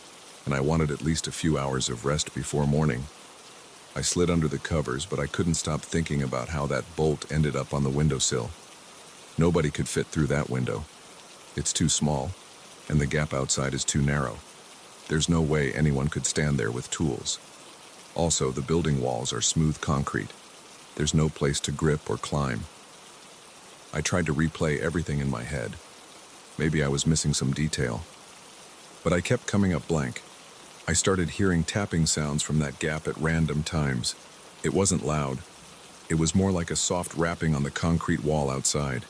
and I wanted at least a few hours of rest before morning. I slid under the covers, but I couldn't stop thinking about how that bolt ended up on the windowsill. Nobody could fit through that window. It's too small, and the gap outside is too narrow. There's no way anyone could stand there with tools. Also, the building walls are smooth concrete. There's no place to grip or climb. I tried to replay everything in my head. Maybe I was missing some detail. But I kept coming up blank. I started hearing tapping sounds from that gap at random times. It wasn't loud. It was more like a soft rapping on the concrete wall outside.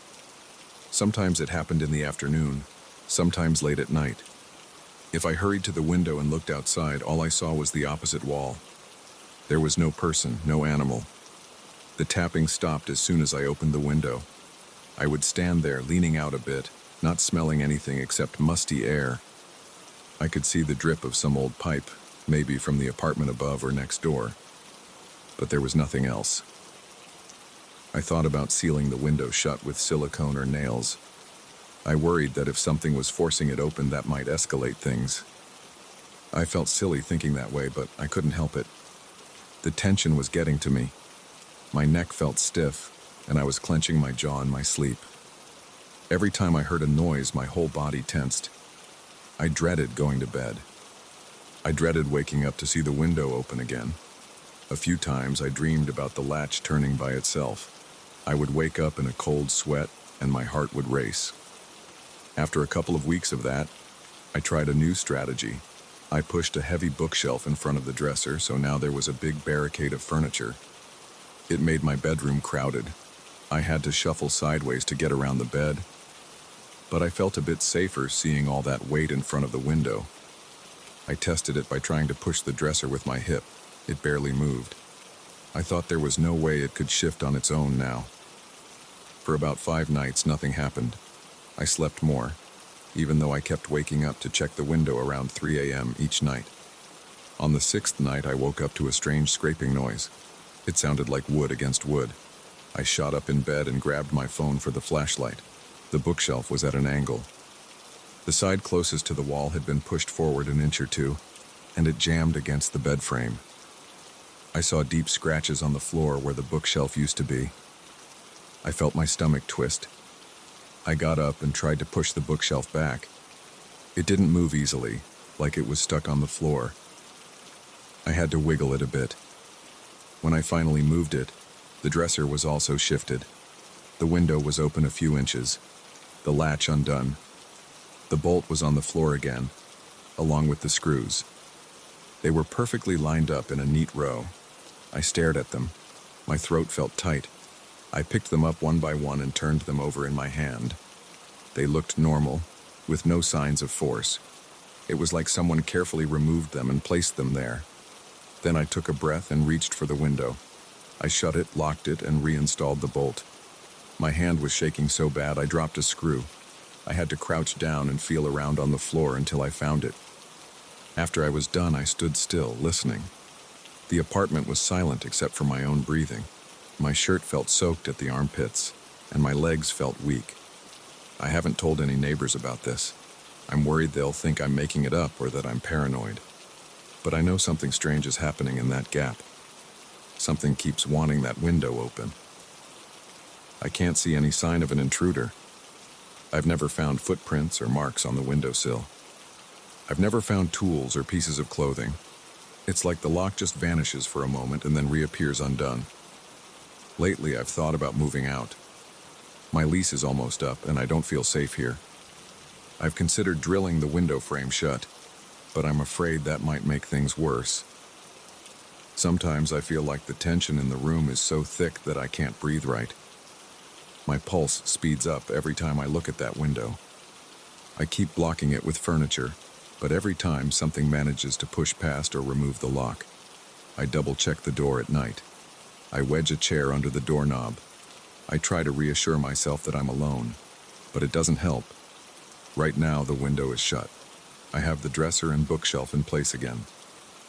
Sometimes it happened in the afternoon, sometimes late at night. If I hurried to the window and looked outside, all I saw was the opposite wall. There was no person, no animal. The tapping stopped as soon as I opened the window. I would stand there, leaning out a bit, not smelling anything except musty air. I could see the drip of some old pipe, maybe from the apartment above or next door. But there was nothing else. I thought about sealing the window shut with silicone or nails. I worried that if something was forcing it open, that might escalate things. I felt silly thinking that way, but I couldn't help it. The tension was getting to me. My neck felt stiff, and I was clenching my jaw in my sleep. Every time I heard a noise, my whole body tensed. I dreaded going to bed. I dreaded waking up to see the window open again. A few times I dreamed about the latch turning by itself. I would wake up in a cold sweat, and my heart would race. After a couple of weeks of that, I tried a new strategy. I pushed a heavy bookshelf in front of the dresser, so now there was a big barricade of furniture. It made my bedroom crowded. I had to shuffle sideways to get around the bed, but I felt a bit safer seeing all that weight in front of the window. I tested it by trying to push the dresser with my hip. It barely moved. I thought there was no way it could shift on its own now. For about 5 nights, nothing happened. I slept more, even though I kept waking up to check the window around 3 a.m. each night. On the 6th night, I woke up to a strange scraping noise. It sounded like wood against wood. I shot up in bed and grabbed my phone for the flashlight. The bookshelf was at an angle. The side closest to the wall had been pushed forward an inch or two, and it jammed against the bed frame. I saw deep scratches on the floor where the bookshelf used to be. I felt my stomach twist. I got up and tried to push the bookshelf back. It didn't move easily, like it was stuck on the floor. I had to wiggle it a bit. When I finally moved it, the dresser was also shifted. The window was open a few inches, the latch undone. The bolt was on the floor again, along with the screws. They were perfectly lined up in a neat row. I stared at them. My throat felt tight. I picked them up one by one and turned them over in my hand. They looked normal, with no signs of force. It was like someone carefully removed them and placed them there. Then I took a breath and reached for the window. I shut it, locked it, and reinstalled the bolt. My hand was shaking so bad I dropped a screw. I had to crouch down and feel around on the floor until I found it. After I was done, I stood still, listening. The apartment was silent except for my own breathing. My shirt felt soaked at the armpits, and my legs felt weak. I haven't told any neighbors about this. I'm worried they'll think I'm making it up or that I'm paranoid. But I know something strange is happening in that gap. Something keeps wanting that window open. I can't see any sign of an intruder. I've never found footprints or marks on the windowsill. I've never found tools or pieces of clothing. It's like the lock just vanishes for a moment and then reappears undone. Lately, I've thought about moving out. My lease is almost up, and I don't feel safe here. I've considered drilling the window frame shut, but I'm afraid that might make things worse. Sometimes I feel like the tension in the room is so thick that I can't breathe right. My pulse speeds up every time I look at that window. I keep blocking it with furniture, but every time something manages to push past or remove the lock. I double-check the door at night. I wedge a chair under the doorknob. I try to reassure myself that I'm alone, but it doesn't help. Right now, the window is shut. I have the dresser and bookshelf in place again.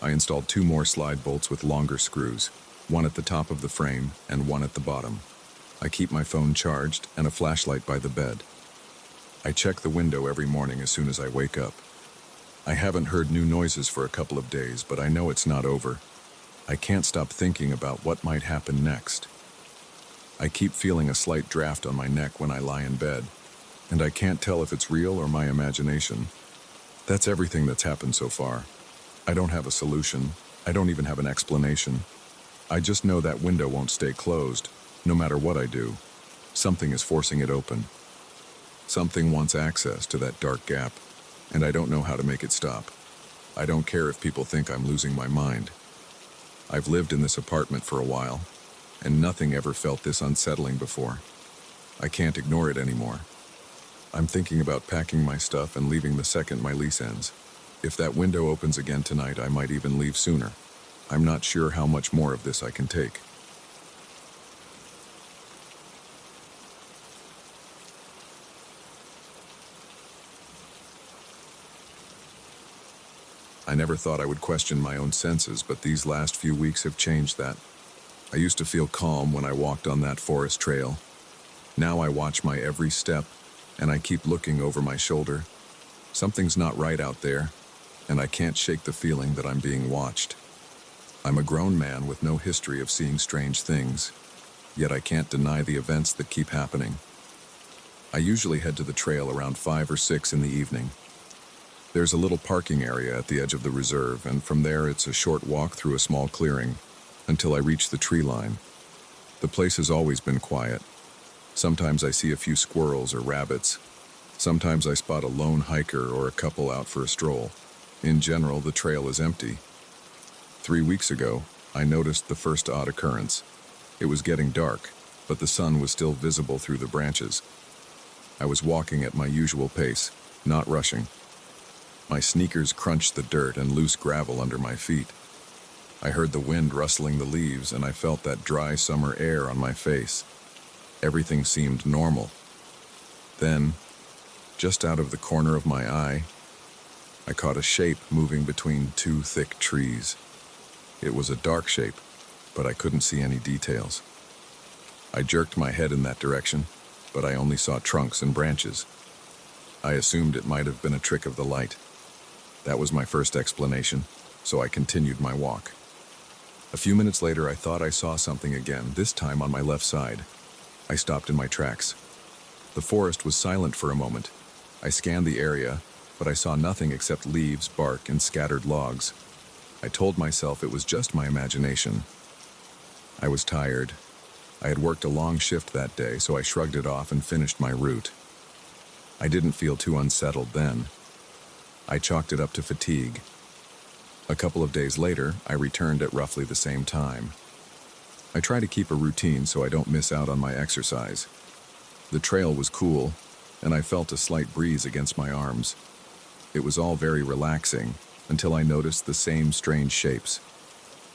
I installed 2 more slide bolts with longer screws, one at the top of the frame and one at the bottom. I keep my phone charged and a flashlight by the bed. I check the window every morning as soon as I wake up. I haven't heard new noises for a couple of days, but I know it's not over. I can't stop thinking about what might happen next. I keep feeling a slight draft on my neck when I lie in bed, and I can't tell if it's real or my imagination. That's everything that's happened so far. I don't have a solution. I don't even have an explanation. I just know that window won't stay closed, no matter what I do. Something is forcing it open. Something wants access to that dark gap, and I don't know how to make it stop. I don't care if people think I'm losing my mind. I've lived in this apartment for a while, and nothing ever felt this unsettling before. I can't ignore it anymore. I'm thinking about packing my stuff and leaving the second my lease ends. If that window opens again tonight, I might even leave sooner. I'm not sure how much more of this I can take. I never thought I would question my own senses, but these last few weeks have changed that. I used to feel calm when I walked on that forest trail. Now I watch my every step, and I keep looking over my shoulder. Something's not right out there, and I can't shake the feeling that I'm being watched. I'm a grown man with no history of seeing strange things, yet I can't deny the events that keep happening. I usually head to the trail around 5 or 6 in the evening. There's a little parking area at the edge of the reserve, and from there it's a short walk through a small clearing until I reach the tree line. The place has always been quiet. Sometimes I see a few squirrels or rabbits. Sometimes I spot a lone hiker or a couple out for a stroll. In general, the trail is empty. 3 weeks ago, I noticed the first odd occurrence. It was getting dark, but the sun was still visible through the branches. I was walking at my usual pace, not rushing. My sneakers crunched the dirt and loose gravel under my feet. I heard the wind rustling the leaves, and I felt that dry summer air on my face. Everything seemed normal. Then, just out of the corner of my eye, I caught a shape moving between 2 thick trees. It was a dark shape, but I couldn't see any details. I jerked my head in that direction, but I only saw trunks and branches. I assumed it might have been a trick of the light. That was my first explanation, so I continued my walk. A few minutes later, I thought I saw something again, this time on my left side. I stopped in my tracks. The forest was silent for a moment. I scanned the area, but I saw nothing except leaves, bark, and scattered logs. I told myself it was just my imagination. I was tired. I had worked a long shift that day, so I shrugged it off and finished my route. I didn't feel too unsettled then. I chalked it up to fatigue. A couple of days later, I returned at roughly the same time. I try to keep a routine so I don't miss out on my exercise. The trail was cool, and I felt a slight breeze against my arms. It was all very relaxing until I noticed the same strange shapes.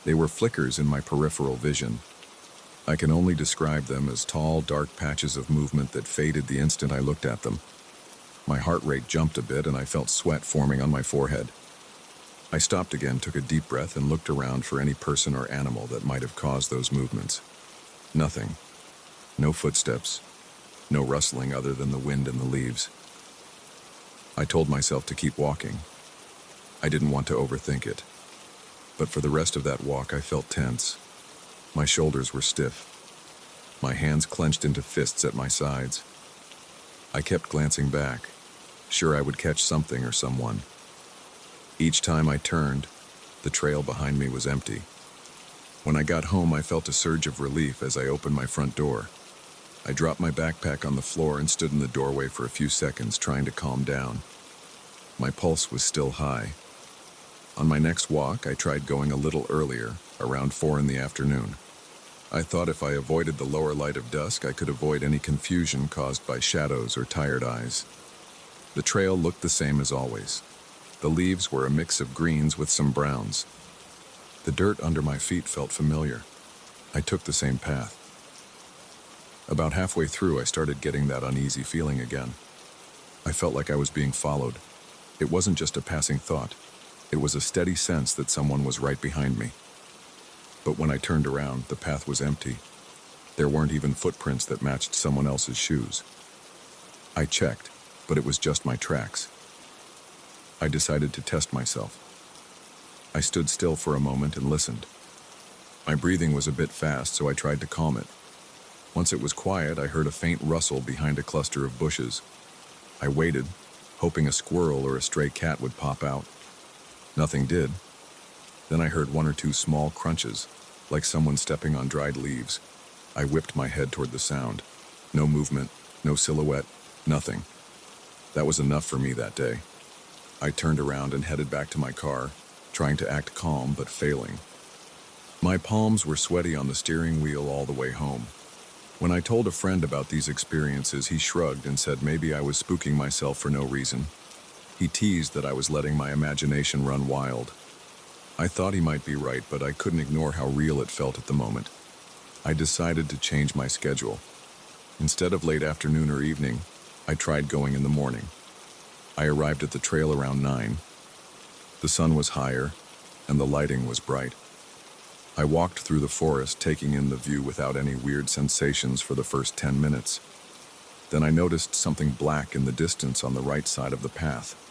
They were flickers in my peripheral vision. I can only describe them as tall, dark patches of movement that faded the instant I looked at them. My heart rate jumped a bit, and I felt sweat forming on my forehead. I stopped again, took a deep breath, and looked around for any person or animal that might have caused those movements. Nothing. No footsteps. No rustling other than the wind and the leaves. I told myself to keep walking. I didn't want to overthink it. But for the rest of that walk, I felt tense. My shoulders were stiff. my hands clenched into fists at my sides. I kept glancing back, sure I would catch something or someone. Each time I turned, the trail behind me was empty. When I got home, I felt a surge of relief as I opened my front door. I dropped my backpack on the floor and stood in the doorway for a few seconds, trying to calm down. My pulse was still high. On my next walk, I tried going a little earlier, around 4 in the afternoon. I thought if I avoided the lower light of dusk, I could avoid any confusion caused by shadows or tired eyes. The trail looked the same as always. The leaves were a mix of greens with some browns. The dirt under my feet felt familiar. I took the same path. About halfway through, I started getting that uneasy feeling again. I felt like I was being followed. It wasn't just a passing thought. It was a steady sense that someone was right behind me. But when I turned around, the path was empty. There weren't even footprints that matched someone else's shoes. I checked, but it was just my tracks. I decided to test myself. I stood still for a moment and listened. My breathing was a bit fast, so I tried to calm it. Once it was quiet, I heard a faint rustle behind a cluster of bushes. I waited, hoping a squirrel or a stray cat would pop out. Nothing did. Then I heard 1 or 2 small crunches, like someone stepping on dried leaves. I whipped my head toward the sound. No movement, no silhouette, nothing. That was enough for me that day. I turned around and headed back to my car, trying to act calm but failing. My palms were sweaty on the steering wheel all the way home. When I told a friend about these experiences, he shrugged and said maybe I was spooking myself for no reason. He teased that I was letting my imagination run wild. I thought he might be right, but I couldn't ignore how real it felt at the moment. I decided to change my schedule. Instead of late afternoon or evening, I tried going in the morning. I arrived at the trail around 9. The sun was higher, and the lighting was bright. I walked through the forest, taking in the view without any weird sensations for the first 10 minutes. Then I noticed something black in the distance on the right side of the path.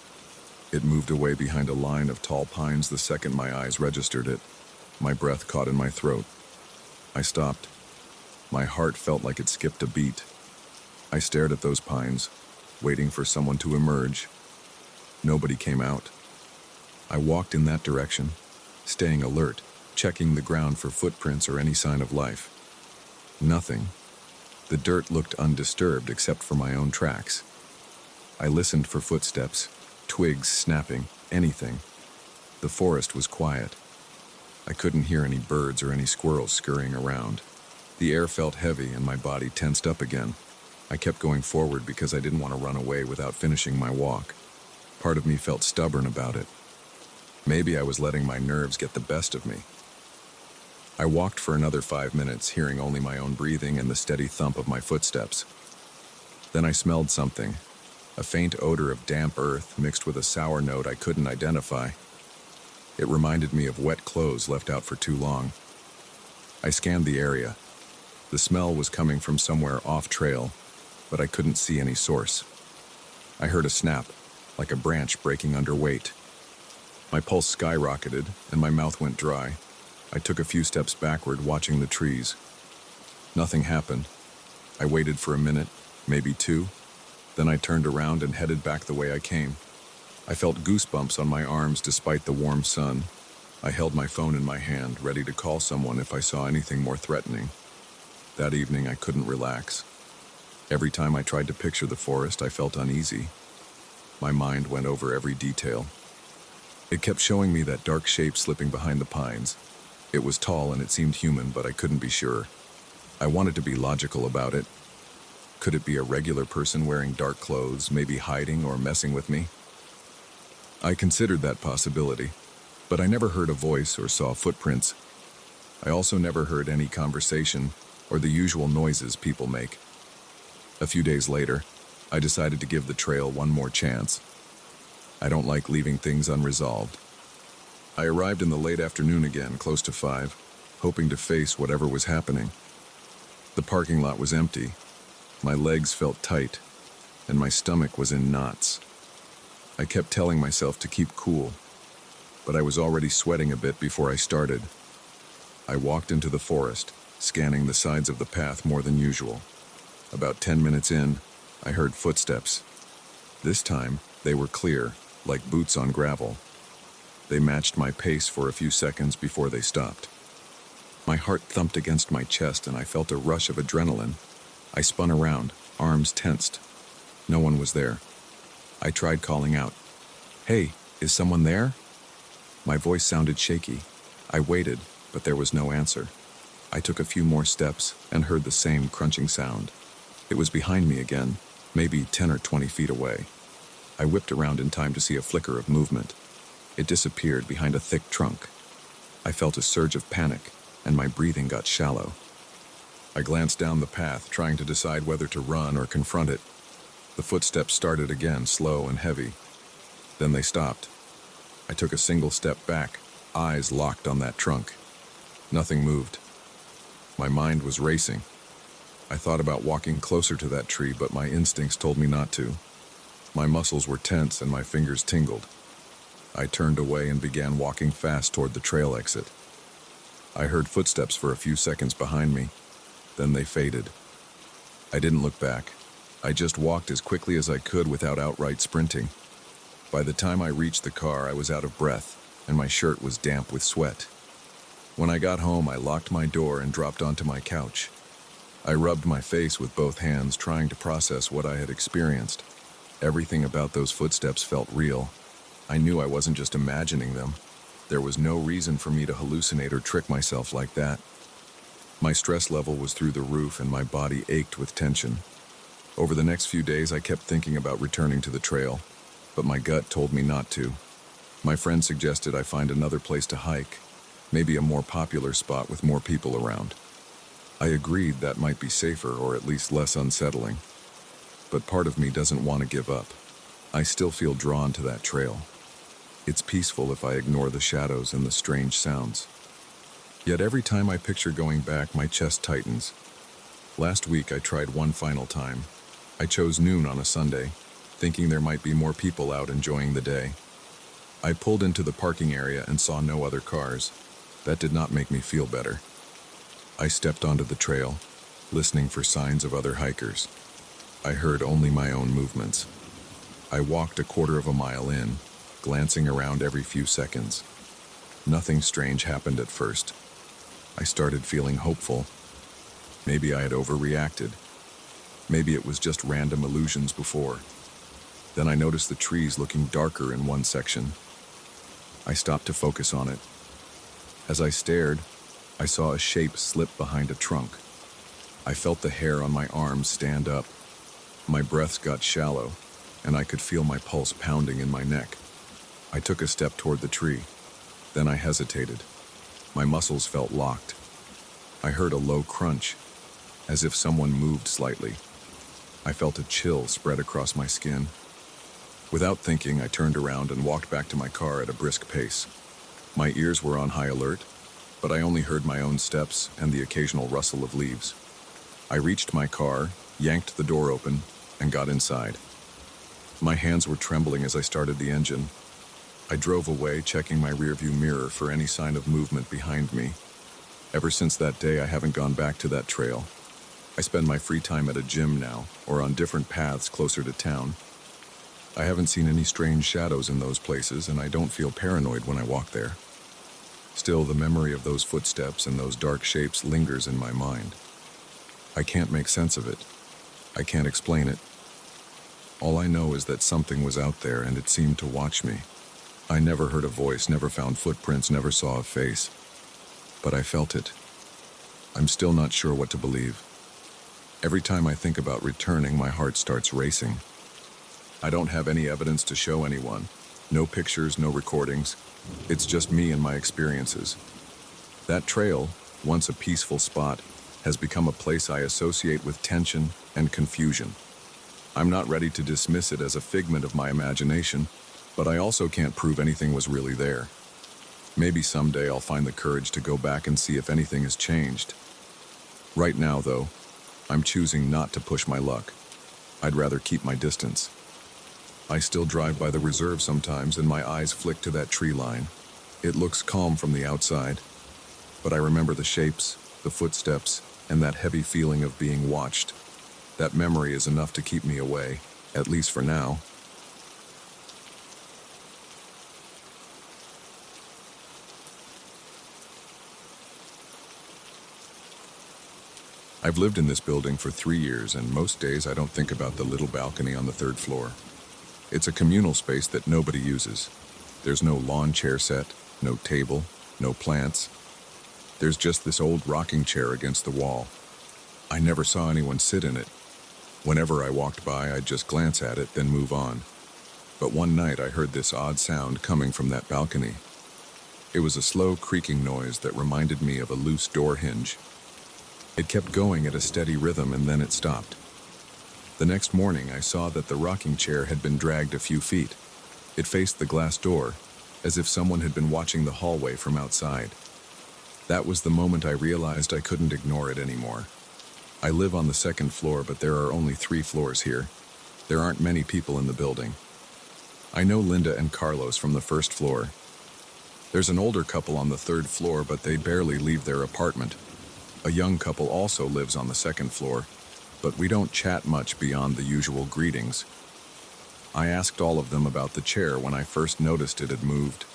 It moved away behind a line of tall pines the second my eyes registered it. My breath caught in my throat. I stopped. My heart felt like it skipped a beat. I stared at those pines, waiting for someone to emerge. Nobody came out. I walked in that direction, staying alert, checking the ground for footprints or any sign of life. Nothing. The dirt looked undisturbed except for my own tracks. I listened for footsteps, twigs snapping, anything. The forest was quiet. I couldn't hear any birds or any squirrels scurrying around. The air felt heavy and my body tensed up again. I kept going forward because I didn't want to run away without finishing my walk. Part of me felt stubborn about it. Maybe I was letting my nerves get the best of me. I walked for another 5 minutes, hearing only my own breathing and the steady thump of my footsteps. Then I smelled something, a faint odor of damp earth mixed with a sour note I couldn't identify. It reminded me of wet clothes left out for too long. I scanned the area. The smell was coming from somewhere off-trail, but I couldn't see any source. I heard a snap, like a branch breaking under weight. My pulse skyrocketed, and my mouth went dry. I took a few steps backward, watching the trees. Nothing happened. I waited for a minute, maybe 2. Then I turned around and headed back the way I came. I felt goosebumps on my arms despite the warm sun. I held my phone in my hand, ready to call someone if I saw anything more threatening. That evening, I couldn't relax. Every time I tried to picture the forest, I felt uneasy. My mind went over every detail. It kept showing me that dark shape slipping behind the pines. It was tall and it seemed human, but I couldn't be sure. I wanted to be logical about it. Could it be a regular person wearing dark clothes, maybe hiding or messing with me? I considered that possibility, but I never heard a voice or saw footprints. I also never heard any conversation or the usual noises people make. A few days later, I decided to give the trail one more chance. I don't like leaving things unresolved. I arrived in the late afternoon again, close to 5, hoping to face whatever was happening. The parking lot was empty. My legs felt tight, and my stomach was in knots. I kept telling myself to keep cool, but I was already sweating a bit before I started. I walked into the forest, scanning the sides of the path more than usual. About 10 minutes in, I heard footsteps. This time, they were clear, like boots on gravel. They matched my pace for a few seconds before they stopped. My heart thumped against my chest and I felt a rush of adrenaline. I spun around, arms tensed. No one was there. I tried calling out, "Hey, is someone there?" My voice sounded shaky. I waited, but there was no answer. I took a few more steps and heard the same crunching sound. It was behind me again, maybe 10 or 20 feet away. I whipped around in time to see a flicker of movement. It disappeared behind a thick trunk. I felt a surge of panic, and my breathing got shallow. I glanced down the path, trying to decide whether to run or confront it. The footsteps started again, slow and heavy. Then they stopped. I took a single step back, eyes locked on that trunk. Nothing moved. My mind was racing. I thought about walking closer to that tree, but my instincts told me not to. My muscles were tense and my fingers tingled. I turned away and began walking fast toward the trail exit. I heard footsteps for a few seconds behind me. Then they faded. I didn't look back. I just walked as quickly as I could without outright sprinting. By the time I reached the car, I was out of breath, and my shirt was damp with sweat. When I got home, I locked my door and dropped onto my couch. I rubbed my face with both hands, trying to process what I had experienced. Everything about those footsteps felt real. I knew I wasn't just imagining them. There was no reason for me to hallucinate or trick myself like that. My stress level was through the roof and my body ached with tension. Over the next few days, I kept thinking about returning to the trail, but my gut told me not to. My friend suggested I find another place to hike, maybe a more popular spot with more people around. I agreed that might be safer or at least less unsettling. But part of me doesn't want to give up. I still feel drawn to that trail. It's peaceful if I ignore the shadows and the strange sounds. Yet every time I picture going back, my chest tightens. Last week I tried one final time. I chose noon on a Sunday, thinking there might be more people out enjoying the day. I pulled into the parking area and saw no other cars. That did not make me feel better. I stepped onto the trail, listening for signs of other hikers. I heard only my own movements. I walked a quarter of a mile in, glancing around every few seconds. Nothing strange happened at first. I started feeling hopeful. Maybe I had overreacted. Maybe it was just random illusions before. Then I noticed the trees looking darker in one section. I stopped to focus on it. As I stared, I saw a shape slip behind a trunk. I felt the hair on my arms stand up. My breaths got shallow, and I could feel my pulse pounding in my neck. I took a step toward the tree. Then I hesitated. My muscles felt locked. I heard a low crunch, as if someone moved slightly. I felt a chill spread across my skin. Without thinking, I turned around and walked back to my car at a brisk pace. My ears were on high alert, but I only heard my own steps and the occasional rustle of leaves. I reached my car, yanked the door open, and got inside. My hands were trembling as I started the engine. I drove away, checking my rearview mirror for any sign of movement behind me. Ever since that day, I haven't gone back to that trail. I spend my free time at a gym now, or on different paths closer to town. I haven't seen any strange shadows in those places, and I don't feel paranoid when I walk there. Still, the memory of those footsteps and those dark shapes lingers in my mind. I can't make sense of it. I can't explain it. All I know is that something was out there and it seemed to watch me. I never heard a voice, never found footprints, never saw a face. But I felt it. I'm still not sure what to believe. Every time I think about returning, my heart starts racing. I don't have any evidence to show anyone. No pictures, no recordings. It's just me and my experiences. That trail, once a peaceful spot, has become a place I associate with tension and confusion. I'm not ready to dismiss it as a figment of my imagination, but I also can't prove anything was really there. Maybe someday I'll find the courage to go back and see if anything has changed. Right now, though, I'm choosing not to push my luck. I'd rather keep my distance. I still drive by the reserve sometimes and my eyes flick to that tree line. It looks calm from the outside, but I remember the shapes, the footsteps, and that heavy feeling of being watched. That memory is enough to keep me away, at least for now. I've lived in this building for 3 years, and most days I don't think about the little balcony on the third floor. It's a communal space that nobody uses. There's no lawn chair set, no table, no plants. There's just this old rocking chair against the wall. I never saw anyone sit in it. Whenever I walked by, I'd just glance at it, then move on. But one night I heard this odd sound coming from that balcony. It was a slow creaking noise that reminded me of a loose door hinge. It kept going at a steady rhythm, and then it stopped. The next morning I saw that the rocking chair had been dragged a few feet. It faced the glass door, as if someone had been watching the hallway from outside. That was the moment I realized I couldn't ignore it anymore. I live on the second floor, but there are only 3 floors here. There aren't many people in the building. I know Linda and Carlos from the first floor. There's an older couple on the third floor, but they barely leave their apartment. A young couple also lives on the second floor, but we don't chat much beyond the usual greetings. I asked all of them about the chair when I first noticed it had moved.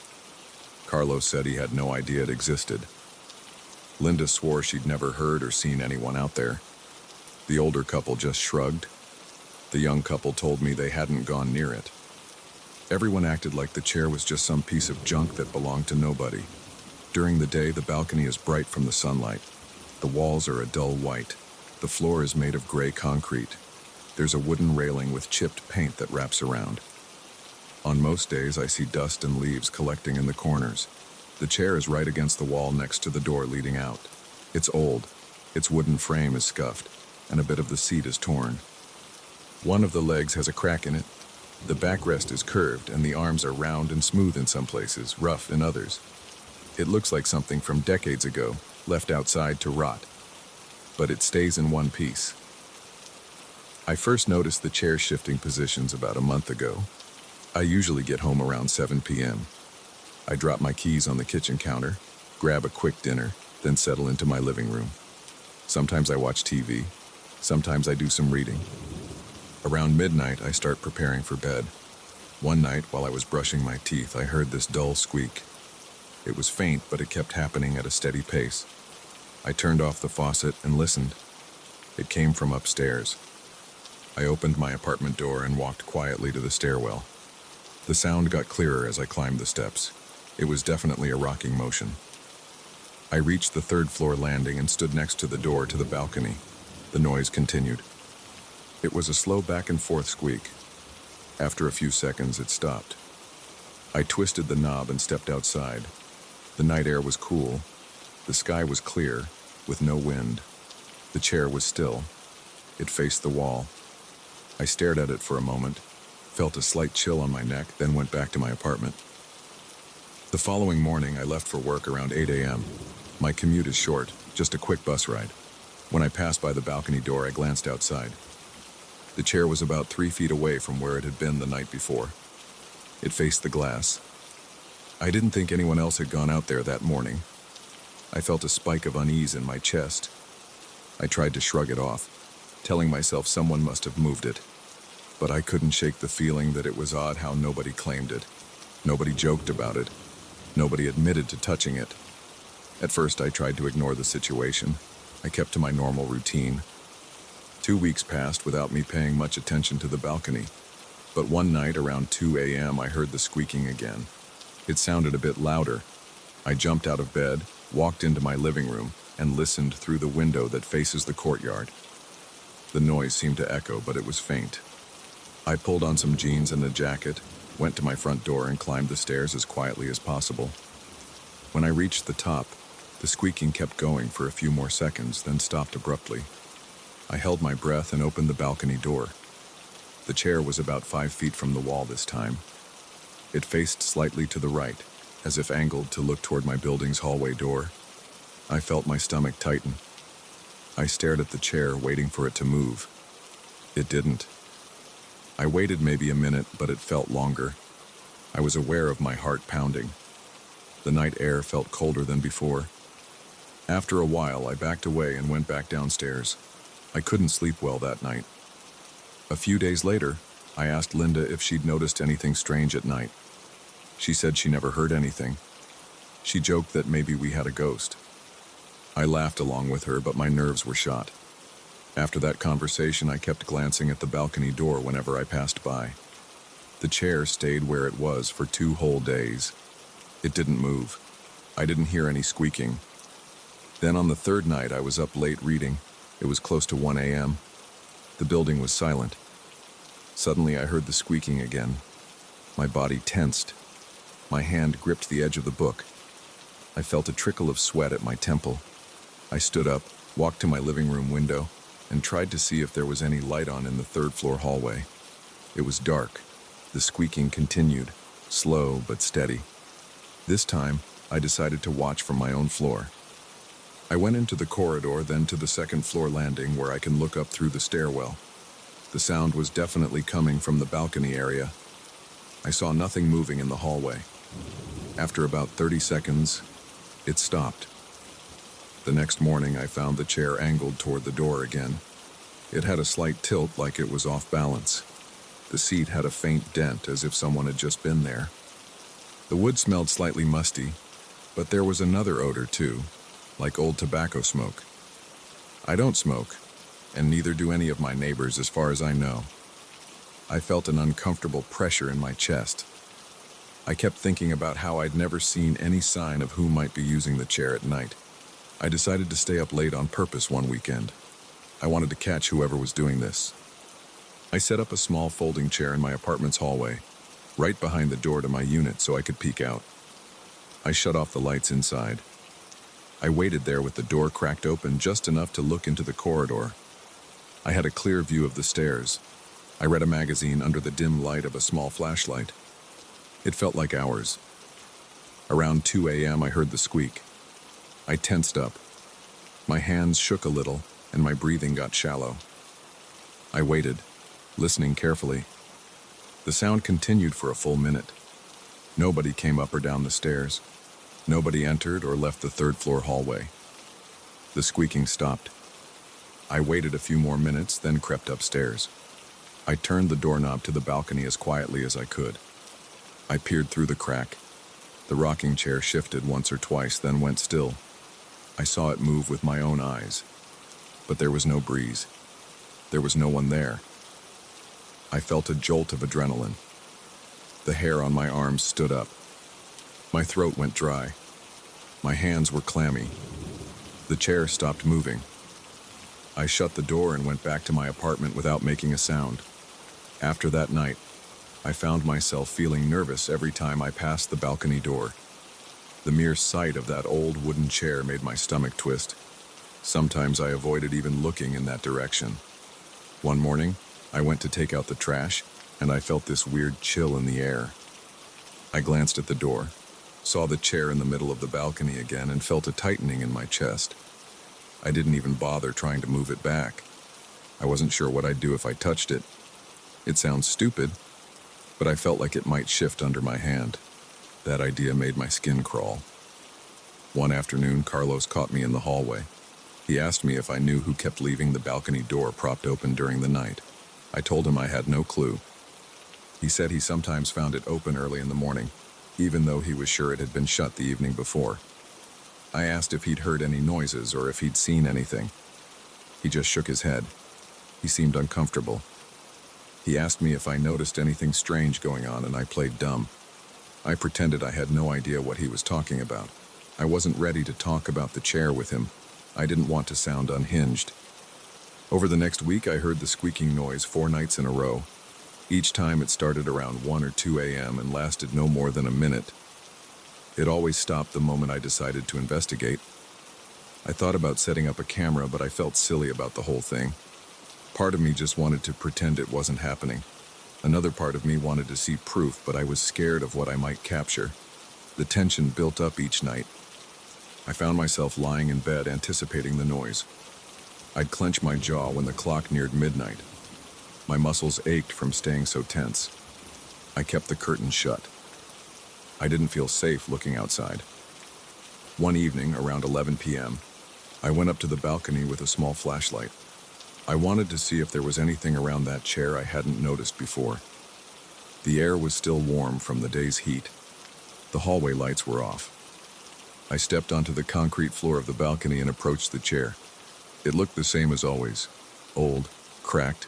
Carlos said he had no idea it existed. Linda swore she'd never heard or seen anyone out there. The older couple just shrugged. The young couple told me they hadn't gone near it. Everyone acted like the chair was just some piece of junk that belonged to nobody. During the day, the balcony is bright from the sunlight. The walls are a dull white. The floor is made of gray concrete. There's a wooden railing with chipped paint that wraps around. On most days, I see dust and leaves collecting in the corners. The chair is right against the wall next to the door leading out. It's old. Its wooden frame is scuffed, and a bit of the seat is torn. One of the legs has a crack in it. The backrest is curved, and the arms are round and smooth in some places, rough in others. It looks like something from decades ago, left outside to rot. But it stays in one piece. I first noticed the chair shifting positions about a month ago. I usually get home around 7 p.m. I drop my keys on the kitchen counter, grab a quick dinner, then settle into my living room. Sometimes I watch TV. Sometimes I do some reading. Around midnight, I start preparing for bed. One night, while I was brushing my teeth, I heard this dull squeak. It was faint, but it kept happening at a steady pace. I turned off the faucet and listened. It came from upstairs. I opened my apartment door and walked quietly to the stairwell. The sound got clearer as I climbed the steps. It was definitely a rocking motion. I reached the third floor landing and stood next to the door to the balcony. The noise continued. It was a slow back and forth squeak. After a few seconds, it stopped. I twisted the knob and stepped outside. The night air was cool. The sky was clear, with no wind. The chair was still. It faced the wall. I stared at it for a moment, felt a slight chill on my neck, then went back to my apartment. The following morning, I left for work around 8 a.m. My commute is short, just a quick bus ride. When I passed by the balcony door, I glanced outside. The chair was about 3 feet away from where it had been the night before. It faced the glass. I didn't think anyone else had gone out there that morning. I felt a spike of unease in my chest. I tried to shrug it off, telling myself someone must have moved it. But I couldn't shake the feeling that it was odd how nobody claimed it. Nobody joked about it. Nobody admitted to touching it. At first, I tried to ignore the situation. I kept to my normal routine. 2 weeks passed without me paying much attention to the balcony. But one night around 2 a.m., I heard the squeaking again. It sounded a bit louder. I jumped out of bed, walked into my living room, and listened through the window that faces the courtyard. The noise seemed to echo, but it was faint. I pulled on some jeans and a jacket, went to my front door, and climbed the stairs as quietly as possible. When I reached the top, the squeaking kept going for a few more seconds, then stopped abruptly. I held my breath and opened the balcony door. The chair was about 5 feet from the wall this time. It faced slightly to the right, as if angled to look toward my building's hallway door. I felt my stomach tighten. I stared at the chair, waiting for it to move. It didn't. I waited maybe a minute, but it felt longer. I was aware of my heart pounding. The night air felt colder than before. After a while, I backed away and went back downstairs. I couldn't sleep well that night. A few days later, I asked Linda if she'd noticed anything strange at night. She said she never heard anything. She joked that maybe we had a ghost. I laughed along with her, but my nerves were shot. After that conversation, I kept glancing at the balcony door whenever I passed by. The chair stayed where it was for 2 whole days. It didn't move. I didn't hear any squeaking. Then on the 3rd night, I was up late reading. It was close to 1 a.m. The building was silent. Suddenly, I heard the squeaking again. My body tensed. My hand gripped the edge of the book. I felt a trickle of sweat at my temple. I stood up, walked to my living room window, and tried to see if there was any light on in the 3rd floor hallway. It was dark. The squeaking continued, slow but steady. This time, I decided to watch from my own floor. I went into the corridor, then to the 2nd floor landing where I can look up through the stairwell. The sound was definitely coming from the balcony area. I saw nothing moving in the hallway. After about 30 seconds, it stopped. The next morning, I found the chair angled toward the door again. It had a slight tilt, like it was off balance. The seat had a faint dent, as if someone had just been there. The wood smelled slightly musty, but there was another odor too, like old tobacco smoke. I don't smoke, and neither do any of my neighbors as far as I know. I felt an uncomfortable pressure in my chest. I kept thinking about how I'd never seen any sign of who might be using the chair at night. I decided to stay up late on purpose one weekend. I wanted to catch whoever was doing this. I set up a small folding chair in my apartment's hallway, right behind the door to my unit so I could peek out. I shut off the lights inside. I waited there with the door cracked open just enough to look into the corridor. I had a clear view of the stairs. I read a magazine under the dim light of a small flashlight. It felt like hours. Around 2 a.m. I heard the squeak. I tensed up. My hands shook a little, and my breathing got shallow. I waited, listening carefully. The sound continued for a full minute. Nobody came up or down the stairs. Nobody entered or left the 3rd floor hallway. The squeaking stopped. I waited a few more minutes, then crept upstairs. I turned the doorknob to the balcony as quietly as I could. I peered through the crack. The rocking chair shifted once or twice, then went still. I saw it move with my own eyes. But there was no breeze. There was no one there. I felt a jolt of adrenaline. The hair on my arms stood up. My throat went dry. My hands were clammy. The chair stopped moving. I shut the door and went back to my apartment without making a sound. After that night, I found myself feeling nervous every time I passed the balcony door. The mere sight of that old wooden chair made my stomach twist. Sometimes I avoided even looking in that direction. One morning, I went to take out the trash, and I felt this weird chill in the air. I glanced at the door, saw the chair in the middle of the balcony again, and felt a tightening in my chest. I didn't even bother trying to move it back. I wasn't sure what I'd do if I touched it. It sounds stupid, but I felt like it might shift under my hand. That idea made my skin crawl. One afternoon, Carlos caught me in the hallway. He asked me if I knew who kept leaving the balcony door propped open during the night. I told him I had no clue. He said he sometimes found it open early in the morning, even though he was sure it had been shut the evening before. I asked if he'd heard any noises or if he'd seen anything. He just shook his head. He seemed uncomfortable. He asked me if I noticed anything strange going on, and I played dumb. I pretended I had no idea what he was talking about. I wasn't ready to talk about the chair with him. I didn't want to sound unhinged. Over the next week, I heard the squeaking noise 4 nights in a row. Each time it started around 1 or 2 a.m. and lasted no more than a minute. It always stopped the moment I decided to investigate. I thought about setting up a camera, but I felt silly about the whole thing. Part of me just wanted to pretend it wasn't happening. Another part of me wanted to see proof, but I was scared of what I might capture. The tension built up each night. I found myself lying in bed anticipating the noise. I'd clench my jaw when the clock neared midnight. My muscles ached from staying so tense. I kept the curtains shut. I didn't feel safe looking outside. One evening, around 11 p.m., I went up to the balcony with a small flashlight. I wanted to see if there was anything around that chair I hadn't noticed before. The air was still warm from the day's heat. The hallway lights were off. I stepped onto the concrete floor of the balcony and approached the chair. It looked the same as always, old, cracked,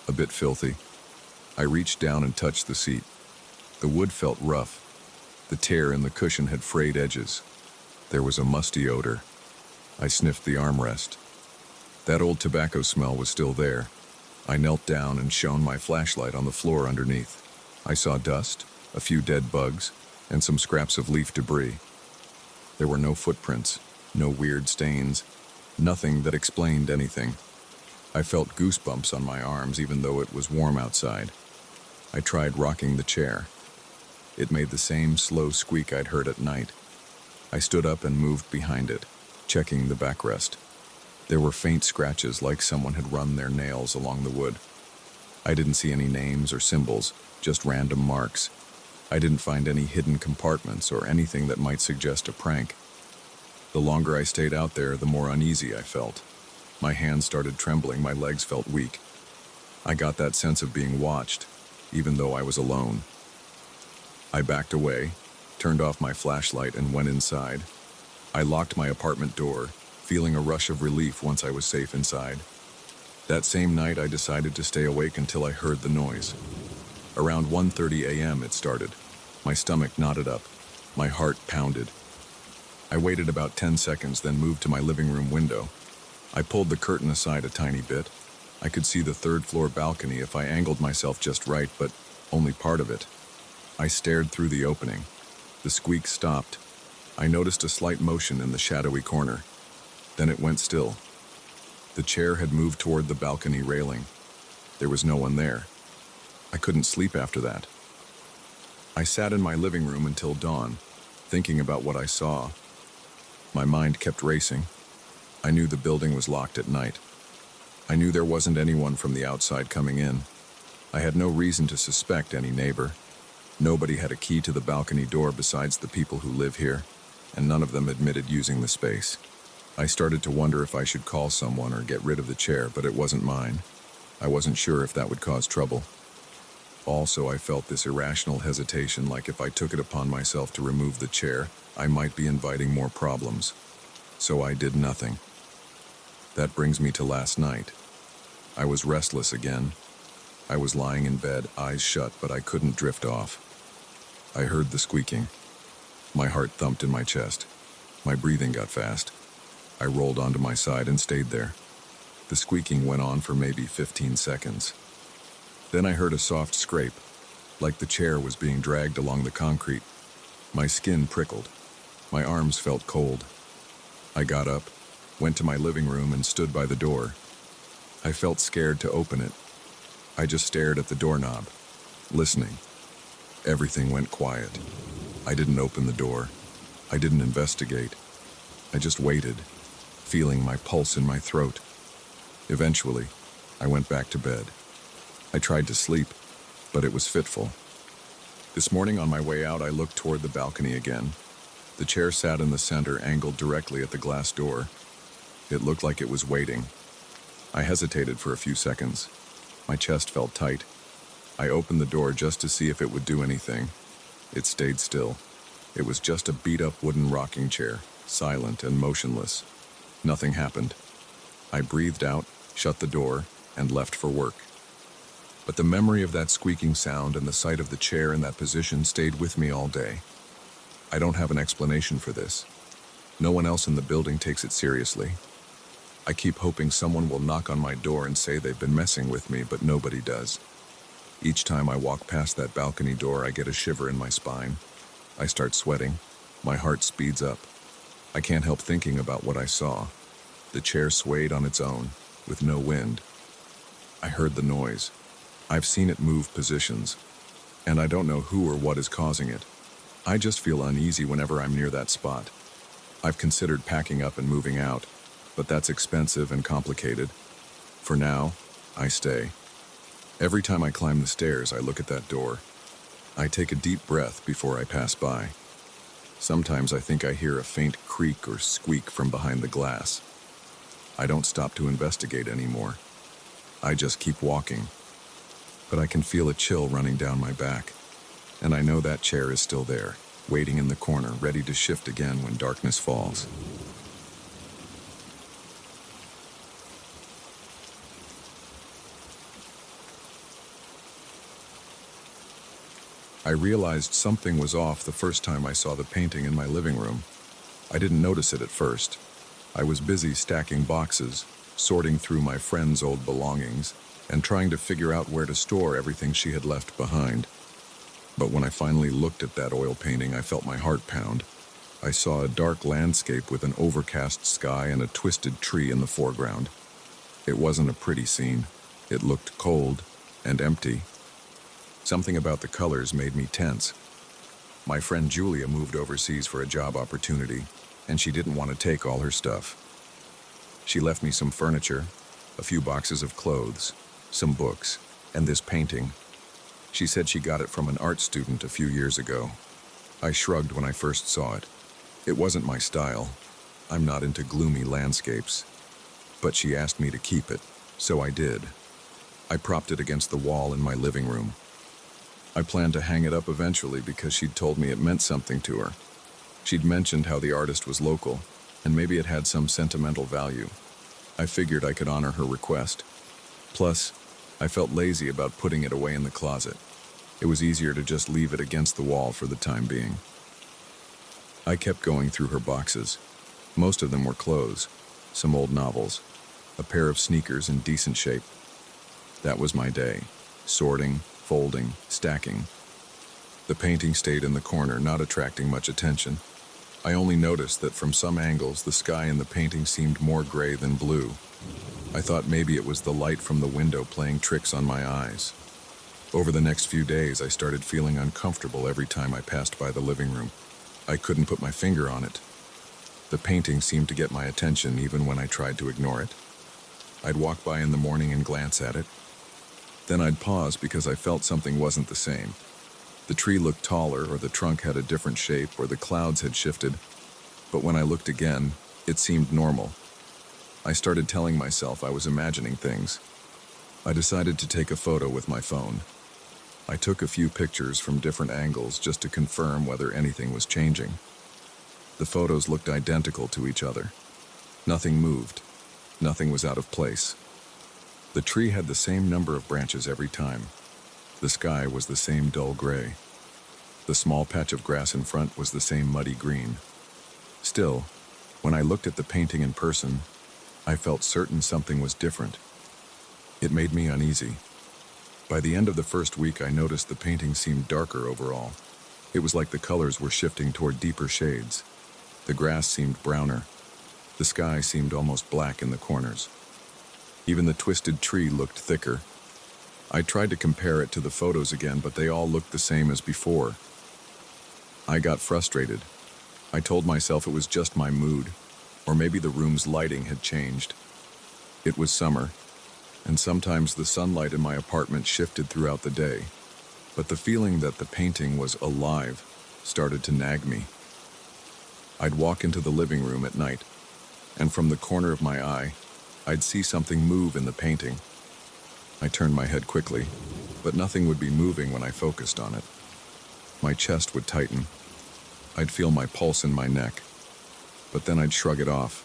a bit filthy. I reached down and touched the seat. The wood felt rough. The tear in the cushion had frayed edges. There was a musty odor. I sniffed the armrest. That old tobacco smell was still there. I knelt down and shone my flashlight on the floor underneath. I saw dust, a few dead bugs, and some scraps of leaf debris. There were no footprints, no weird stains, nothing that explained anything. I felt goosebumps on my arms even though it was warm outside. I tried rocking the chair. It made the same slow squeak I'd heard at night. I stood up and moved behind it, checking the backrest. There were faint scratches like someone had run their nails along the wood. I didn't see any names or symbols, just random marks. I didn't find any hidden compartments or anything that might suggest a prank. The longer I stayed out there, the more uneasy I felt. My hands started trembling, my legs felt weak. I got that sense of being watched, even though I was alone. I backed away, turned off my flashlight, and went inside. I locked my apartment door, feeling a rush of relief once I was safe inside. That same night, I decided to stay awake until I heard the noise. Around 1:30 a.m. it started. My stomach knotted up. My heart pounded. I waited about 10 seconds, then moved to my living room window. I pulled the curtain aside a tiny bit. I could see the third-floor balcony if I angled myself just right, but only part of it. I stared through the opening. The squeak stopped. I noticed a slight motion in the shadowy corner. Then it went still. The chair had moved toward the balcony railing. There was no one there. I couldn't sleep after that. I sat in my living room until dawn, thinking about what I saw. My mind kept racing. I knew the building was locked at night. I knew there wasn't anyone from the outside coming in. I had no reason to suspect any neighbor. Nobody had a key to the balcony door besides the people who live here, and none of them admitted using the space. I started to wonder if I should call someone or get rid of the chair, but it wasn't mine. I wasn't sure if that would cause trouble. Also, I felt this irrational hesitation, like if I took it upon myself to remove the chair, I might be inviting more problems. So I did nothing. That brings me to last night. I was restless again. I was lying in bed, eyes shut, but I couldn't drift off. I heard the squeaking. My heart thumped in my chest. My breathing got fast. I rolled onto my side and stayed there. The squeaking went on for maybe 15 seconds. Then I heard a soft scrape, like the chair was being dragged along the concrete. My skin prickled. My arms felt cold. I got up, went to my living room, and stood by the door. I felt scared to open it. I just stared at the doorknob, listening. Everything went quiet. I didn't open the door. I didn't investigate. I just waited, feeling my pulse in my throat. Eventually, I went back to bed. I tried to sleep, but it was fitful. This morning on my way out, I looked toward the balcony again. The chair sat in the center, angled directly at the glass door. It looked like it was waiting. I hesitated for a few seconds. My chest felt tight. I opened the door just to see if it would do anything. It stayed still. It was just a beat-up wooden rocking chair, silent and motionless. Nothing happened. I breathed out, shut the door, and left for work. But the memory of that squeaking sound and the sight of the chair in that position stayed with me all day. I don't have an explanation for this. No one else in the building takes it seriously. I keep hoping someone will knock on my door and say they've been messing with me, but nobody does. Each time I walk past that balcony door, I get a shiver in my spine. I start sweating. My heart speeds up. I can't help thinking about what I saw. The chair swayed on its own, with no wind. I heard the noise. I've seen it move positions, and I don't know who or what is causing it. I just feel uneasy whenever I'm near that spot. I've considered packing up and moving out, but that's expensive and complicated. For now, I stay. Every time I climb the stairs, I look at that door. I take a deep breath before I pass by. Sometimes I think I hear a faint creak or squeak from behind the glass. I don't stop to investigate anymore. I just keep walking. But I can feel a chill running down my back, and I know that chair is still there, waiting in the corner, ready to shift again when darkness falls. I realized something was off the first time I saw the painting in my living room. I didn't notice it at first. I was busy stacking boxes, sorting through my friend's old belongings, and trying to figure out where to store everything she had left behind. But when I finally looked at that oil painting, I felt my heart pound. I saw a dark landscape with an overcast sky and a twisted tree in the foreground. It wasn't a pretty scene. It looked cold and empty. Something about the colors made me tense. My friend Julia moved overseas for a job opportunity, and she didn't want to take all her stuff. She left me some furniture, a few boxes of clothes, some books, and this painting. She said she got it from an art student a few years ago. I shrugged when I first saw it. It wasn't my style. I'm not into gloomy landscapes. But she asked me to keep it, so I did. I propped it against the wall in my living room. I planned to hang it up eventually because she'd told me it meant something to her. She'd mentioned how the artist was local, and maybe it had some sentimental value. I figured I could honor her request. Plus, I felt lazy about putting it away in the closet. It was easier to just leave it against the wall for the time being. I kept going through her boxes. Most of them were clothes, some old novels, a pair of sneakers in decent shape. That was my day, sorting, folding, stacking. The painting stayed in the corner, not attracting much attention. I only noticed that from some angles the sky in the painting seemed more gray than blue. I thought maybe it was the light from the window playing tricks on my eyes. Over the next few days, I started feeling uncomfortable every time I passed by the living room. I couldn't put my finger on it. The painting seemed to get my attention even when I tried to ignore it. I'd walk by in the morning and glance at it. Then I'd pause because I felt something wasn't the same. The tree looked taller, or the trunk had a different shape, or the clouds had shifted. But when I looked again, it seemed normal. I started telling myself I was imagining things. I decided to take a photo with my phone. I took a few pictures from different angles just to confirm whether anything was changing. The photos looked identical to each other. Nothing moved. Nothing was out of place. The tree had the same number of branches every time. The sky was the same dull gray. The small patch of grass in front was the same muddy green. Still, when I looked at the painting in person, I felt certain something was different. It made me uneasy. By the end of the first week, I noticed the painting seemed darker overall. It was like the colors were shifting toward deeper shades. The grass seemed browner. The sky seemed almost black in the corners. Even the twisted tree looked thicker. I tried to compare it to the photos again, but they all looked the same as before. I got frustrated. I told myself it was just my mood, or maybe the room's lighting had changed. It was summer, and sometimes the sunlight in my apartment shifted throughout the day, but the feeling that the painting was alive started to nag me. I'd walk into the living room at night, and from the corner of my eye, I'd see something move in the painting. I turned my head quickly, but nothing would be moving when I focused on it. My chest would tighten. I'd feel my pulse in my neck, but then I'd shrug it off.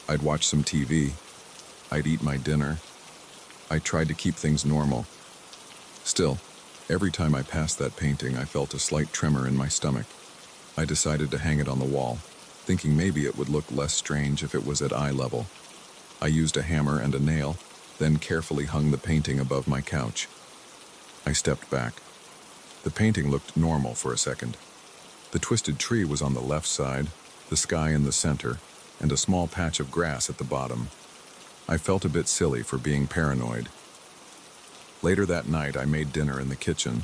I'd watch some TV. I'd eat my dinner. I tried to keep things normal. Still, every time I passed that painting, I felt a slight tremor in my stomach. I decided to hang it on the wall, thinking maybe it would look less strange if it was at eye level. I used a hammer and a nail, then carefully hung the painting above my couch. I stepped back. The painting looked normal for a second. The twisted tree was on the left side, the sky in the center, and a small patch of grass at the bottom. I felt a bit silly for being paranoid. Later that night, I made dinner in the kitchen.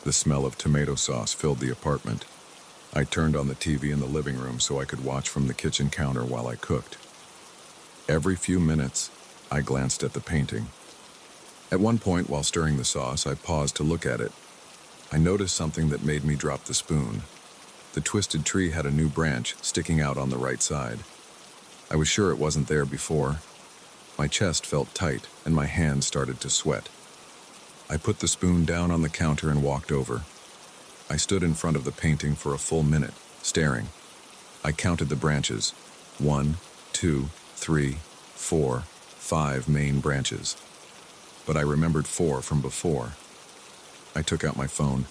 The smell of tomato sauce filled the apartment. I turned on the TV in the living room so I could watch from the kitchen counter while I cooked. Every few minutes, I glanced at the painting. At one point, while stirring the sauce, I paused to look at it. I noticed something that made me drop the spoon. The twisted tree had a new branch sticking out on the right side. I was sure it wasn't there before. My chest felt tight and my hands started to sweat. I put the spoon down on the counter and walked over. I stood in front of the painting for a full minute, staring. I counted the branches. 1, 2, 3, 4, 5 main branches. But I remembered 4 from before. I took out my phone.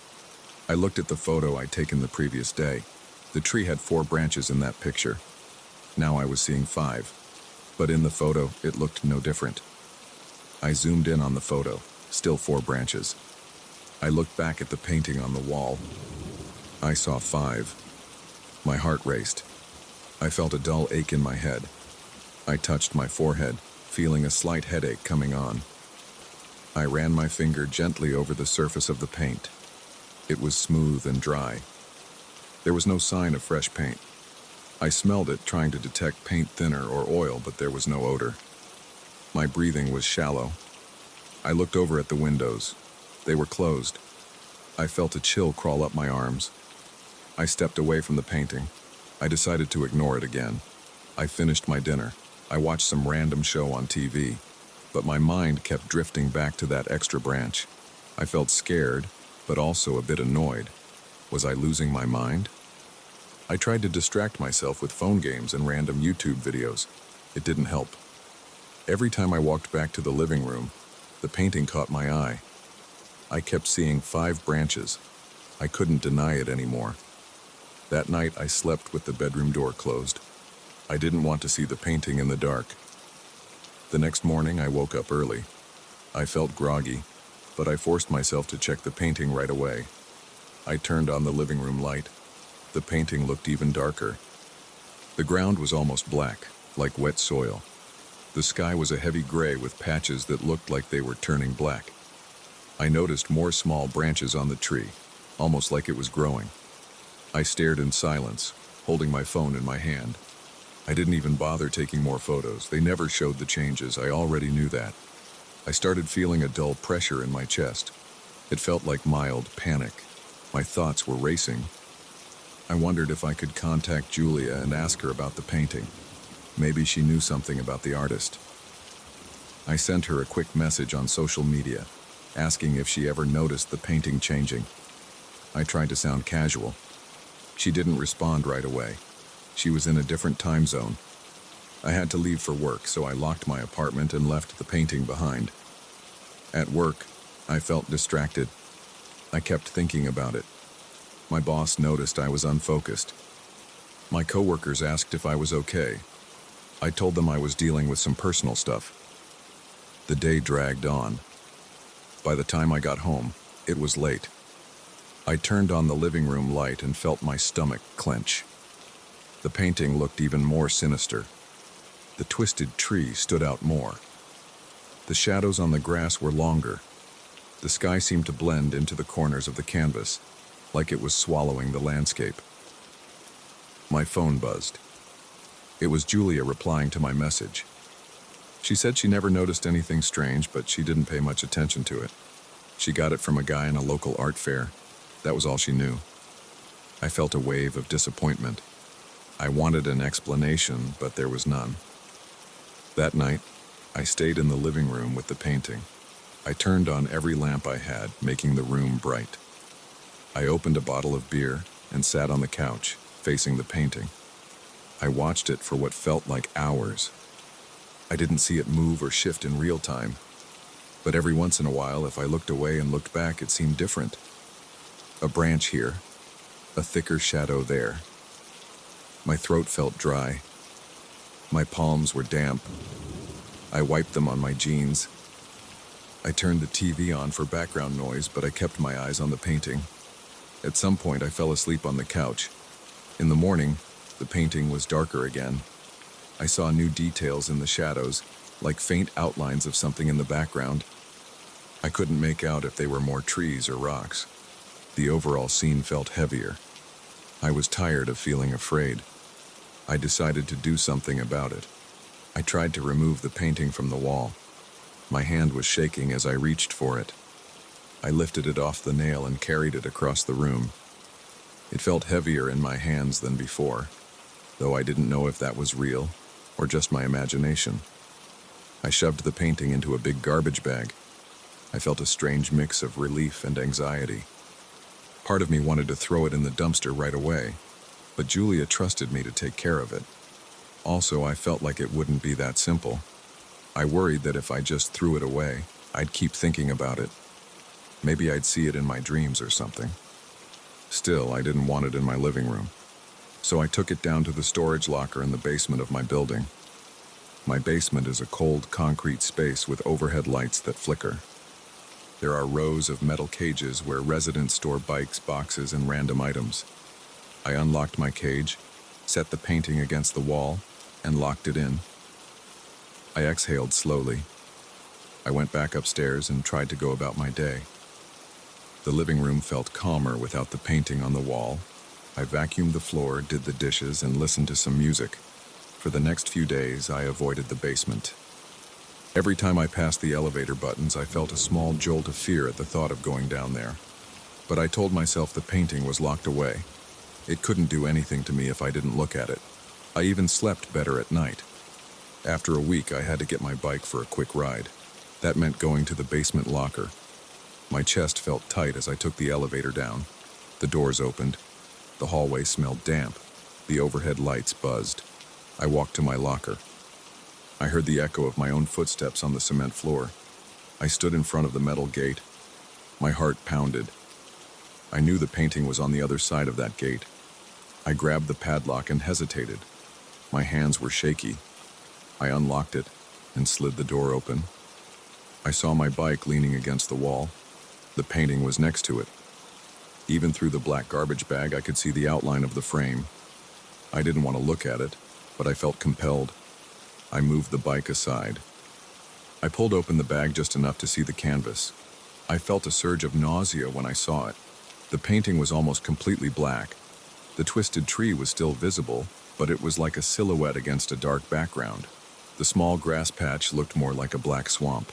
I looked at the photo I'd taken the previous day. The tree had 4 branches in that picture. Now I was seeing 5. But in the photo, it looked no different. I zoomed in on the photo, still 4 branches. I looked back at the painting on the wall. I saw 5. My heart raced. I felt a dull ache in my head. I touched my forehead, feeling a slight headache coming on. I ran my finger gently over the surface of the paint. It was smooth and dry. There was no sign of fresh paint. I smelled it, trying to detect paint thinner or oil, but there was no odor. My breathing was shallow. I looked over at the windows. They were closed. I felt a chill crawl up my arms. I stepped away from the painting. I decided to ignore it again. I finished my dinner. I watched some random show on TV, but my mind kept drifting back to that extra branch. I felt scared, but also a bit annoyed. Was I losing my mind? I tried to distract myself with phone games and random YouTube videos. It didn't help. Every time I walked back to the living room, the painting caught my eye. I kept seeing 5 branches. I couldn't deny it anymore. That night, I slept with the bedroom door closed. I didn't want to see the painting in the dark. The next morning, I woke up early. I felt groggy, but I forced myself to check the painting right away. I turned on the living room light. The painting looked even darker. The ground was almost black, like wet soil. The sky was a heavy gray with patches that looked like they were turning black. I noticed more small branches on the tree, almost like it was growing. I stared in silence, holding my phone in my hand. I didn't even bother taking more photos. They never showed the changes. I already knew that. I started feeling a dull pressure in my chest. It felt like mild panic. My thoughts were racing. I wondered if I could contact Julia and ask her about the painting. Maybe she knew something about the artist. I sent her a quick message on social media, asking if she ever noticed the painting changing. I tried to sound casual. She didn't respond right away. She was in a different time zone. I had to leave for work, so I locked my apartment and left the painting behind. At work, I felt distracted. I kept thinking about it. My boss noticed I was unfocused. My coworkers asked if I was okay. I told them I was dealing with some personal stuff. The day dragged on. By the time I got home, it was late. I turned on the living room light and felt my stomach clench. The painting looked even more sinister. The twisted tree stood out more. The shadows on the grass were longer. The sky seemed to blend into the corners of the canvas, like it was swallowing the landscape. My phone buzzed. It was Julia replying to my message. She said she never noticed anything strange, but she didn't pay much attention to it. She got it from a guy in a local art fair. That was all she knew. I felt a wave of disappointment. I wanted an explanation, but there was none. That night, I stayed in the living room with the painting. I turned on every lamp I had, making the room bright. I opened a bottle of beer and sat on the couch, facing the painting. I watched it for what felt like hours. I didn't see it move or shift in real time, but every once in a while, if I looked away and looked back, it seemed different. A branch here, a thicker shadow there. My throat felt dry. My palms were damp. I wiped them on my jeans. I turned the TV on for background noise, but I kept my eyes on the painting. At some point, I fell asleep on the couch. In the morning, the painting was darker again. I saw new details in the shadows, like faint outlines of something in the background. I couldn't make out if they were more trees or rocks. The overall scene felt heavier. I was tired of feeling afraid. I decided to do something about it. I tried to remove the painting from the wall. My hand was shaking as I reached for it. I lifted it off the nail and carried it across the room. It felt heavier in my hands than before, though I didn't know if that was real. or just my imagination. I shoved the painting into a big garbage bag. I felt a strange mix of relief and anxiety. Part of me wanted to throw it in the dumpster right away, but Julia trusted me to take care of it. Also, I felt like it wouldn't be that simple. I worried that if I just threw it away, I'd keep thinking about it. Maybe I'd see it in my dreams or something. Still, I didn't want it in my living room. So I took it down to the storage locker in the basement of my building. My basement is a cold concrete space with overhead lights that flicker. There are rows of metal cages where residents store bikes, boxes, and random items. I unlocked my cage, set the painting against the wall, and locked it in. I exhaled slowly. I went back upstairs and tried to go about my day. The living room felt calmer without the painting on the wall. I vacuumed the floor, did the dishes, and listened to some music. For the next few days, I avoided the basement. Every time I passed the elevator buttons, I felt a small jolt of fear at the thought of going down there. But I told myself the painting was locked away. It couldn't do anything to me if I didn't look at it. I even slept better at night. After a week, I had to get my bike for a quick ride. That meant going to the basement locker. My chest felt tight as I took the elevator down. The doors opened. The hallway smelled damp. The overhead lights buzzed. I walked to my locker. I heard the echo of my own footsteps on the cement floor. I stood in front of the metal gate. My heart pounded. I knew the painting was on the other side of that gate. I grabbed the padlock and hesitated. My hands were shaky. I unlocked it and slid the door open. I saw my bike leaning against the wall. The painting was next to it. Even through the black garbage bag, I could see the outline of the frame. I didn't want to look at it, but I felt compelled. I moved the bike aside. I pulled open the bag just enough to see the canvas. I felt a surge of nausea when I saw it. The painting was almost completely black. The twisted tree was still visible, but it was like a silhouette against a dark background. The small grass patch looked more like a black swamp.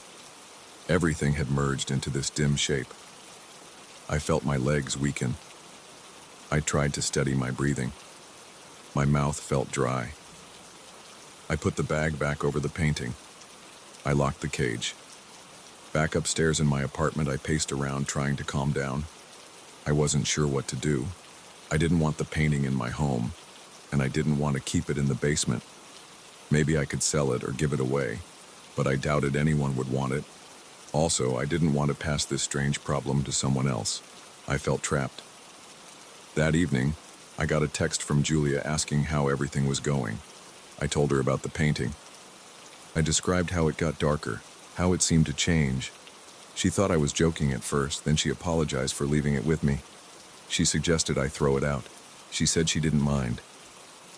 Everything had merged into this dim shape. I felt my legs weaken. I tried to steady my breathing. My mouth felt dry. I put the bag back over the painting. I locked the cage. Back upstairs in my apartment, I paced around trying to calm down. I wasn't sure what to do. I didn't want the painting in my home, and I didn't want to keep it in the basement. Maybe I could sell it or give it away, but I doubted anyone would want it. Also, I didn't want to pass this strange problem to someone else. I felt trapped. That evening, I got a text from Julia asking how everything was going. I told her about the painting. I described how it got darker, how it seemed to change. She thought I was joking at first, then she apologized for leaving it with me. She suggested I throw it out. She said she didn't mind.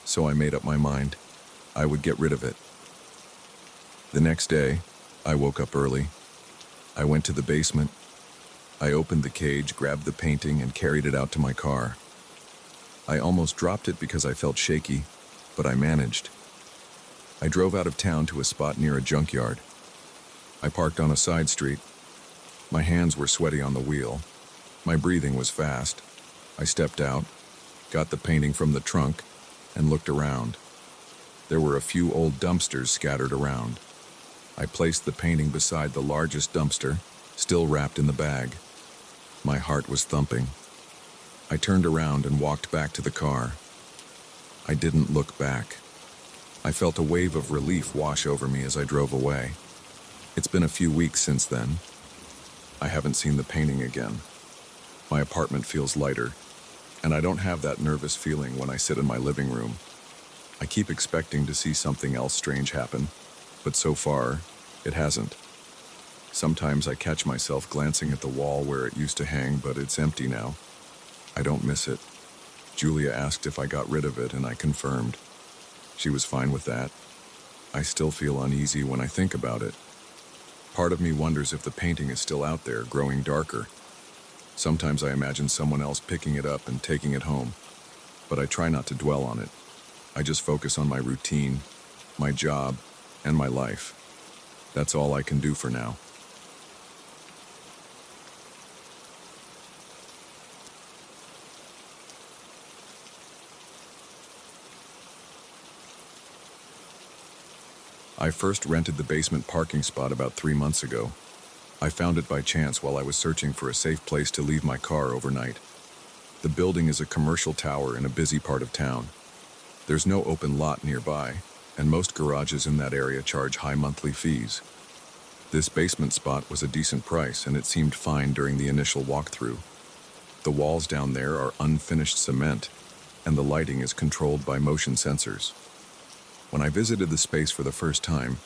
So I made up my mind. I would get rid of it. The next day, I woke up early. I went to the basement. I opened the cage, grabbed the painting, and carried it out to my car. I almost dropped it because I felt shaky, but I managed. I drove out of town to a spot near a junkyard. I parked on a side street. My hands were sweaty on the wheel. My breathing was fast. I stepped out, got the painting from the trunk, and looked around. There were a few old dumpsters scattered around. I placed the painting beside the largest dumpster, still wrapped in the bag. My heart was thumping. I turned around and walked back to the car. I didn't look back. I felt a wave of relief wash over me as I drove away. It's been a few weeks since then. I haven't seen the painting again. My apartment feels lighter, and I don't have that nervous feeling when I sit in my living room. I keep expecting to see something else strange happen, but so far, it hasn't. Sometimes I catch myself glancing at the wall where it used to hang, but it's empty now. I don't miss it. Julia asked if I got rid of it, and I confirmed. She was fine with that. I still feel uneasy when I think about it. Part of me wonders if the painting is still out there, growing darker. Sometimes I imagine someone else picking it up and taking it home, but I try not to dwell on it. I just focus on my routine, my job, and my life. That's all I can do for now. I first rented the basement parking spot about 3 months ago. I found it by chance while I was searching for a safe place to leave my car overnight. The building is a commercial tower in a busy part of town. There's no open lot nearby, and most garages in that area charge high monthly fees. This basement spot was a decent price, and it seemed fine during the initial walkthrough. The walls down there are unfinished cement, and the lighting is controlled by motion sensors. When I visited the space for the first time,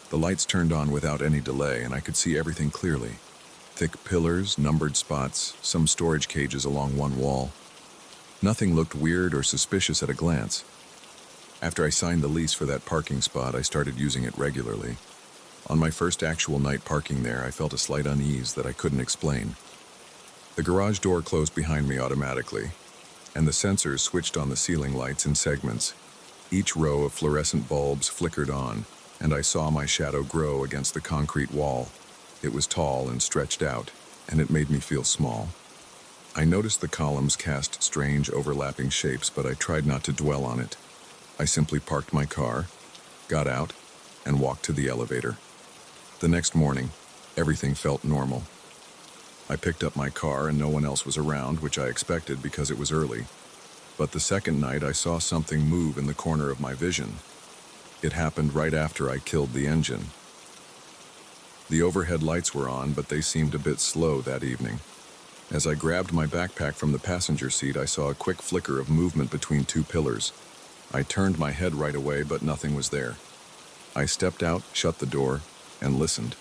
the lights turned on without any delay, and I could see everything clearly. Thick pillars, numbered spots, some storage cages along one wall. Nothing looked weird or suspicious at a glance. After I signed the lease for that parking spot, I started using it regularly. On my first actual night parking there, I felt a slight unease that I couldn't explain. The garage door closed behind me automatically, and the sensors switched on the ceiling lights in segments. Each row of fluorescent bulbs flickered on, and I saw my shadow grow against the concrete wall. It was tall and stretched out, and it made me feel small. I noticed the columns cast strange overlapping shapes, but I tried not to dwell on it. I simply parked my car, got out, and walked to the elevator. The next morning, everything felt normal. I picked up my car and no one else was around, which I expected because it was early. But the second night, I saw something move in the corner of my vision. It happened right after I killed the engine. The overhead lights were on, but they seemed a bit slow that evening. As I grabbed my backpack from the passenger seat, I saw a quick flicker of movement between two pillars. I turned my head right away, but nothing was there. I stepped out, shut the door, and listened.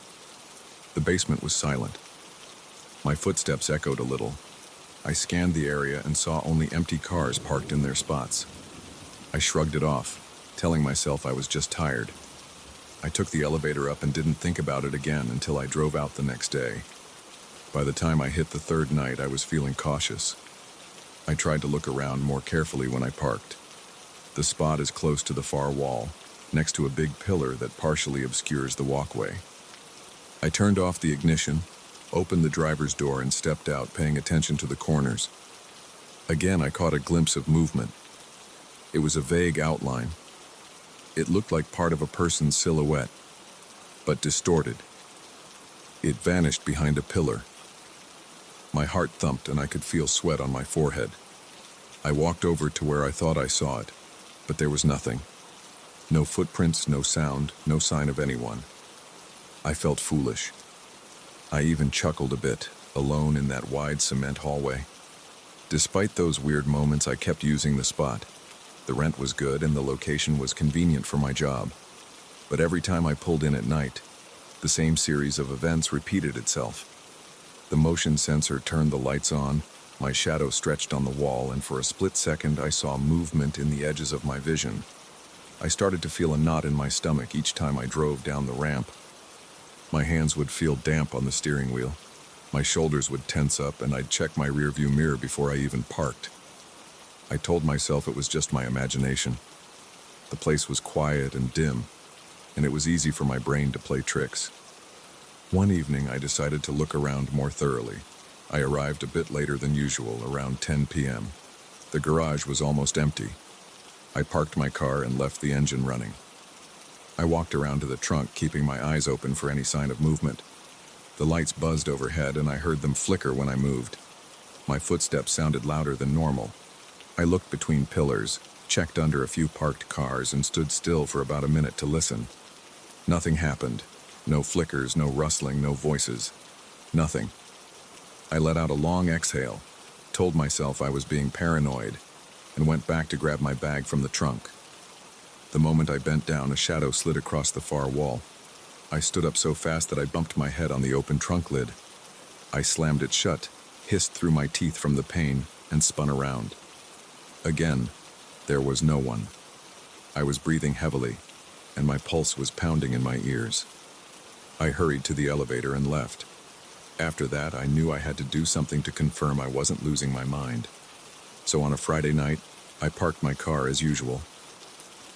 The basement was silent. My footsteps echoed a little. I scanned the area and saw only empty cars parked in their spots. I shrugged it off, telling myself I was just tired. I took the elevator up and didn't think about it again until I drove out the next day. By the time I hit the third night, I was feeling cautious. I tried to look around more carefully when I parked. The spot is close to the far wall, next to a big pillar that partially obscures the walkway. I turned off the ignition, opened the driver's door, and stepped out, paying attention to the corners. Again, I caught a glimpse of movement. It was a vague outline. It looked like part of a person's silhouette, but distorted. It vanished behind a pillar. My heart thumped and I could feel sweat on my forehead. I walked over to where I thought I saw it, but there was nothing. No footprints, no sound, no sign of anyone. I felt foolish. I even chuckled a bit, alone in that wide cement hallway. Despite those weird moments, I kept using the spot. The rent was good and the location was convenient for my job. But every time I pulled in at night, the same series of events repeated itself. The motion sensor turned the lights on, my shadow stretched on the wall, and for a split second I saw movement in the edges of my vision. I started to feel a knot in my stomach each time I drove down the ramp. My hands would feel damp on the steering wheel. My shoulders would tense up, and I'd check my rearview mirror before I even parked. I told myself it was just my imagination. The place was quiet and dim, and it was easy for my brain to play tricks. One evening, I decided to look around more thoroughly. I arrived a bit later than usual, around 10 p.m. The garage was almost empty. I parked my car and left the engine running. I walked around to the trunk, keeping my eyes open for any sign of movement. The lights buzzed overhead, and I heard them flicker when I moved. My footsteps sounded louder than normal. I looked between pillars, checked under a few parked cars, and stood still for about a minute to listen. Nothing happened. No flickers, no rustling, no voices. Nothing. I let out a long exhale, told myself I was being paranoid, and went back to grab my bag from the trunk. The moment I bent down, a shadow slid across the far wall. I stood up so fast that I bumped my head on the open trunk lid. I slammed it shut, hissed through my teeth from the pain, and spun around. Again, there was no one. I was breathing heavily, and my pulse was pounding in my ears. I hurried to the elevator and left. After that, I knew I had to do something to confirm I wasn't losing my mind. So on a Friday night, I parked my car as usual.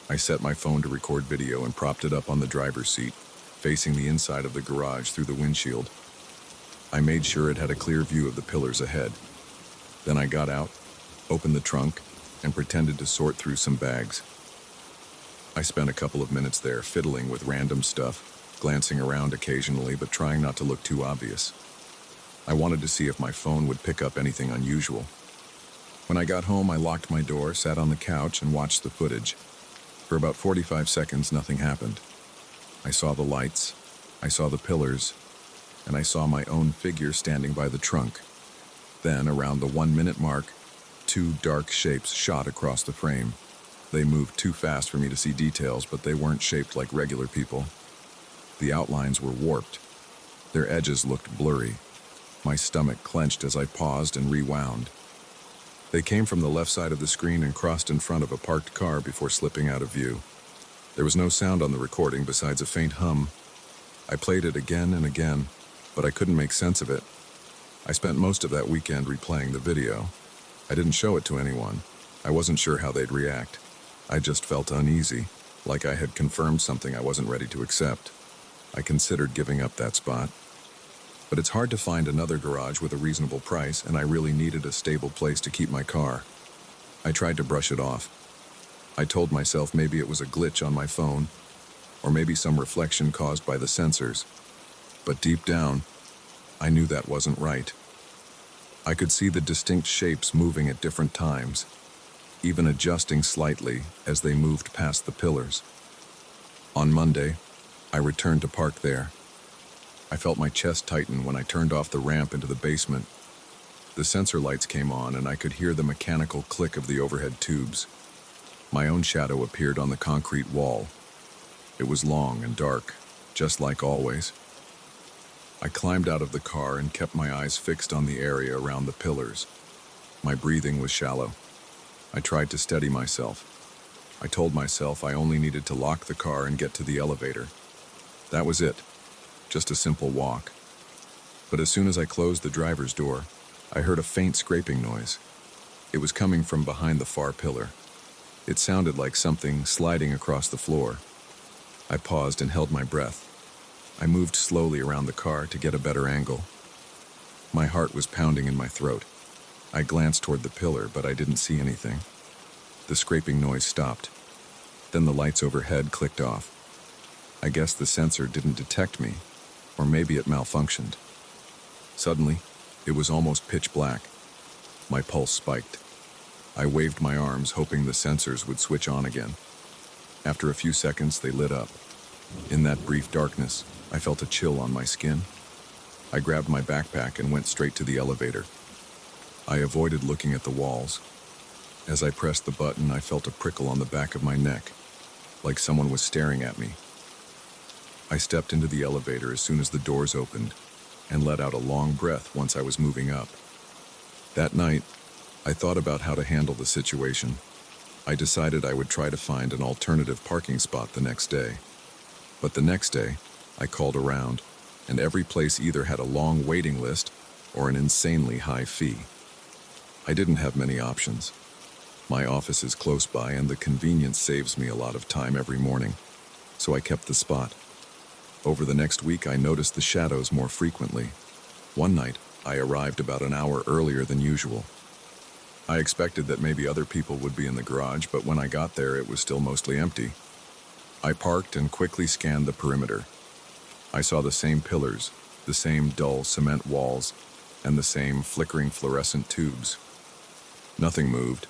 I set my phone to record video and propped it up on the driver's seat, facing the inside of the garage through the windshield. I made sure it had a clear view of the pillars ahead. Then I got out, opened the trunk, and pretended to sort through some bags. I spent a couple of minutes there fiddling with random stuff, glancing around occasionally but trying not to look too obvious. I wanted to see if my phone would pick up anything unusual. When I got home, I locked my door, sat on the couch, and watched the footage. For about 45 seconds, nothing happened. I saw the lights, I saw the pillars, and I saw my own figure standing by the trunk. Then, around the 1-minute mark, two dark shapes shot across the frame. They moved too fast for me to see details, but they weren't shaped like regular people. The outlines were warped. Their edges looked blurry. My stomach clenched as I paused and rewound. They came from the left side of the screen and crossed in front of a parked car before slipping out of view. There was no sound on the recording besides a faint hum. I played it again and again, but I couldn't make sense of it. I spent most of that weekend replaying the video. I didn't show it to anyone. I wasn't sure how they'd react. I just felt uneasy, like I had confirmed something I wasn't ready to accept. I considered giving up that spot. But it's hard to find another garage with a reasonable price, and I really needed a stable place to keep my car. I tried to brush it off. I told myself maybe it was a glitch on my phone, or maybe some reflection caused by the sensors. But deep down, I knew that wasn't right. I could see the distinct shapes moving at different times, even adjusting slightly as they moved past the pillars. On Monday, I returned to park there. I felt my chest tighten when I turned off the ramp into the basement. The sensor lights came on and I could hear the mechanical click of the overhead tubes. My own shadow appeared on the concrete wall. It was long and dark, just like always. I climbed out of the car and kept my eyes fixed on the area around the pillars. My breathing was shallow. I tried to steady myself. I told myself I only needed to lock the car and get to the elevator. That was it. Just a simple walk. But as soon as I closed the driver's door, I heard a faint scraping noise. It was coming from behind the far pillar. It sounded like something sliding across the floor. I paused and held my breath. I moved slowly around the car to get a better angle. My heart was pounding in my throat. I glanced toward the pillar, but I didn't see anything. The scraping noise stopped. Then the lights overhead clicked off. I guess the sensor didn't detect me, or maybe it malfunctioned. Suddenly, it was almost pitch black. My pulse spiked. I waved my arms, hoping the sensors would switch on again. After a few seconds, they lit up. In that brief darkness, I felt a chill on my skin. I grabbed my backpack and went straight to the elevator. I avoided looking at the walls. As I pressed the button, I felt a prickle on the back of my neck, like someone was staring at me. I stepped into the elevator as soon as the doors opened and let out a long breath once I was moving up. That night, I thought about how to handle the situation. I decided I would try to find an alternative parking spot the next day. But the next day, I called around, and every place either had a long waiting list or an insanely high fee. I didn't have many options. My office is close by, and the convenience saves me a lot of time every morning, so I kept the spot. Over the next week, I noticed the shadows more frequently. One night, I arrived about an hour earlier than usual. I expected that maybe other people would be in the garage, but when I got there, it was still mostly empty. I parked and quickly scanned the perimeter. I saw the same pillars, the same dull cement walls, and the same flickering fluorescent tubes. Nothing moved.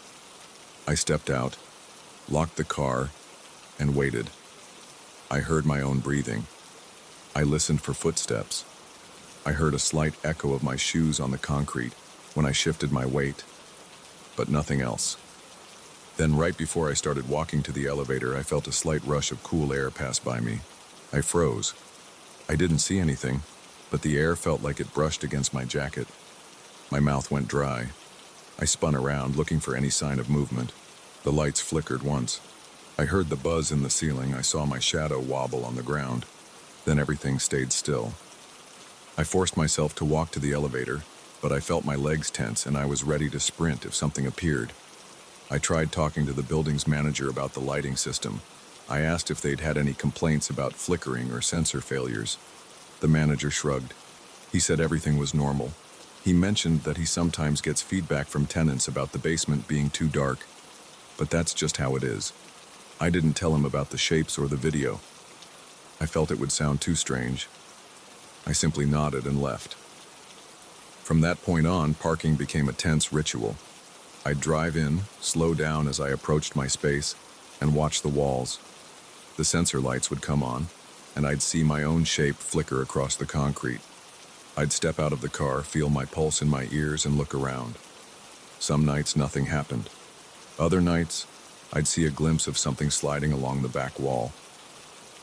I stepped out, locked the car, and waited. I heard my own breathing. I listened for footsteps. I heard a slight echo of my shoes on the concrete when I shifted my weight, but nothing else. Then right before I started walking to the elevator, I felt a slight rush of cool air pass by me. I froze. I didn't see anything, but the air felt like it brushed against my jacket. My mouth went dry. I spun around, looking for any sign of movement. The lights flickered once. I heard the buzz in the ceiling. I saw my shadow wobble on the ground. Then everything stayed still. I forced myself to walk to the elevator, but I felt my legs tense and I was ready to sprint if something appeared. I tried talking to the building's manager about the lighting system. I asked if they'd had any complaints about flickering or sensor failures. The manager shrugged. He said everything was normal. He mentioned that he sometimes gets feedback from tenants about the basement being too dark, but that's just how it is. I didn't tell him about the shapes or the video. I felt it would sound too strange. I simply nodded and left. From that point on, parking became a tense ritual. I'd drive in, slow down as I approached my space, and watch the walls. The sensor lights would come on, and I'd see my own shape flicker across the concrete. I'd step out of the car, feel my pulse in my ears, and look around. Some nights, nothing happened. Other nights, I'd see a glimpse of something sliding along the back wall.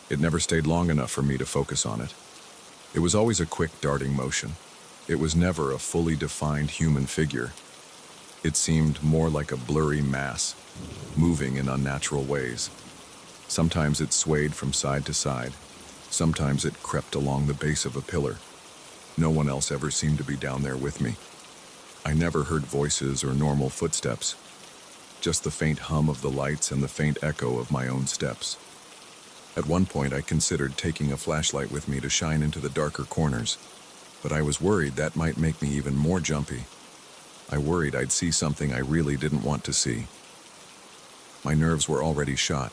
It never stayed long enough for me to focus on it. It was always a quick, darting motion. It was never a fully defined human figure. It seemed more like a blurry mass, moving in unnatural ways. Sometimes it swayed from side to side. Sometimes it crept along the base of a pillar. No one else ever seemed to be down there with me. I never heard voices or normal footsteps, just the faint hum of the lights and the faint echo of my own steps. At one point, I considered taking a flashlight with me to shine into the darker corners, but I was worried that might make me even more jumpy. I worried I'd see something I really didn't want to see. My nerves were already shot.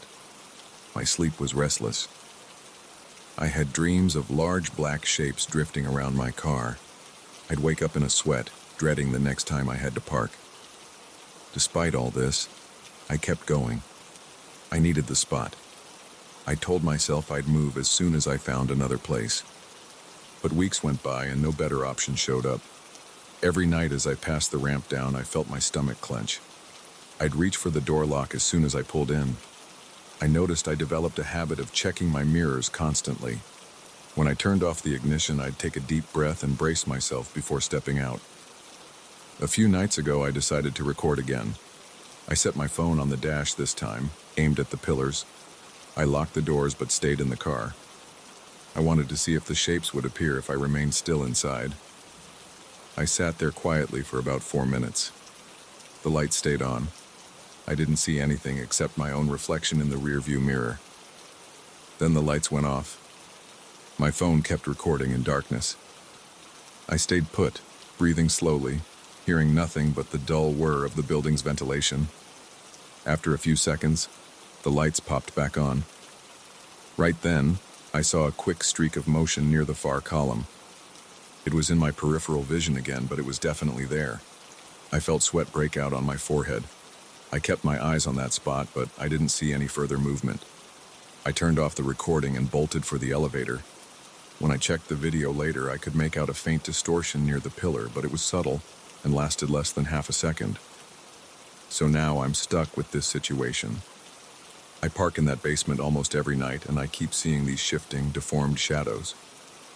My sleep was restless. I had dreams of large black shapes drifting around my car. I'd wake up in a sweat, dreading the next time I had to park. Despite all this, I kept going. I needed the spot. I told myself I'd move as soon as I found another place. But weeks went by and no better option showed up. Every night as I passed the ramp down, I felt my stomach clench. I'd reach for the door lock as soon as I pulled in. I noticed I developed a habit of checking my mirrors constantly. When I turned off the ignition, I'd take a deep breath and brace myself before stepping out. A few nights ago, I decided to record again. I set my phone on the dash this time, aimed at the pillars. I locked the doors but stayed in the car. I wanted to see if the shapes would appear if I remained still inside. I sat there quietly for about 4 minutes. The light stayed on. I didn't see anything except my own reflection in the rearview mirror. Then the lights went off. My phone kept recording in darkness. I stayed put, breathing slowly, hearing nothing but the dull whir of the building's ventilation. After a few seconds, the lights popped back on. Right then, I saw a quick streak of motion near the far column. It was in my peripheral vision again, but it was definitely there. I felt sweat break out on my forehead. I kept my eyes on that spot, but I didn't see any further movement. I turned off the recording and bolted for the elevator. When I checked the video later, I could make out a faint distortion near the pillar, but it was subtle and lasted less than half a second. So now I'm stuck with this situation. I park in that basement almost every night, and I keep seeing these shifting, deformed shadows.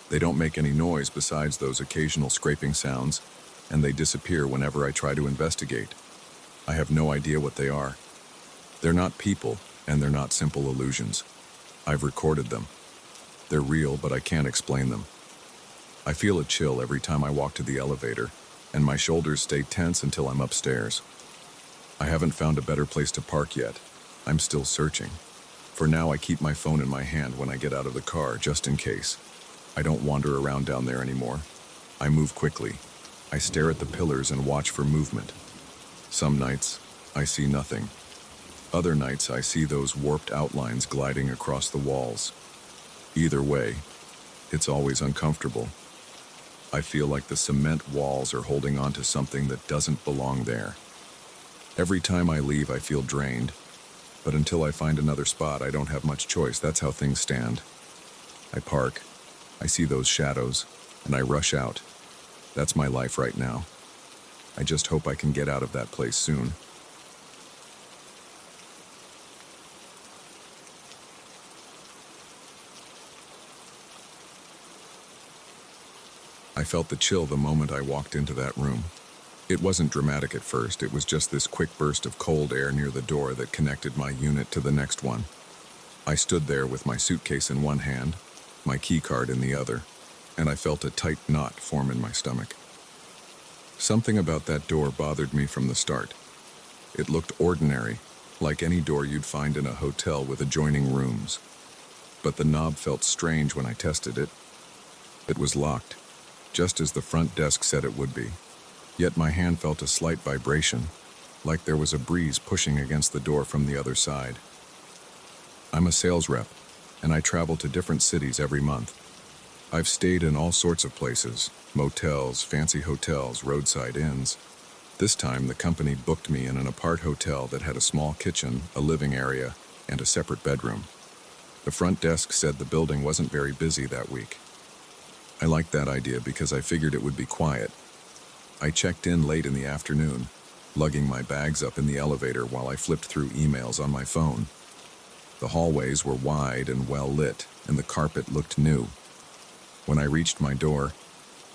They don't make any noise besides those occasional scraping sounds, and they disappear whenever I try to investigate. I have no idea what they are. They're not people, and they're not simple illusions. I've recorded them. They're real, but I can't explain them. I feel a chill every time I walk to the elevator, and my shoulders stay tense until I'm upstairs. I haven't found a better place to park yet. I'm still searching. For now, I keep my phone in my hand when I get out of the car, just in case. I don't wander around down there anymore. I move quickly. I stare at the pillars and watch for movement. Some nights, I see nothing. Other nights, I see those warped outlines gliding across the walls. Either way, it's always uncomfortable. I feel like the cement walls are holding on to something that doesn't belong there. Every time I leave, I feel drained. But until I find another spot, I don't have much choice. That's how things stand. I park, I see those shadows, and I rush out. That's my life right now. I just hope I can get out of that place soon. I felt the chill the moment I walked into that room. It wasn't dramatic at first, it was just this quick burst of cold air near the door that connected my unit to the next one. I stood there with my suitcase in one hand, my key card in the other, and I felt a tight knot form in my stomach. Something about that door bothered me from the start. It looked ordinary, like any door you'd find in a hotel with adjoining rooms. But the knob felt strange when I tested it. It was locked, just as the front desk said it would be. Yet my hand felt a slight vibration, like there was a breeze pushing against the door from the other side. I'm a sales rep, and I travel to different cities every month. I've stayed in all sorts of places, motels, fancy hotels, roadside inns. This time, the company booked me in an apart hotel that had a small kitchen, a living area, and a separate bedroom. The front desk said the building wasn't very busy that week. I liked that idea because I figured it would be quiet. I checked in late in the afternoon, lugging my bags up in the elevator while I flipped through emails on my phone. The hallways were wide and well lit, and the carpet looked new. When I reached my door,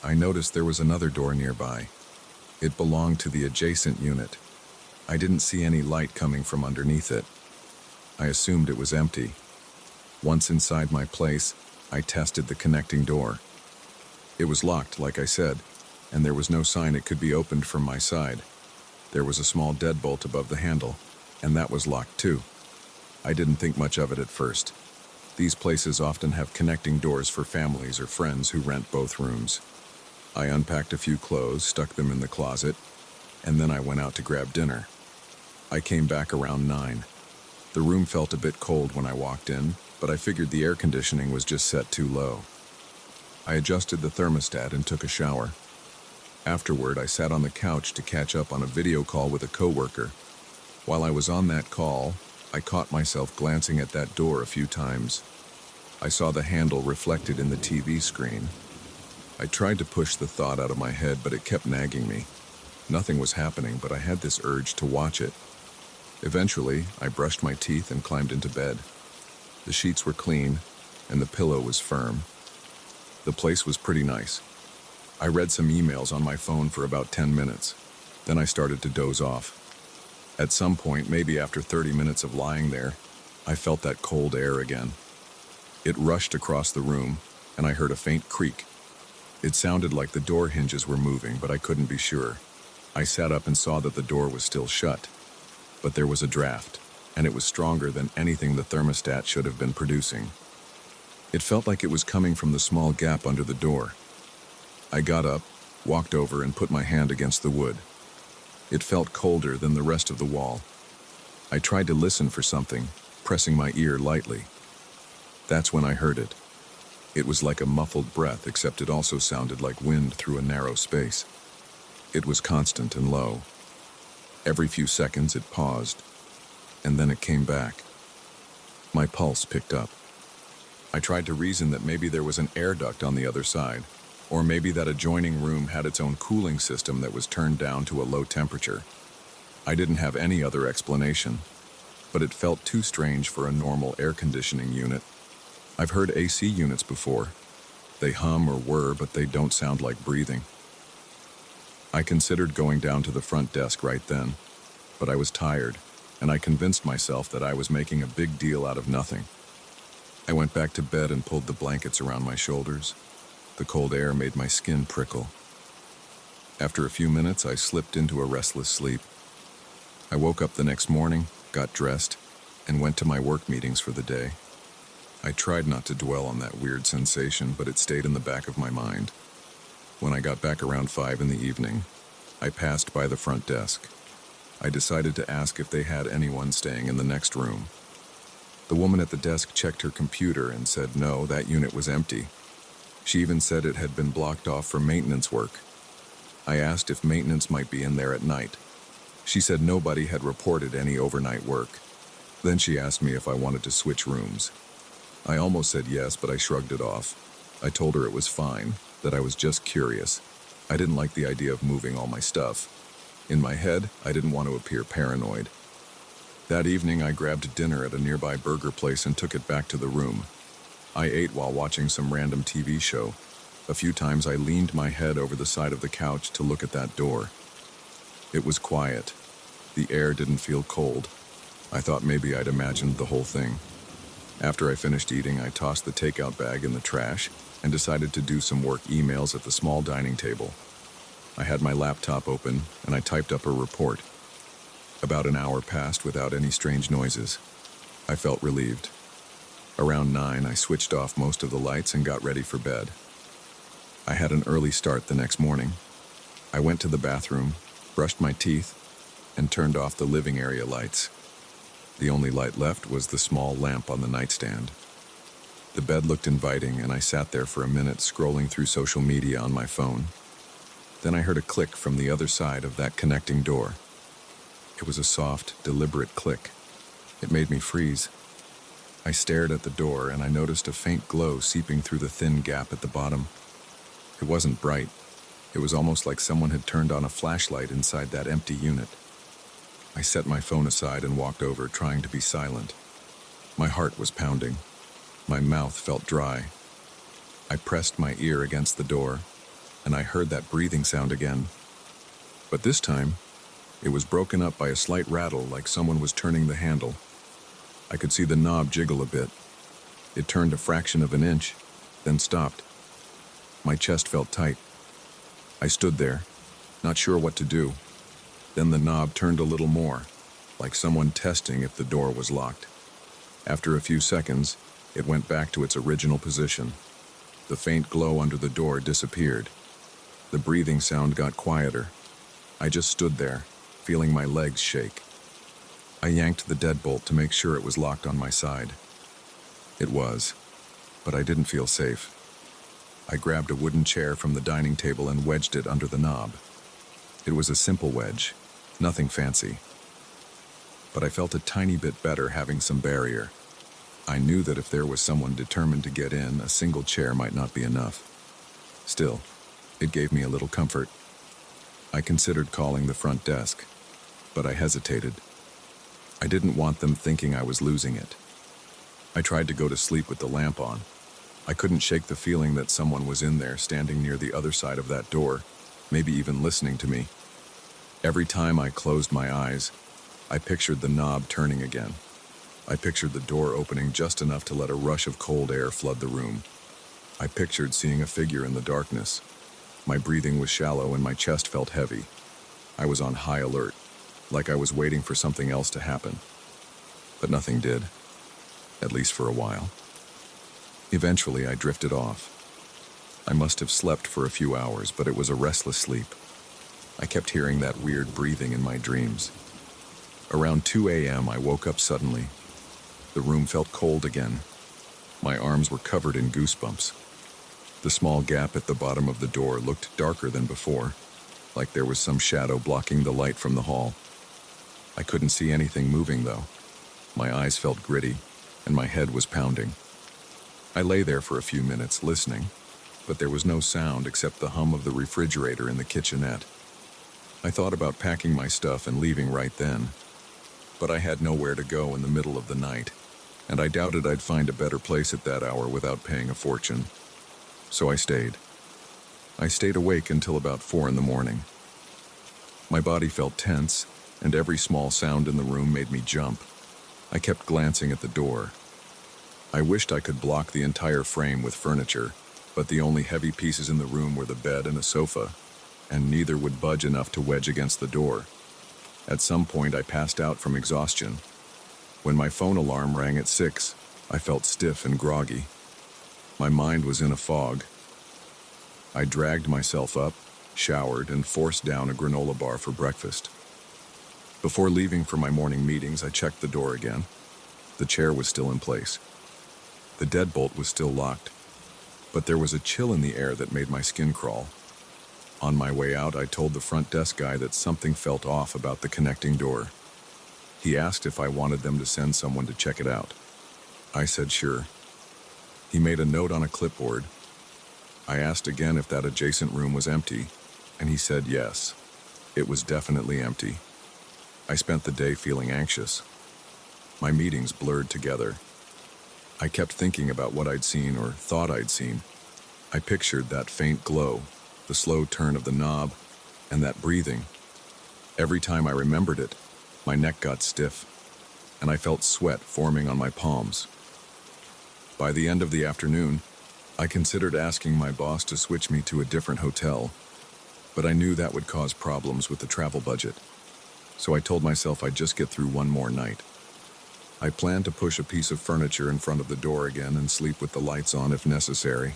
I noticed there was another door nearby. It belonged to the adjacent unit. I didn't see any light coming from underneath it. I assumed it was empty. Once inside my place, I tested the connecting door. It was locked, like I said, and there was no sign it could be opened from my side. There was a small deadbolt above the handle, and that was locked too. I didn't think much of it at first. These places often have connecting doors for families or friends who rent both rooms. I unpacked a few clothes, stuck them in the closet, and then I went out to grab dinner. I came back around 9. The room felt a bit cold when I walked in, but I figured the air conditioning was just set too low. I adjusted the thermostat and took a shower. Afterward, I sat on the couch to catch up on a video call with a coworker. While I was on that call, I caught myself glancing at that door a few times. I saw the handle reflected in the TV screen. I tried to push the thought out of my head, but it kept nagging me. Nothing was happening, but I had this urge to watch it. Eventually, I brushed my teeth and climbed into bed. The sheets were clean, and the pillow was firm. The place was pretty nice. I read some emails on my phone for about 10 minutes. Then I started to doze off. At some point, maybe after 30 minutes of lying there, I felt that cold air again. It rushed across the room, and I heard a faint creak. It sounded like the door hinges were moving, but I couldn't be sure. I sat up and saw that the door was still shut. But there was a draft, and it was stronger than anything the thermostat should have been producing. It felt like it was coming from the small gap under the door. I got up, walked over, and put my hand against the wood. It felt colder than the rest of the wall. I tried to listen for something, pressing my ear lightly. That's when I heard it. It was like a muffled breath, except it also sounded like wind through a narrow space. It was constant and low. Every few seconds it paused, and then it came back. My pulse picked up. I tried to reason that maybe there was an air duct on the other side, or maybe that adjoining room had its own cooling system that was turned down to a low temperature. I didn't have any other explanation, but it felt too strange for a normal air conditioning unit. I've heard AC units before. They hum or whir, but they don't sound like breathing. I considered going down to the front desk right then, but I was tired, and I convinced myself that I was making a big deal out of nothing. I went back to bed and pulled the blankets around my shoulders. The cold air made my skin prickle. After a few minutes, I slipped into a restless sleep. I woke up the next morning, got dressed, and went to my work meetings for the day. I tried not to dwell on that weird sensation, but it stayed in the back of my mind. When I got back around 5 in the evening, I passed by the front desk. I decided to ask if they had anyone staying in the next room. The woman at the desk checked her computer and said no, that unit was empty. She even said it had been blocked off for maintenance work. I asked if maintenance might be in there at night. She said nobody had reported any overnight work. Then she asked me if I wanted to switch rooms. I almost said yes, but I shrugged it off. I told her it was fine, that I was just curious. I didn't like the idea of moving all my stuff. In my head, I didn't want to appear paranoid. That evening, I grabbed dinner at a nearby burger place and took it back to the room. I ate while watching some random TV show. A few times I leaned my head over the side of the couch to look at that door. It was quiet. The air didn't feel cold. I thought maybe I'd imagined the whole thing. After I finished eating, I tossed the takeout bag in the trash and decided to do some work emails at the small dining table. I had my laptop open and I typed up a report. About an hour passed without any strange noises. I felt relieved. Around 9, I switched off most of the lights and got ready for bed. I had an early start the next morning. I went to the bathroom, brushed my teeth, and turned off the living area lights. The only light left was the small lamp on the nightstand. The bed looked inviting, and I sat there for a minute scrolling through social media on my phone. Then I heard a click from the other side of that connecting door. It was a soft, deliberate click. It made me freeze. I stared at the door, and I noticed a faint glow seeping through the thin gap at the bottom. It wasn't bright. It was almost like someone had turned on a flashlight inside that empty unit. I set my phone aside and walked over, trying to be silent. My heart was pounding. My mouth felt dry. I pressed my ear against the door, and I heard that breathing sound again. But this time, it was broken up by a slight rattle, like someone was turning the handle. I could see the knob jiggle a bit. It turned a fraction of an inch, then stopped. My chest felt tight. I stood there, not sure what to do. Then the knob turned a little more, like someone testing if the door was locked. After a few seconds, it went back to its original position. The faint glow under the door disappeared. The breathing sound got quieter. I just stood there, feeling my legs shake. I yanked the deadbolt to make sure it was locked on my side. It was, but I didn't feel safe. I grabbed a wooden chair from the dining table and wedged it under the knob. It was a simple wedge, nothing fancy. But I felt a tiny bit better having some barrier. I knew that if there was someone determined to get in, a single chair might not be enough. Still, it gave me a little comfort. I considered calling the front desk, but I hesitated. I didn't want them thinking I was losing it. I tried to go to sleep with the lamp on. I couldn't shake the feeling that someone was in there, standing near the other side of that door, maybe even listening to me. Every time I closed my eyes, I pictured the knob turning again. I pictured the door opening just enough to let a rush of cold air flood the room. I pictured seeing a figure in the darkness. My breathing was shallow and my chest felt heavy. I was on high alert, like I was waiting for something else to happen. But nothing did, at least for a while. Eventually, I drifted off. I must have slept for a few hours, but it was a restless sleep. I kept hearing that weird breathing in my dreams. Around 2 a.m., I woke up suddenly. The room felt cold again. My arms were covered in goosebumps. The small gap at the bottom of the door looked darker than before, like there was some shadow blocking the light from the hall. I couldn't see anything moving, though. My eyes felt gritty, and my head was pounding. I lay there for a few minutes, listening, but there was no sound except the hum of the refrigerator in the kitchenette. I thought about packing my stuff and leaving right then, but I had nowhere to go in the middle of the night, and I doubted I'd find a better place at that hour without paying a fortune. So I stayed. I stayed awake until about 4 in the morning. My body felt tense, and every small sound in the room made me jump. I kept glancing at the door. I wished I could block the entire frame with furniture, but the only heavy pieces in the room were the bed and a sofa, and neither would budge enough to wedge against the door. At some point, I passed out from exhaustion. When my phone alarm rang at 6, I felt stiff and groggy. My mind was in a fog. I dragged myself up, showered, and forced down a granola bar for breakfast. Before leaving for my morning meetings, I checked the door again. The chair was still in place. The deadbolt was still locked, but there was a chill in the air that made my skin crawl. On my way out, I told the front desk guy that something felt off about the connecting door. He asked if I wanted them to send someone to check it out. I said sure. He made a note on a clipboard. I asked again if that adjacent room was empty, and he said yes. It was definitely empty. I spent the day feeling anxious. My meetings blurred together. I kept thinking about what I'd seen or thought I'd seen. I pictured that faint glow, the slow turn of the knob, and that breathing. Every time I remembered it, my neck got stiff, and I felt sweat forming on my palms. By the end of the afternoon, I considered asking my boss to switch me to a different hotel, but I knew that would cause problems with the travel budget, so I told myself I'd just get through one more night. I planned to push a piece of furniture in front of the door again and sleep with the lights on if necessary.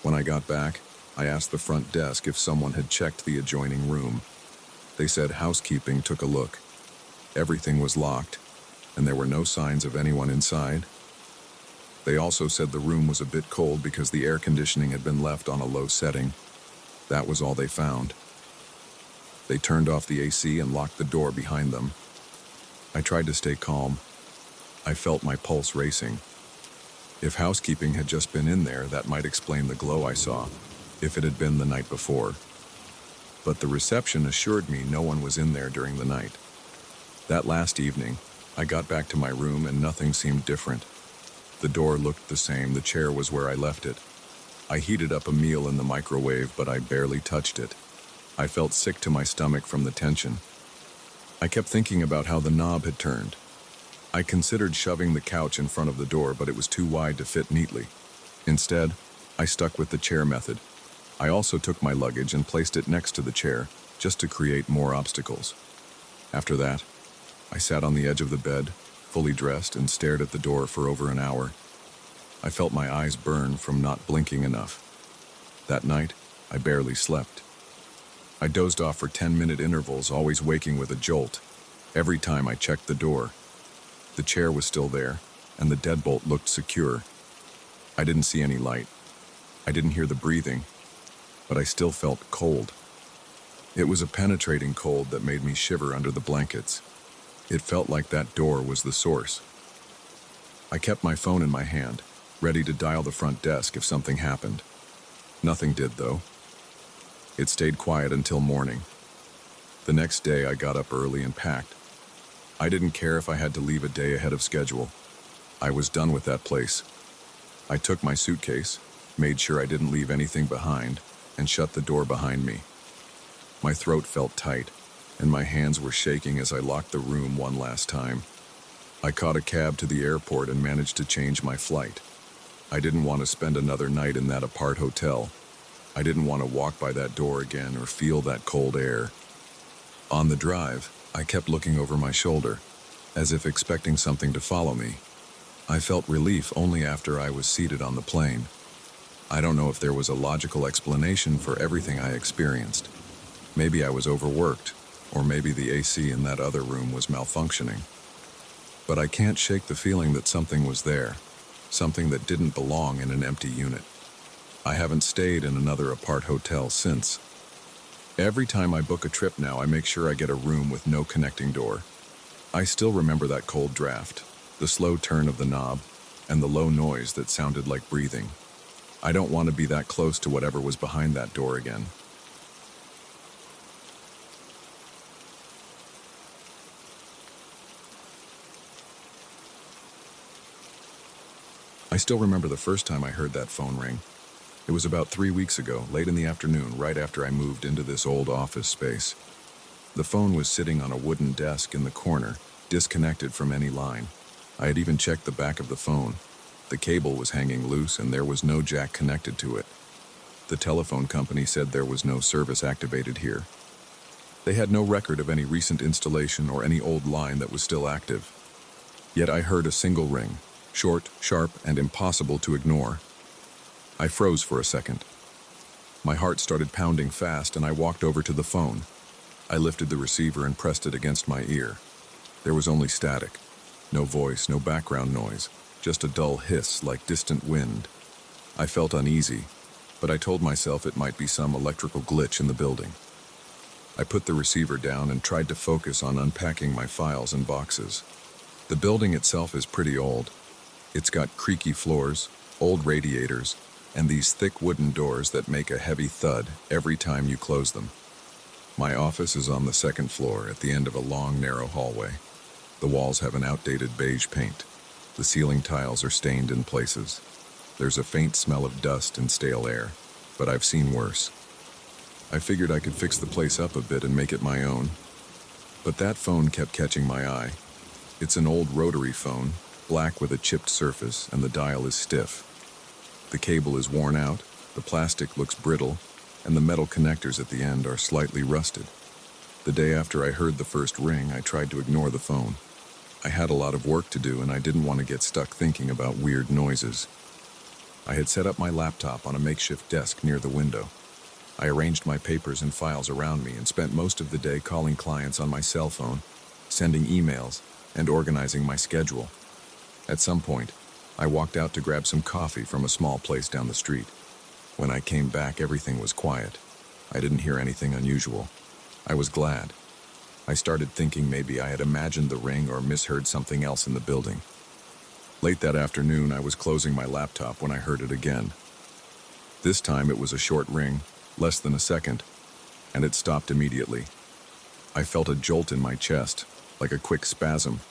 When I got back, I asked the front desk if someone had checked the adjoining room. They said housekeeping took a look. Everything was locked. and there were no signs of anyone inside. They also said the room was a bit cold because the air conditioning had been left on a low setting. That was all they found. They turned off the AC and locked the door behind them. I tried to stay calm. I felt my pulse racing. If housekeeping had just been in there, that might explain the glow I saw, if it had been the night before. But the reception assured me no one was in there during the night. That last evening, I got back to my room and nothing seemed different. The door looked the same, the chair was where I left it. I heated up a meal in the microwave, but I barely touched it. I felt sick to my stomach from the tension. I kept thinking about how the knob had turned. I considered shoving the couch in front of the door, but it was too wide to fit neatly. Instead, I stuck with the chair method. I also took my luggage and placed it next to the chair, just to create more obstacles. After that, I sat on the edge of the bed, fully dressed, and stared at the door for over an hour. I felt my eyes burn from not blinking enough. That night, I barely slept. I dozed off for 10-minute intervals, always waking with a jolt. Every time I checked the door, the chair was still there, and the deadbolt looked secure. I didn't see any light. I didn't hear the breathing, but I still felt cold. It was a penetrating cold that made me shiver under the blankets. It felt like that door was the source. I kept my phone in my hand, ready to dial the front desk if something happened. Nothing did, though. It stayed quiet until morning. The next day, I got up early and packed. I didn't care if I had to leave a day ahead of schedule. I was done with that place. I took my suitcase, made sure I didn't leave anything behind, and shut the door behind me. My throat felt tight, and my hands were shaking as I locked the room one last time. I caught a cab to the airport and managed to change my flight. I didn't want to spend another night in that apart hotel. I didn't want to walk by that door again or feel that cold air. On the drive, I kept looking over my shoulder, as if expecting something to follow me. I felt relief only after I was seated on the plane. I don't know if there was a logical explanation for everything I experienced. Maybe I was overworked, or maybe the AC in that other room was malfunctioning. But I can't shake the feeling that something was there, something that didn't belong in an empty unit. I haven't stayed in another apart hotel since. Every time I book a trip now, I make sure I get a room with no connecting door. I still remember that cold draft, the slow turn of the knob, and the low noise that sounded like breathing. I don't want to be that close to whatever was behind that door again. I still remember the first time I heard that phone ring. It was about 3 weeks ago, late in the afternoon, right after I moved into this old office space. The phone was sitting on a wooden desk in the corner, disconnected from any line. I had even checked the back of the phone. The cable was hanging loose and there was no jack connected to it. The telephone company said there was no service activated here. They had no record of any recent installation or any old line that was still active. Yet I heard a single ring, short, sharp, and impossible to ignore. I froze for a second. My heart started pounding fast and I walked over to the phone. I lifted the receiver and pressed it against my ear. There was only static. No voice, no background noise, just a dull hiss like distant wind. I felt uneasy, but I told myself it might be some electrical glitch in the building. I put the receiver down and tried to focus on unpacking my files and boxes. The building itself is pretty old. It's got creaky floors, old radiators, and these thick wooden doors that make a heavy thud every time you close them. My office is on the second floor at the end of a long, narrow hallway. The walls have an outdated beige paint. The ceiling tiles are stained in places. There's a faint smell of dust and stale air, but I've seen worse. I figured I could fix the place up a bit and make it my own. But that phone kept catching my eye. It's an old rotary phone, black with a chipped surface, and the dial is stiff. The cable is worn out, the plastic looks brittle, and the metal connectors at the end are slightly rusted. The day after I heard the first ring, I tried to ignore the phone. I had a lot of work to do and I didn't want to get stuck thinking about weird noises. I had set up my laptop on a makeshift desk near the window. I arranged my papers and files around me and spent most of the day calling clients on my cell phone, sending emails, and organizing my schedule. At some point, I walked out to grab some coffee from a small place down the street. When I came back, everything was quiet. I didn't hear anything unusual. I was glad. I started thinking maybe I had imagined the ring or misheard something else in the building. Late that afternoon, I was closing my laptop when I heard it again. This time it was a short ring, less than a second, and it stopped immediately. I felt a jolt in my chest, like a quick spasm.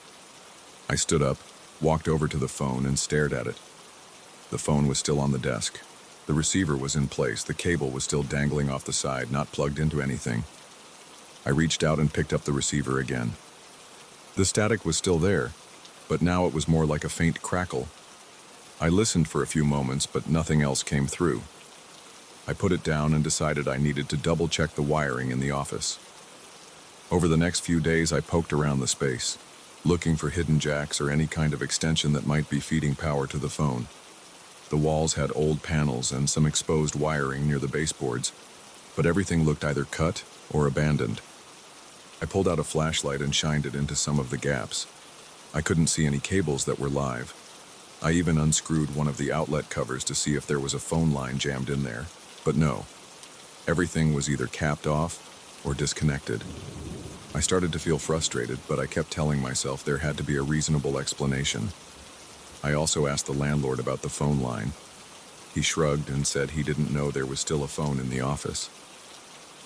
I stood up, walked over to the phone, and stared at it. The phone was still on the desk. The receiver was in place. The cable was still dangling off the side, not plugged into anything. I reached out and picked up the receiver again. The static was still there, but now it was more like a faint crackle. I listened for a few moments, but nothing else came through. I put it down and decided I needed to double-check the wiring in the office. Over the next few days, I poked around the space, looking for hidden jacks or any kind of extension that might be feeding power to the phone. The walls had old panels and some exposed wiring near the baseboards, but everything looked either cut or abandoned. I pulled out a flashlight and shined it into some of the gaps. I couldn't see any cables that were live. I even unscrewed one of the outlet covers to see if there was a phone line jammed in there, but no. Everything was either capped off or disconnected. I started to feel frustrated, but I kept telling myself there had to be a reasonable explanation. I also asked the landlord about the phone line. He shrugged and said he didn't know there was still a phone in the office.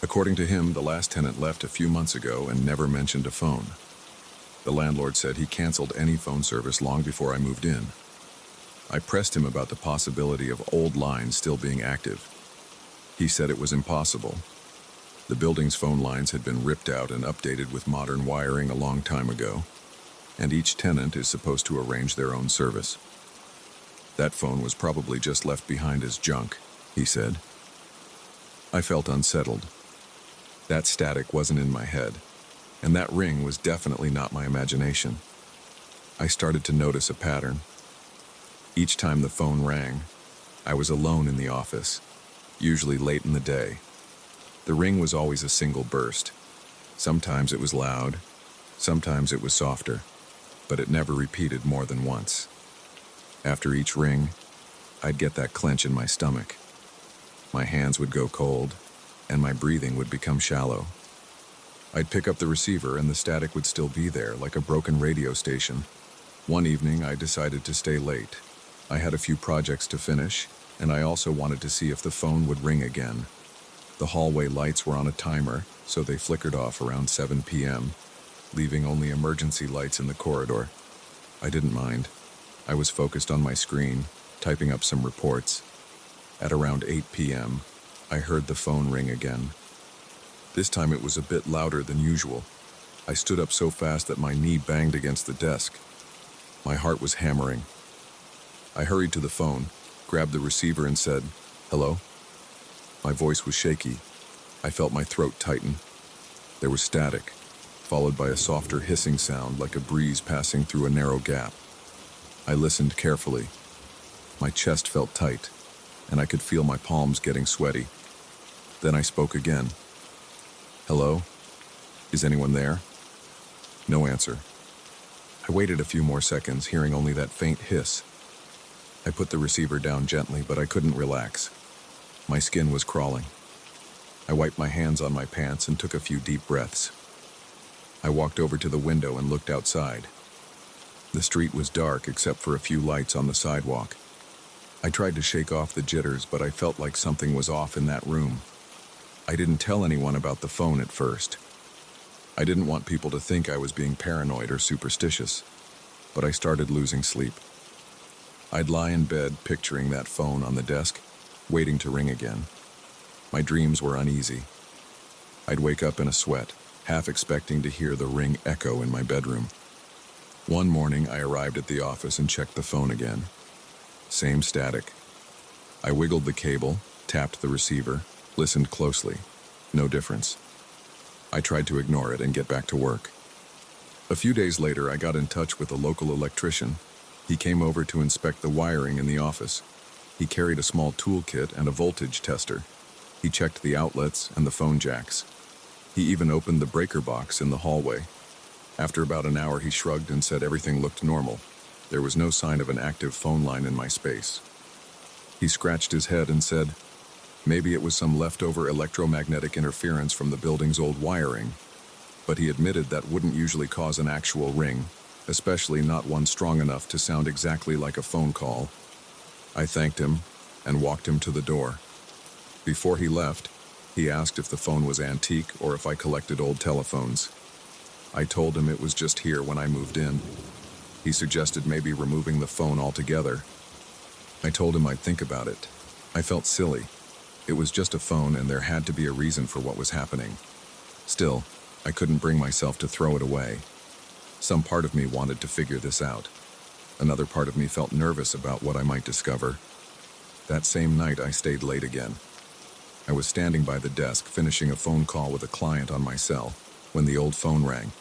According to him, the last tenant left a few months ago and never mentioned a phone. The landlord said he canceled any phone service long before I moved in. I pressed him about the possibility of old lines still being active. He said it was impossible. The building's phone lines had been ripped out and updated with modern wiring a long time ago, and each tenant is supposed to arrange their own service. That phone was probably just left behind as junk, he said. I felt unsettled. That static wasn't in my head, and that ring was definitely not my imagination. I started to notice a pattern. Each time the phone rang, I was alone in the office, usually late in the day. The ring was always a single burst. Sometimes it was loud, sometimes it was softer, but it never repeated more than once. After each ring, I'd get that clench in my stomach. My hands would go cold, and my breathing would become shallow. I'd pick up the receiver and the static would still be there, like a broken radio station. One evening, I decided to stay late. I had a few projects to finish, and I also wanted to see if the phone would ring again. The hallway lights were on a timer, so they flickered off around 7 p.m., leaving only emergency lights in the corridor. I didn't mind. I was focused on my screen, typing up some reports. At around 8 p.m., I heard the phone ring again. This time it was a bit louder than usual. I stood up so fast that my knee banged against the desk. My heart was hammering. I hurried to the phone, grabbed the receiver and said, "Hello?" My voice was shaky. I felt my throat tighten. There was static, followed by a softer hissing sound like a breeze passing through a narrow gap. I listened carefully. My chest felt tight, and I could feel my palms getting sweaty. Then I spoke again. "Hello? Is anyone there?" No answer. I waited a few more seconds, hearing only that faint hiss. I put the receiver down gently, but I couldn't relax. My skin was crawling. I wiped my hands on my pants and took a few deep breaths. I walked over to the window and looked outside. The street was dark except for a few lights on the sidewalk. I tried to shake off the jitters, but I felt like something was off in that room. I didn't tell anyone about the phone at first. I didn't want people to think I was being paranoid or superstitious, but I started losing sleep. I'd lie in bed picturing that phone on the desk, waiting to ring again. My dreams were uneasy. I'd wake up in a sweat, half expecting to hear the ring echo in my bedroom. One morning, I arrived at the office and checked the phone again. Same static. I wiggled the cable, tapped the receiver, listened closely. No difference. I tried to ignore it and get back to work. A few days later, I got in touch with a local electrician. He came over to inspect the wiring in the office. He carried a small toolkit and a voltage tester. He checked the outlets and the phone jacks. He even opened the breaker box in the hallway. After about an hour, he shrugged and said everything looked normal. There was no sign of an active phone line in my space. He scratched his head and said, maybe it was some leftover electromagnetic interference from the building's old wiring, but he admitted that wouldn't usually cause an actual ring, especially not one strong enough to sound exactly like a phone call. I thanked him and walked him to the door. Before he left, he asked if the phone was antique or if I collected old telephones. I told him it was just here when I moved in. He suggested maybe removing the phone altogether. I told him I'd think about it. I felt silly. It was just a phone and there had to be a reason for what was happening. Still, I couldn't bring myself to throw it away. Some part of me wanted to figure this out. Another part of me felt nervous about what I might discover. That same night, I stayed late again. I was standing by the desk finishing a phone call with a client on my cell when the old phone rang.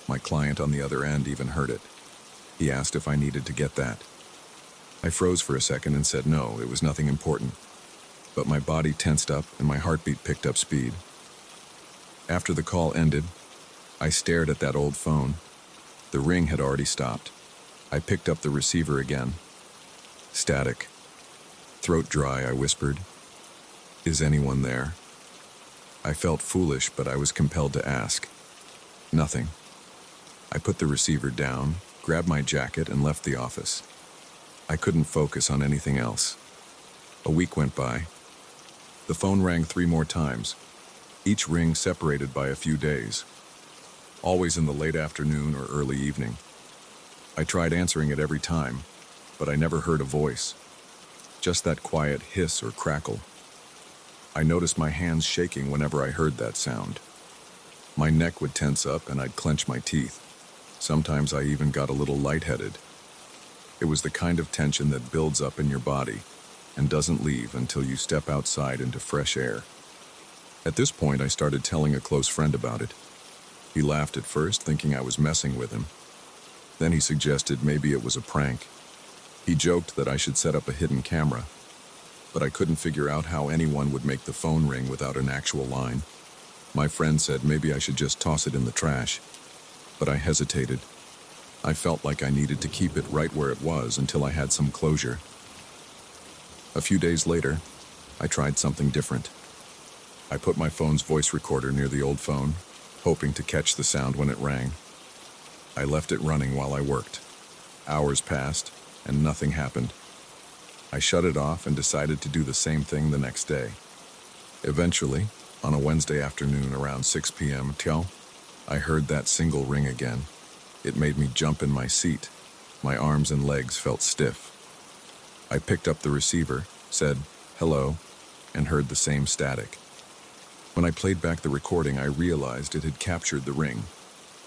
My client on the other end even heard it. He asked if I needed to get that. I froze for a second and said no, it was nothing important. But my body tensed up and my heartbeat picked up speed. After the call ended, I stared at that old phone. The ring had already stopped. I picked up the receiver again. Static. Throat dry, I whispered, "Is anyone there?" I felt foolish, but I was compelled to ask. Nothing. I put the receiver down, grabbed my jacket, and left the office. I couldn't focus on anything else. A week went by. The phone rang 3 more times, each ring separated by a few days, always in the late afternoon or early evening. I tried answering it every time, but I never heard a voice, just that quiet hiss or crackle. I noticed my hands shaking whenever I heard that sound. My neck would tense up and I'd clench my teeth. Sometimes I even got a little lightheaded. It was the kind of tension that builds up in your body and doesn't leave until you step outside into fresh air. At this point, I started telling a close friend about it. He laughed at first, thinking I was messing with him. Then he suggested maybe it was a prank. He joked that I should set up a hidden camera, but I couldn't figure out how anyone would make the phone ring without an actual line. My friend said maybe I should just toss it in the trash, but I hesitated. I felt like I needed to keep it right where it was until I had some closure. A few days later, I tried something different. I put my phone's voice recorder near the old phone, hoping to catch the sound when it rang. I left it running while I worked. Hours passed, and nothing happened. I shut it off and decided to do the same thing the next day. Eventually, on a Wednesday afternoon around 6 p.m., I heard that single ring again. It made me jump in my seat. My arms and legs felt stiff. I picked up the receiver, said, "Hello," and heard the same static. When I played back the recording, I realized it had captured the ring,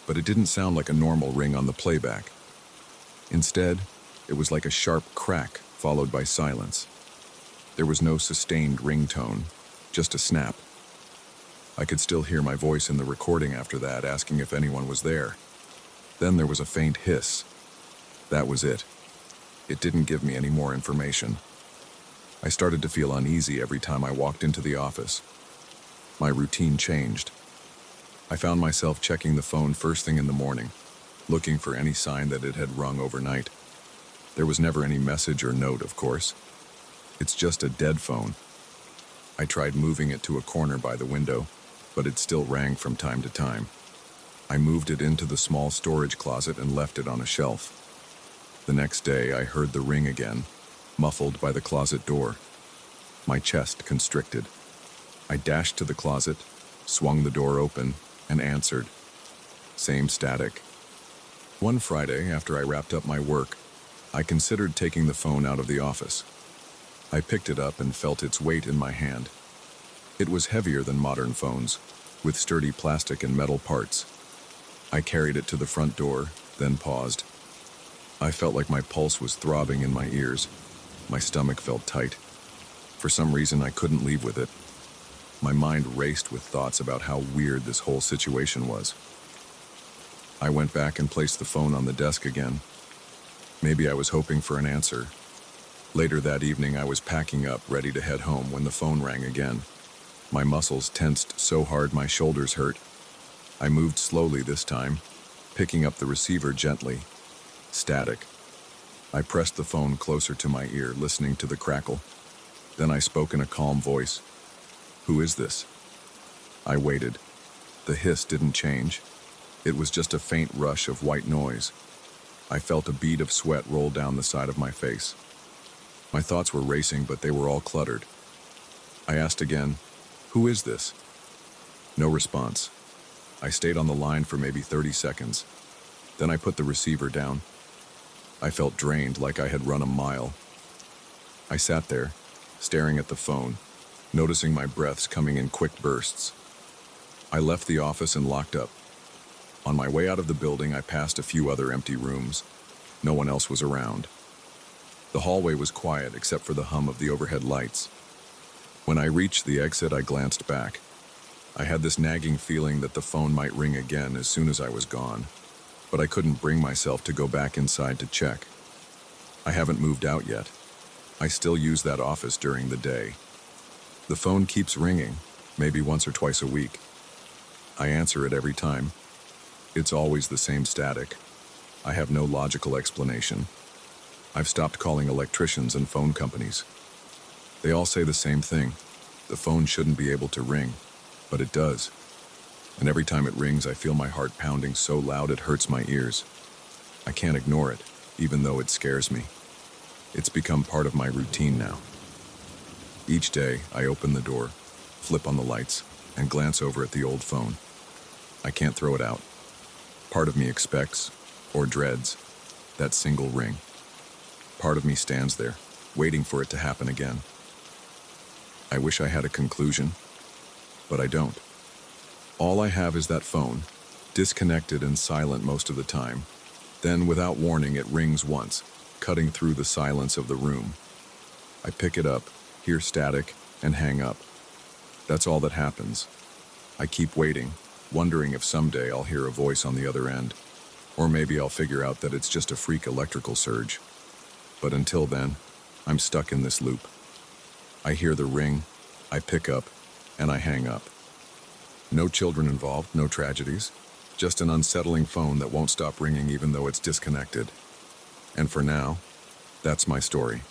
but it didn't sound like a normal ring on the playback. Instead, it was like a sharp crack followed by silence. There was no sustained ringtone, just a snap. I could still hear my voice in the recording after that, asking if anyone was there. Then there was a faint hiss. That was it. It didn't give me any more information. I started to feel uneasy every time I walked into the office. My routine changed. I found myself checking the phone first thing in the morning, looking for any sign that it had rung overnight. There was never any message or note, of course. It's just a dead phone. I tried moving it to a corner by the window, but it still rang from time to time. I moved it into the small storage closet and left it on a shelf. The next day, I heard the ring again, muffled by the closet door. My chest constricted. I dashed to the closet, swung the door open, and answered. Same static. One Friday, after I wrapped up my work, I considered taking the phone out of the office. I picked it up and felt its weight in my hand. It was heavier than modern phones, with sturdy plastic and metal parts. I carried it to the front door, then paused. I felt like my pulse was throbbing in my ears. My stomach felt tight. For some reason, I couldn't leave with it. My mind raced with thoughts about how weird this whole situation was. I went back and placed the phone on the desk again. Maybe I was hoping for an answer. Later that evening, I was packing up, ready to head home, when the phone rang again. My muscles tensed so hard my shoulders hurt. I moved slowly this time, picking up the receiver gently. Static. I pressed the phone closer to my ear, listening to the crackle. Then I spoke in a calm voice. "Who is this?" I waited. The hiss didn't change. It was just a faint rush of white noise. I felt a bead of sweat roll down the side of my face. My thoughts were racing, but they were all cluttered. I asked again, "Who is this?" No response. I stayed on the line for maybe 30 seconds. Then I put the receiver down. I felt drained, like I had run a mile. I sat there, staring at the phone, noticing my breaths coming in quick bursts. I left the office and locked up. On my way out of the building, I passed a few other empty rooms. No one else was around. The hallway was quiet except for the hum of the overhead lights. When I reached the exit, I glanced back. I had this nagging feeling that the phone might ring again as soon as I was gone, but I couldn't bring myself to go back inside to check. I haven't moved out yet. I still use that office during the day. The phone keeps ringing, maybe once or twice a week. I answer it every time. It's always the same static. I have no logical explanation. I've stopped calling electricians and phone companies. They all say the same thing. The phone shouldn't be able to ring, but it does. And every time it rings, I feel my heart pounding so loud it hurts my ears. I can't ignore it, even though it scares me. It's become part of my routine now. Each day, I open the door, flip on the lights, and glance over at the old phone. I can't throw it out. Part of me expects, or dreads, that single ring. Part of me stands there, waiting for it to happen again. I wish I had a conclusion, but I don't. All I have is that phone, disconnected and silent most of the time. Then, without warning, it rings once, cutting through the silence of the room. I pick it up, hear static, and hang up. That's all that happens. I keep waiting, wondering if someday I'll hear a voice on the other end, or maybe I'll figure out that it's just a freak electrical surge. But until then, I'm stuck in this loop. I hear the ring, I pick up, and I hang up. No children involved, no tragedies, just an unsettling phone that won't stop ringing even though it's disconnected. And for now, that's my story.